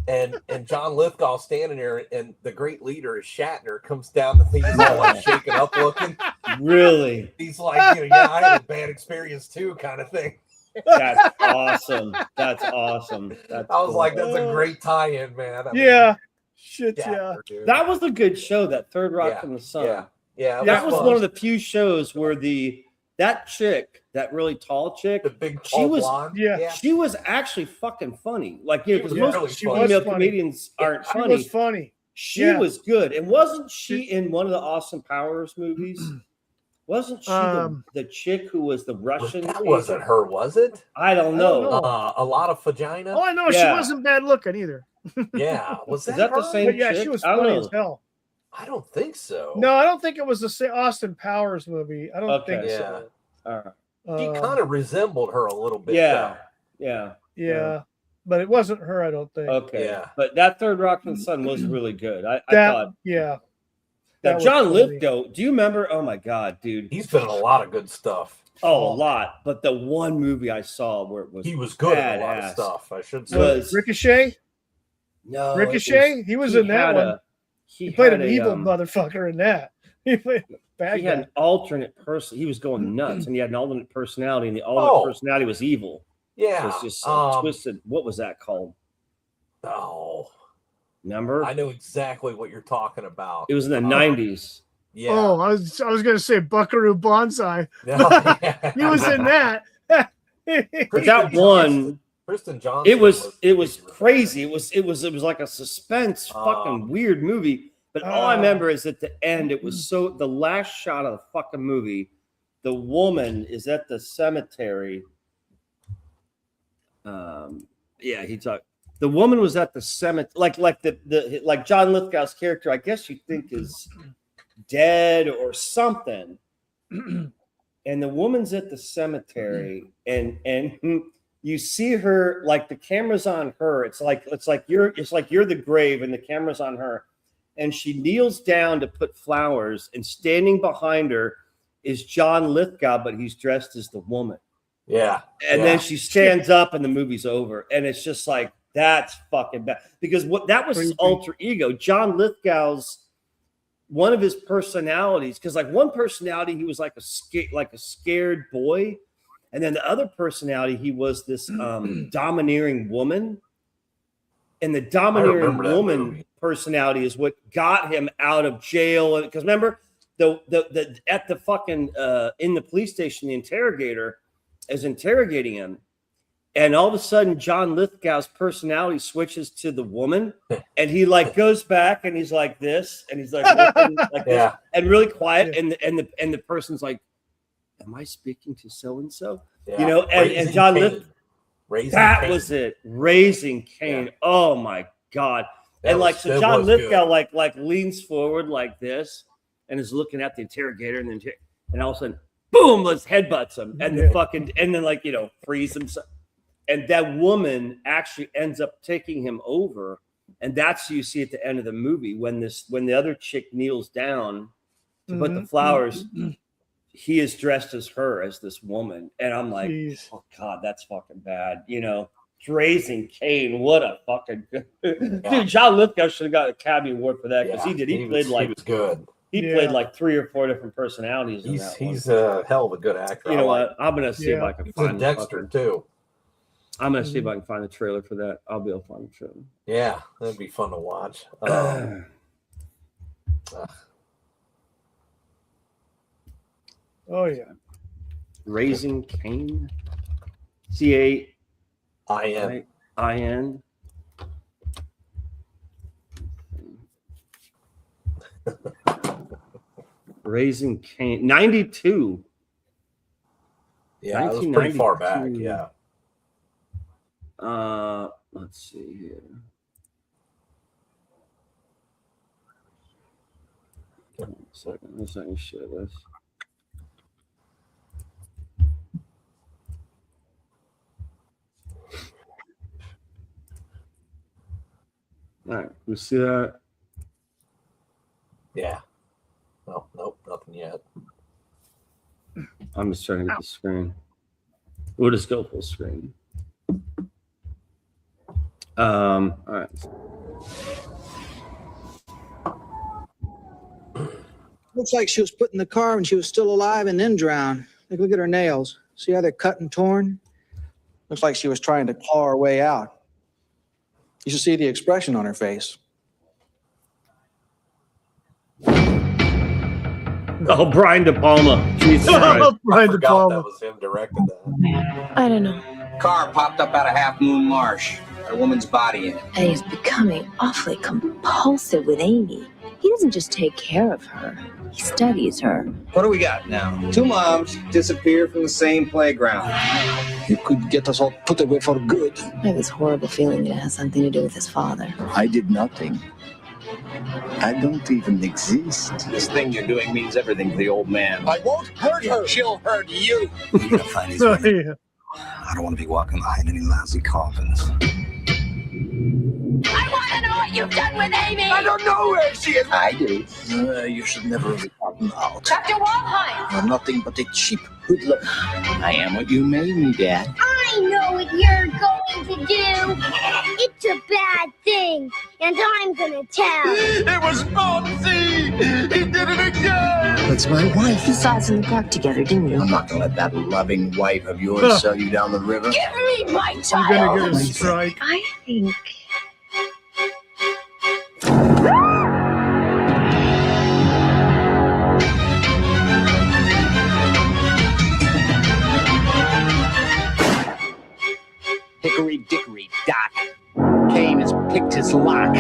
And John Lithgow standing there, and the great leader is Shatner, comes down the thing, he's all like shaking up looking. Really? He's like, yeah, I had a bad experience too, kind of thing. That's awesome. That's awesome. That's I was cool. like, that's a great tie-in, man. I mean, Yeah. Shit. Yeah. Shatner, dude. That was a good show, that Third Rock Yeah, from the Sun. Yeah, That was fun. one of the few shows where that chick, that really tall chick, the big she tall was- blonde. Yeah. she was actually fucking funny. Like, you know, because She most was female really funny. comedians aren't She funny. was funny. She Yeah. was good. And wasn't she in one of the Austin Powers movies? Wasn't she the chick who was the Russian? That wasn't her, was it? I don't know. A lot of vagina. Oh, I know. She Yeah. wasn't bad looking either. Yeah, was that, Is that the her? same But yeah, chick? she was I don't funny know. as hell. I don't think so. No, I don't think it was the Austin Powers movie. I don't Okay. think Yeah. so. All right. She Uh, kind of resembled her a little bit. Yeah. Yeah. yeah, but it wasn't her. I don't think. Okay. Yeah. But that Third Rock from the Sun was really good. I That, thought yeah. that was John funny. Lithgow. Do you remember? Oh my God, dude. He's been in a lot of good stuff. Oh, a lot. But the one movie I saw where it was He was good at a lot of badass stuff. I should say. was Ricochet. no Ricochet. He was in that one. He played an evil motherfucker. motherfucker in that. He played a bad He had guy. an alternate person. He was going nuts, and he had an alternate personality, and the alternate personality was evil. It Yeah. was just so twisted. What was that called? Oh, Remember? I know exactly what you're talking about. It was in the 90s. Yeah. Oh, I was gonna say Buckaroo Banzai. Yeah. He was in that. But that one, Kristen Johnson. it was crazy. It was like a suspense, fucking weird movie. But all I remember is at the end, it was so the last shot of the fucking movie, the woman is at the cemetery. Yeah, he talked. The woman was at the cemetery, like John Lithgow's character. I guess you think is dead or something. And the woman's at the cemetery, and you see her, like the camera's on her. It's like you're the grave, and the camera's on her, and she kneels down to put flowers, and standing behind her is John Lithgow, but he's dressed as the woman. Yeah. And then she stands up, and the movie's over, and it's just like, that's fucking bad, because that was his alter ego, John Lithgow's. One of his personalities, because like one personality, he was like a scared boy, and then the other personality, he was this domineering woman, and the domineering woman personality is what got him out of jail. Because remember, the at the fucking in the police station, the interrogator is interrogating him. And all of a sudden, John Lithgow's personality switches to the woman, and he like goes back, and he's like this, and he's like looking like this, and really quiet. And the person's like, "Am I speaking to so and so?" You know, and John Lithgow. Was it, Raising Cain. Yeah. Oh my God! And like so, John Lithgow like leans forward like this, and is looking at the interrogator, and all of a sudden, boom! Let's headbutts him, and then like frees himself. And that woman actually ends up taking him over, and that's what you see at the end of the movie when the other chick kneels down to put the flowers. He is dressed as her, as this woman, and I'm like, oh God, that's fucking bad. Raising Cain, what a fucking dude! John Lithgow should have got an Academy Award for that, because he did. He was good. He played like 3 or 4 different personalities. He's a hell of a good actor. You know what? I'm gonna see if I can find Dexter too. I'm gonna see if I can find the trailer for that. I'll be able to find the trailer. Yeah, that'd be fun to watch. Oh yeah, Raising Cain, CAIN. Raising Cain, 92. Yeah, it was pretty far back. Yeah. Let's see here. One second. Let's not share this. All right, we see that. Yeah. Oh, nope, nothing yet. I'm just trying to get the screen. We'll just go full screen. All right. Looks like she was put in the car when she was still alive and then drowned. Look at her nails. See how they're cut and torn? Looks like she was trying to claw her way out. You should see the expression on her face. Oh, Brian De Palma. Jesus Christ. Brian De Palma. That was him directed that. I don't know. Car popped up out of Half Moon Marsh. A woman's body in it. And he's becoming awfully compulsive with Amy. He doesn't just take care of her. He studies her. What do we got now? 2 moms disappear from the same playground. You could get us all put away for good. I have this horrible feeling that it has something to do with his father. I did nothing. I don't even exist. This thing you're doing means everything to the old man. I won't hurt her. She'll hurt you. You're gonna find these women. I don't want to be walking behind any lousy coffins. I want to know what you've done with Amy! I don't know where she is! I do. You should never have gotten out. Dr. Walheim! You're nothing but a cheap hoodlum. I am what you made me, Dad. I know what you're going to do! It's a bad thing, and I'm gonna tell! It was Fonzie! He did it again! That's my wife. You saw us in the park together, didn't you? I'm not gonna let that loving wife of yours sell you down the river. Give me my child! You're gonna get a strike. I think... Hickory dickory dock. Cain has picked his lock.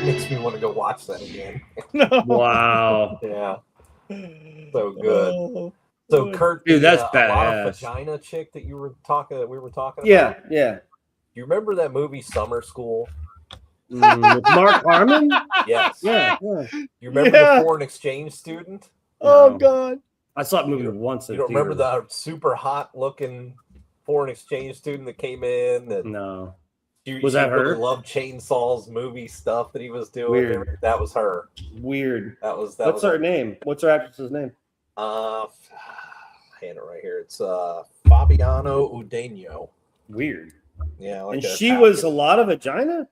Makes me want to go watch that again. Wow. Yeah. So good. So Kurt, Dude, that's a lot of badass. vagina chick that we were talking about. Yeah, yeah. Do you remember that movie Summer School? With Mark Harmon? Yes. Yeah. You remember the foreign exchange student? Oh God. I saw that movie once. You don't remember the super hot looking foreign exchange student that came in? No. Was that her? Really loved Chainsaws movie stuff that he was doing. Weird. That was her. Weird. What's her name? What's her actress's name? I had it right here. It's Fabiano Udeno. Weird. Yeah, and she was a lot of vagina.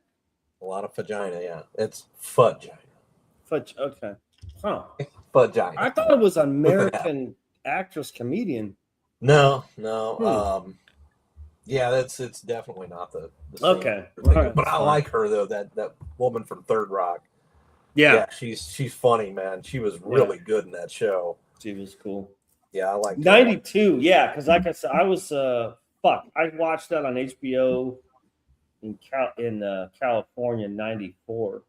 A lot of vagina. Yeah, it's fudgina. Fudge. Okay. Huh. Vagina. I thought it was an American actress comedian. No. Yeah, it's definitely not the same okay. thing. Right. But I like her though. That woman from Third Rock. Yeah, she's funny, man. She was really good in that show. She was cool. Yeah, I like 92. Yeah, because like I said, I was I watched that on HBO in California in '94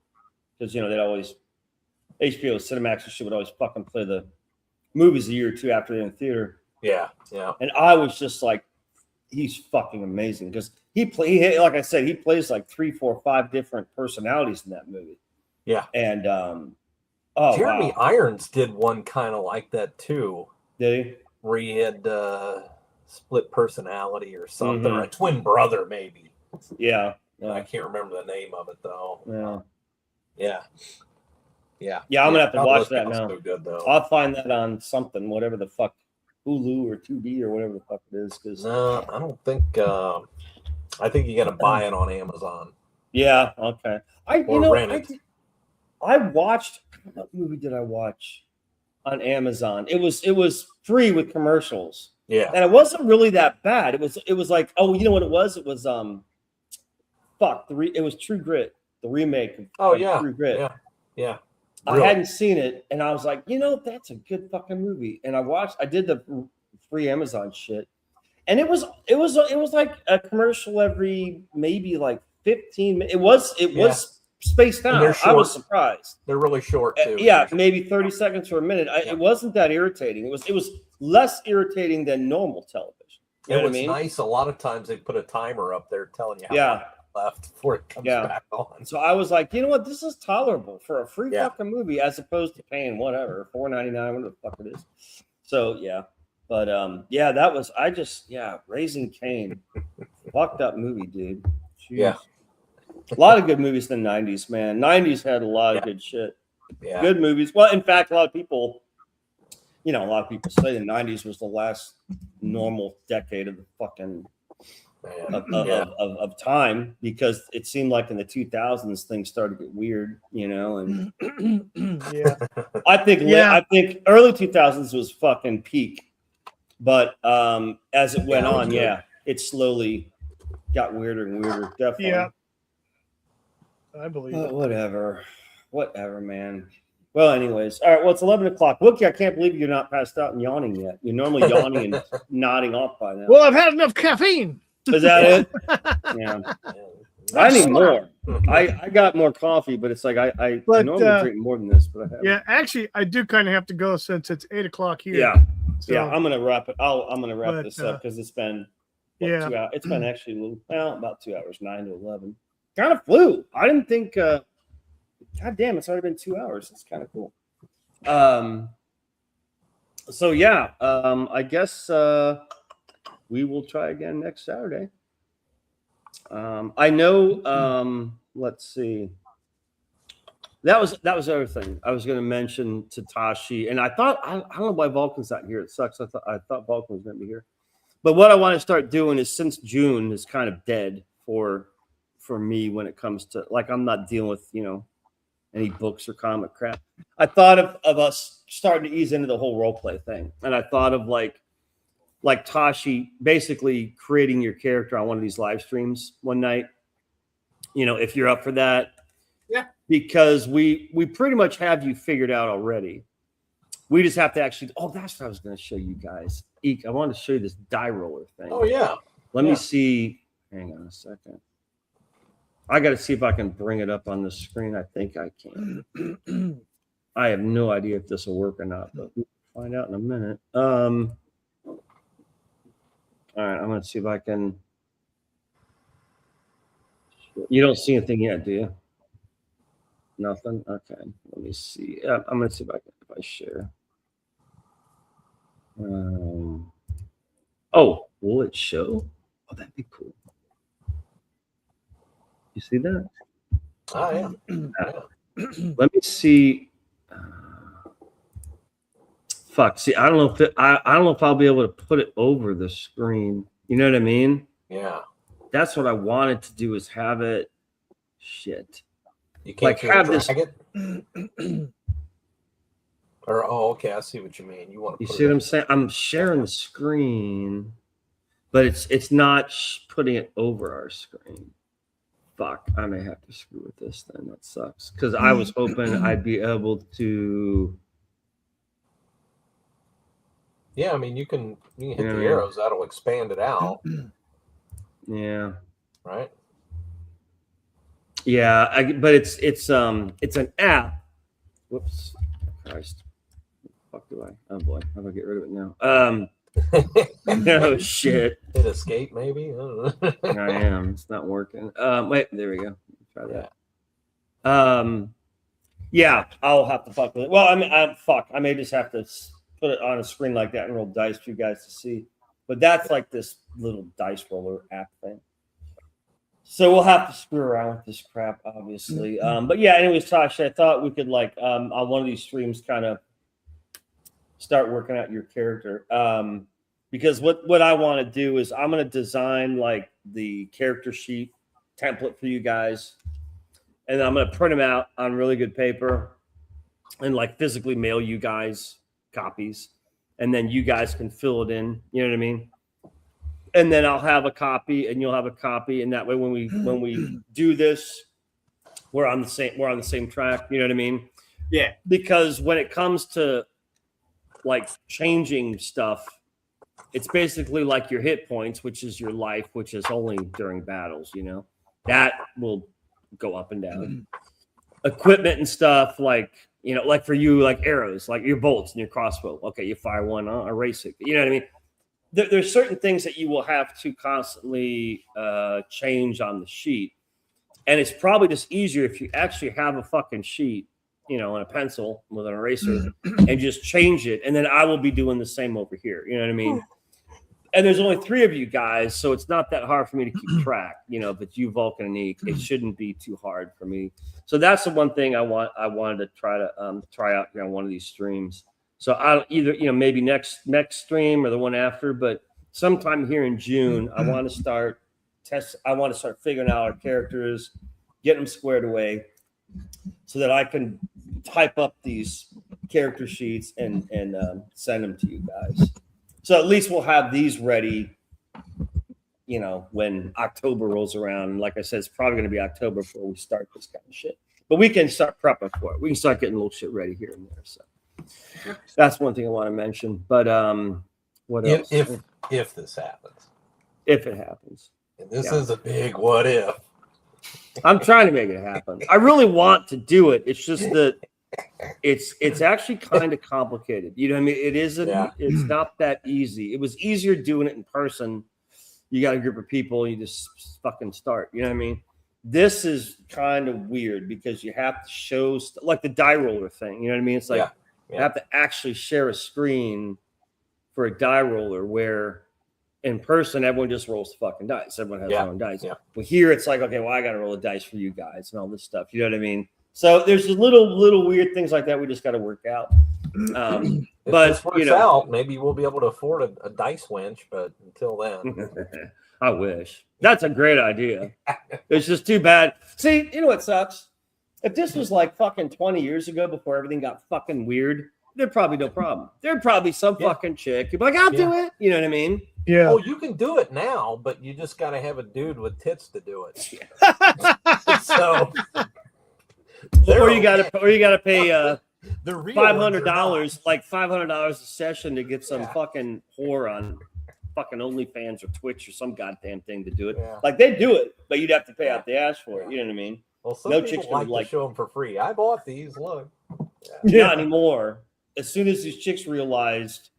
because they'd always HBO Cinemax and shit would always fucking play the movies a year or two after they're in theater. Yeah. And I was just like, he's fucking amazing because like I said, he plays like 3, 4, 5 different personalities in that movie. Yeah. And Jeremy Irons did one kind of like that too. Did he? Where he had split personality or something, or a twin brother maybe. Yeah. I can't remember the name of it though. Yeah. Yeah, I'm gonna have to watch that now. So good, though. I'll find that on something, whatever the fuck, Hulu or Tubi or whatever the fuck it is. Because no, I don't think. I think you got to buy it on Amazon. Yeah. Okay. Rent it. I watched. What movie did I watch on Amazon? It was free with commercials. Yeah. And it wasn't really that bad. It was like, oh, you know what it was? It was it was True Grit, the remake of True Grit. Yeah. Really? I hadn't seen it, and I was like, that's a good fucking movie. And I did the free Amazon shit, and it was like a commercial every maybe like 15 minutes. It was spaced out. I was surprised. They're really short too. Yeah, maybe 30 seconds or a minute. It wasn't that irritating. It was less irritating than normal television. You know what I mean? Nice. A lot of times they put a timer up there telling you how long left before it comes back on. So I was like, you know what? This is tolerable for a free fucking movie as opposed to paying whatever, $4.99, whatever the fuck it is. So but that was Raising Cain, fucked up movie, dude. Jeez. Yeah, a lot of good movies in the '90s, man. '90s had a lot of good shit. Yeah, good movies. Well, in fact, a lot of people say the '90s was the last normal decade of the fucking. Of time, because it seemed like in the 2000s things started to get weird, and I think early 2000s was fucking peak, but as it went on, it slowly got weirder and weirder. Definitely. Yeah, I believe it. Whatever, man. Well, anyways, all right. Well, it's 11 o'clock. Wookie, I can't believe you're not passed out and yawning yet. You're normally yawning and nodding off by now. Well, I've had enough caffeine. Is that it? Yeah. I need more. I got more coffee, but it's like I normally drink more than this, but I haven't. Yeah, actually, I do kind of have to go since it's 8 o'clock here. Yeah. So, yeah, I'm gonna wrap it. I'm gonna wrap this up because it's been 2 hours. It's been actually about 2 hours, 9 to 11. Kind of flew. I didn't think. God damn, it's already been 2 hours. It's kind of cool. So I guess. We will try again next Saturday. I know. Let's see. That was the other thing I was going to mention to Tashi, and I thought I don't know why Vulcan's not here. It sucks. I thought Vulcan was going to be here, but what I want to start doing is, since June is kind of dead for me when it comes to, like, I'm not dealing with any books or comic crap. I thought of us starting to ease into the whole role play thing, and I thought of like Tashi basically creating your character on one of these live streams one night, if you're up for that. Yeah. Because we pretty much have you figured out already. We just have to actually, that's what I was going to show you guys. Eek, I wanted to show you this die roller thing. Oh, yeah. Let me see. Hang on a second. I got to see if I can bring it up on the screen. I think I can. I have no idea if this will work or not, but Find out in a minute. All right, I'm gonna see if I can. You don't see anything yet, do you? Nothing. Okay, let me see. I'm gonna see if I share. Oh, will it show? Oh, that'd be cool. You see that? Oh yeah. Let me see. Fuck. See, I don't know if I don't know if I'll be able to put it over the screen. You know what I mean? Yeah. That's what I wanted to do is have it. Shit. You can't have this. it? Or okay, I see what you mean. You want to? You see what I'm saying? I'm sharing the screen, but it's not putting it over our screen. Fuck. I may have to screw with this then. That sucks. Because I was hoping I'd be able to. Yeah, I mean you can hit the arrows. That'll expand it out. Yeah. Right. Yeah, but it's an app. Whoops, Christ. Fuck do I? Oh boy, how do I get rid of it now? No shit. Hit escape maybe. I don't know. I am. It's not working. Wait, there we go. Try that. Yeah, I'll have to fuck with it. Well, I mean, I may just have to put it on a screen like that and roll dice for you guys to see. But that's like this little dice roller app thing. So we'll have to screw around with this crap, obviously. But yeah, anyways, Tasha, I thought we could like on one of these streams kind of start working out your character. Because what I want to do is I'm going to design like the character sheet template for you guys. And I'm going to print them out on really good paper and like physically mail you guys copies. And then you guys can fill it in. You know what I mean? And then I'll have a copy and you'll have a copy. And that way, when we do this, we're on the same track. You know what I mean? Yeah. Because when it comes to like changing stuff, it's basically like your hit points, which is your life, which is only during battles, you know, that will go up and down. Equipment and stuff like, you know, like for you, like arrows, like your bolts and your crossbow. Okay, you fire one, erase it. You know what I mean? There's certain things that you will have to constantly change on the sheet. And it's probably just easier if you actually have a fucking sheet, you know, and a pencil with an eraser and just change it. And then I will be doing the same over here. You know what I mean? And there's only 3 of you guys, so it's not that hard for me to keep track, you know, but you, Vulcan and Eke, it shouldn't be too hard for me. So that's the one thing I wanted to try out here on one of these streams. So I'll either, you know, maybe next stream or the one after, but sometime here in June, I want to start figuring out our characters, get them squared away so that I can type up these character sheets and send them to you guys. So at least we'll have these ready, you know, when October rolls around. And like I said, it's probably going to be October before we start this kind of shit. But we can start prepping for it. We can start getting a little shit ready here and there. So that's one thing I want to mention. But what else? If this happens. If it happens. And this is a big what if. I'm trying to make it happen. I really want to do it. It's just that it's actually kind of complicated. You know what I mean? It isn't. Yeah. It's not that easy. It was easier doing it in person. You got a group of people, you just fucking start. You know what I mean? This is kind of weird because you have to show like the die roller thing. You know what I mean? It's like you have to actually share a screen for a die roller where in person everyone just rolls the fucking dice. Everyone has their own dice. Yeah. But here it's like, okay, well, I got to roll a dice for you guys and all this stuff. You know what I mean? So there's just little weird things like that we just got to work out. If but this works out, maybe we'll be able to afford a dice winch. But until then, I wish. That's a great idea. It's just too bad. See, you know what sucks? If this was like fucking 20 years ago before everything got fucking weird, there'd probably no problem. There'd probably some fucking chick who'd be like, I'll do it. You know what I mean? Yeah. Oh, you can do it now, but you just got to have a dude with tits to do it. So, or you got to pay $500, like $500 a session to get some fucking whore on fucking OnlyFans or Twitch or some goddamn thing to do it. Yeah. Like they do it, but you'd have to pay out the ass for it. You know what I mean? Well, some people like to show them for free. I bought these. Look, not anymore. as soon as these chicks realized,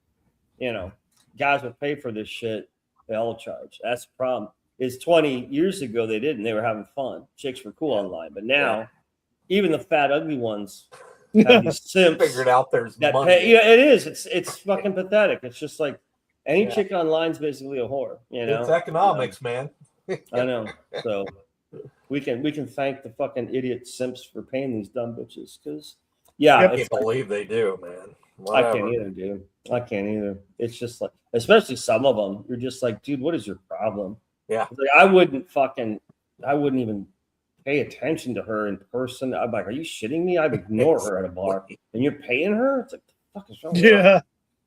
guys would pay for this shit, they all charge. That's the problem. Is 20 years ago they didn't. They were having fun. Chicks were cool online, but now even the fat, ugly ones have these simps. Figured out there's that money. pay. Yeah, it is. It's fucking pathetic. It's just like any chick online's basically a whore. It's economics, man. I know. So we can thank the fucking idiot simps for paying these dumb bitches because I can't believe they do, man. Whatever. I can't either, dude. I can't either. It's just like, especially some of them, you're just like, dude, what is your problem? Yeah. Like, I wouldn't even pay attention to her in person. I'm like, are you shitting me? I'd ignore her at a bar, and you're paying her. It's like, the fuck is wrong with her?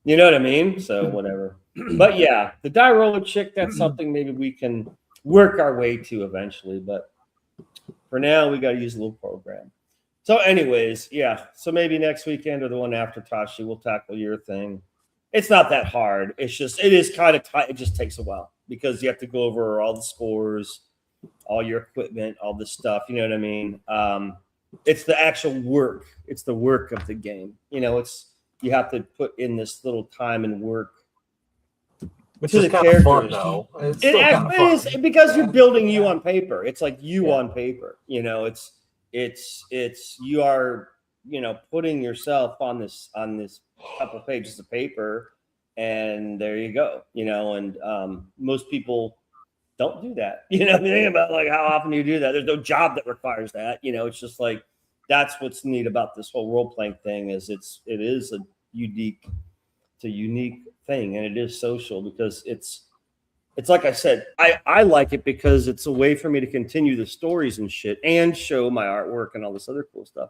You know what I mean? So whatever. But yeah, the die roller chick, that's something maybe we can work our way to eventually. But for now, we got to use a little program. So anyways, yeah. So maybe next weekend or the one after, Tashi, we'll tackle your thing. It's not that hard. It is kind of tight. It just takes a while because you have to go over all the scores, all your equipment, all this stuff. You know what I mean? It's the actual work. It's the work of the game. You have to put in this little time and work. Which to is the kind of characters. fun, though. It's still kind of It fun. is because you're building you on paper. It's like you on paper. It's you are putting yourself on this couple pages of paper, and there you go. And most people don't do that. Think about like how often you do that. There's no job that requires that. It's just like that's what's neat about this whole role playing thing is it is a unique thing, and it is social because it's like I said, I like it because it's a way for me to continue the stories and shit and show my artwork and all this other cool stuff.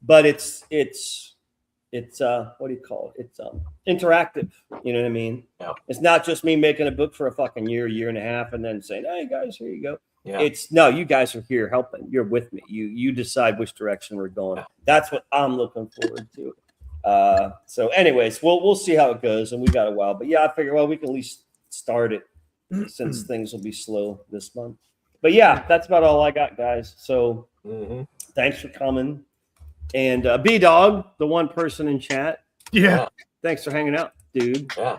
But it's what do you call it? It's interactive. You know what I mean? Yeah. It's not just me making a book for a fucking year and a half, and then saying, "Hey guys, here you go." Yeah. It's no, you guys are here helping. You're with me. You decide which direction we're going. Yeah. That's what I'm looking forward to. So anyways, we'll see how it goes, and we got a while. But yeah, I figure we can at least start it since things will be slow this month. But yeah, that's about all I got, guys. So thanks for coming. And B-Dog, the one person in chat. Yeah. Thanks for hanging out, dude. Yeah.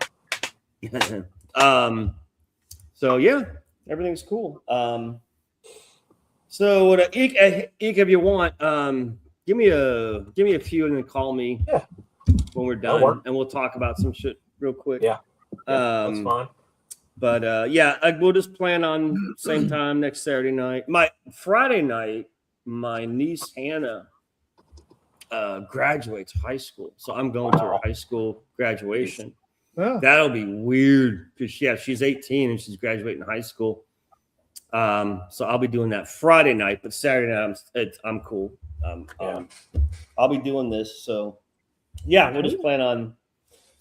So yeah, everything's cool. So what Eek, if you want, give me a few and then call me when we're done, and we'll talk about some shit real quick. Yeah. That's fine. But we'll just plan on same time next Saturday night. My Friday night, my niece Hannah graduates high school, so I'm going to her high school graduation. Oh. That'll be weird because she's 18 and she's graduating high school. So I'll be doing that Friday night, but Saturday night I'm cool. I'll be doing this, so yeah, we'll just plan on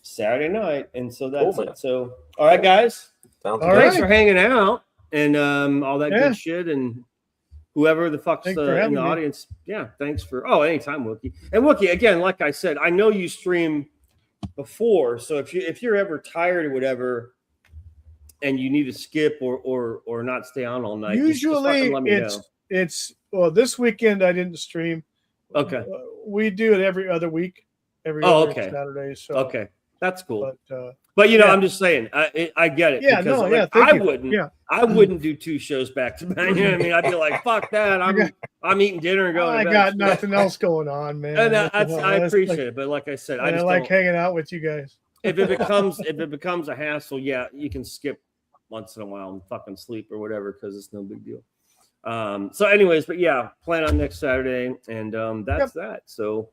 Saturday night, and so that's it. So all right, guys, thanks for hanging out and all that good shit, and whoever the fuck's in the audience, thanks for anytime, Wookie. And Wookie, again, like I said, I know you stream before, so if you're ever tired or whatever, and you need to skip or not stay on all night, usually it's this weekend I didn't stream. Okay, we do it every other week, every other Saturday. So okay, that's cool. But I'm just saying, I get it. Yeah, because I wouldn't do two shows back to back. You know what I mean? I'd be like, fuck that. I'm eating dinner and going to bed. I got nothing else going on, man. And I appreciate it, but like I said, I just like hanging out with you guys. If it becomes a hassle, you can skip once in a while and fucking sleep or whatever because it's no big deal. So anyways, but plan on next Saturday, and that's that. So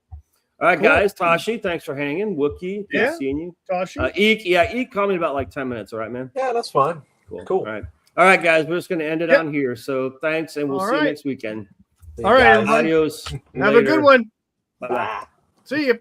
all right, guys. Tashi, thanks for hanging. Wookie, good seeing you. Tashi, Eek, call me about like 10 minutes. All right, man. Yeah, that's fine. Cool. All right, guys. We're just gonna end it on here. So thanks, and we'll see you next weekend. All right, adios. Have a good one. Bye. See you.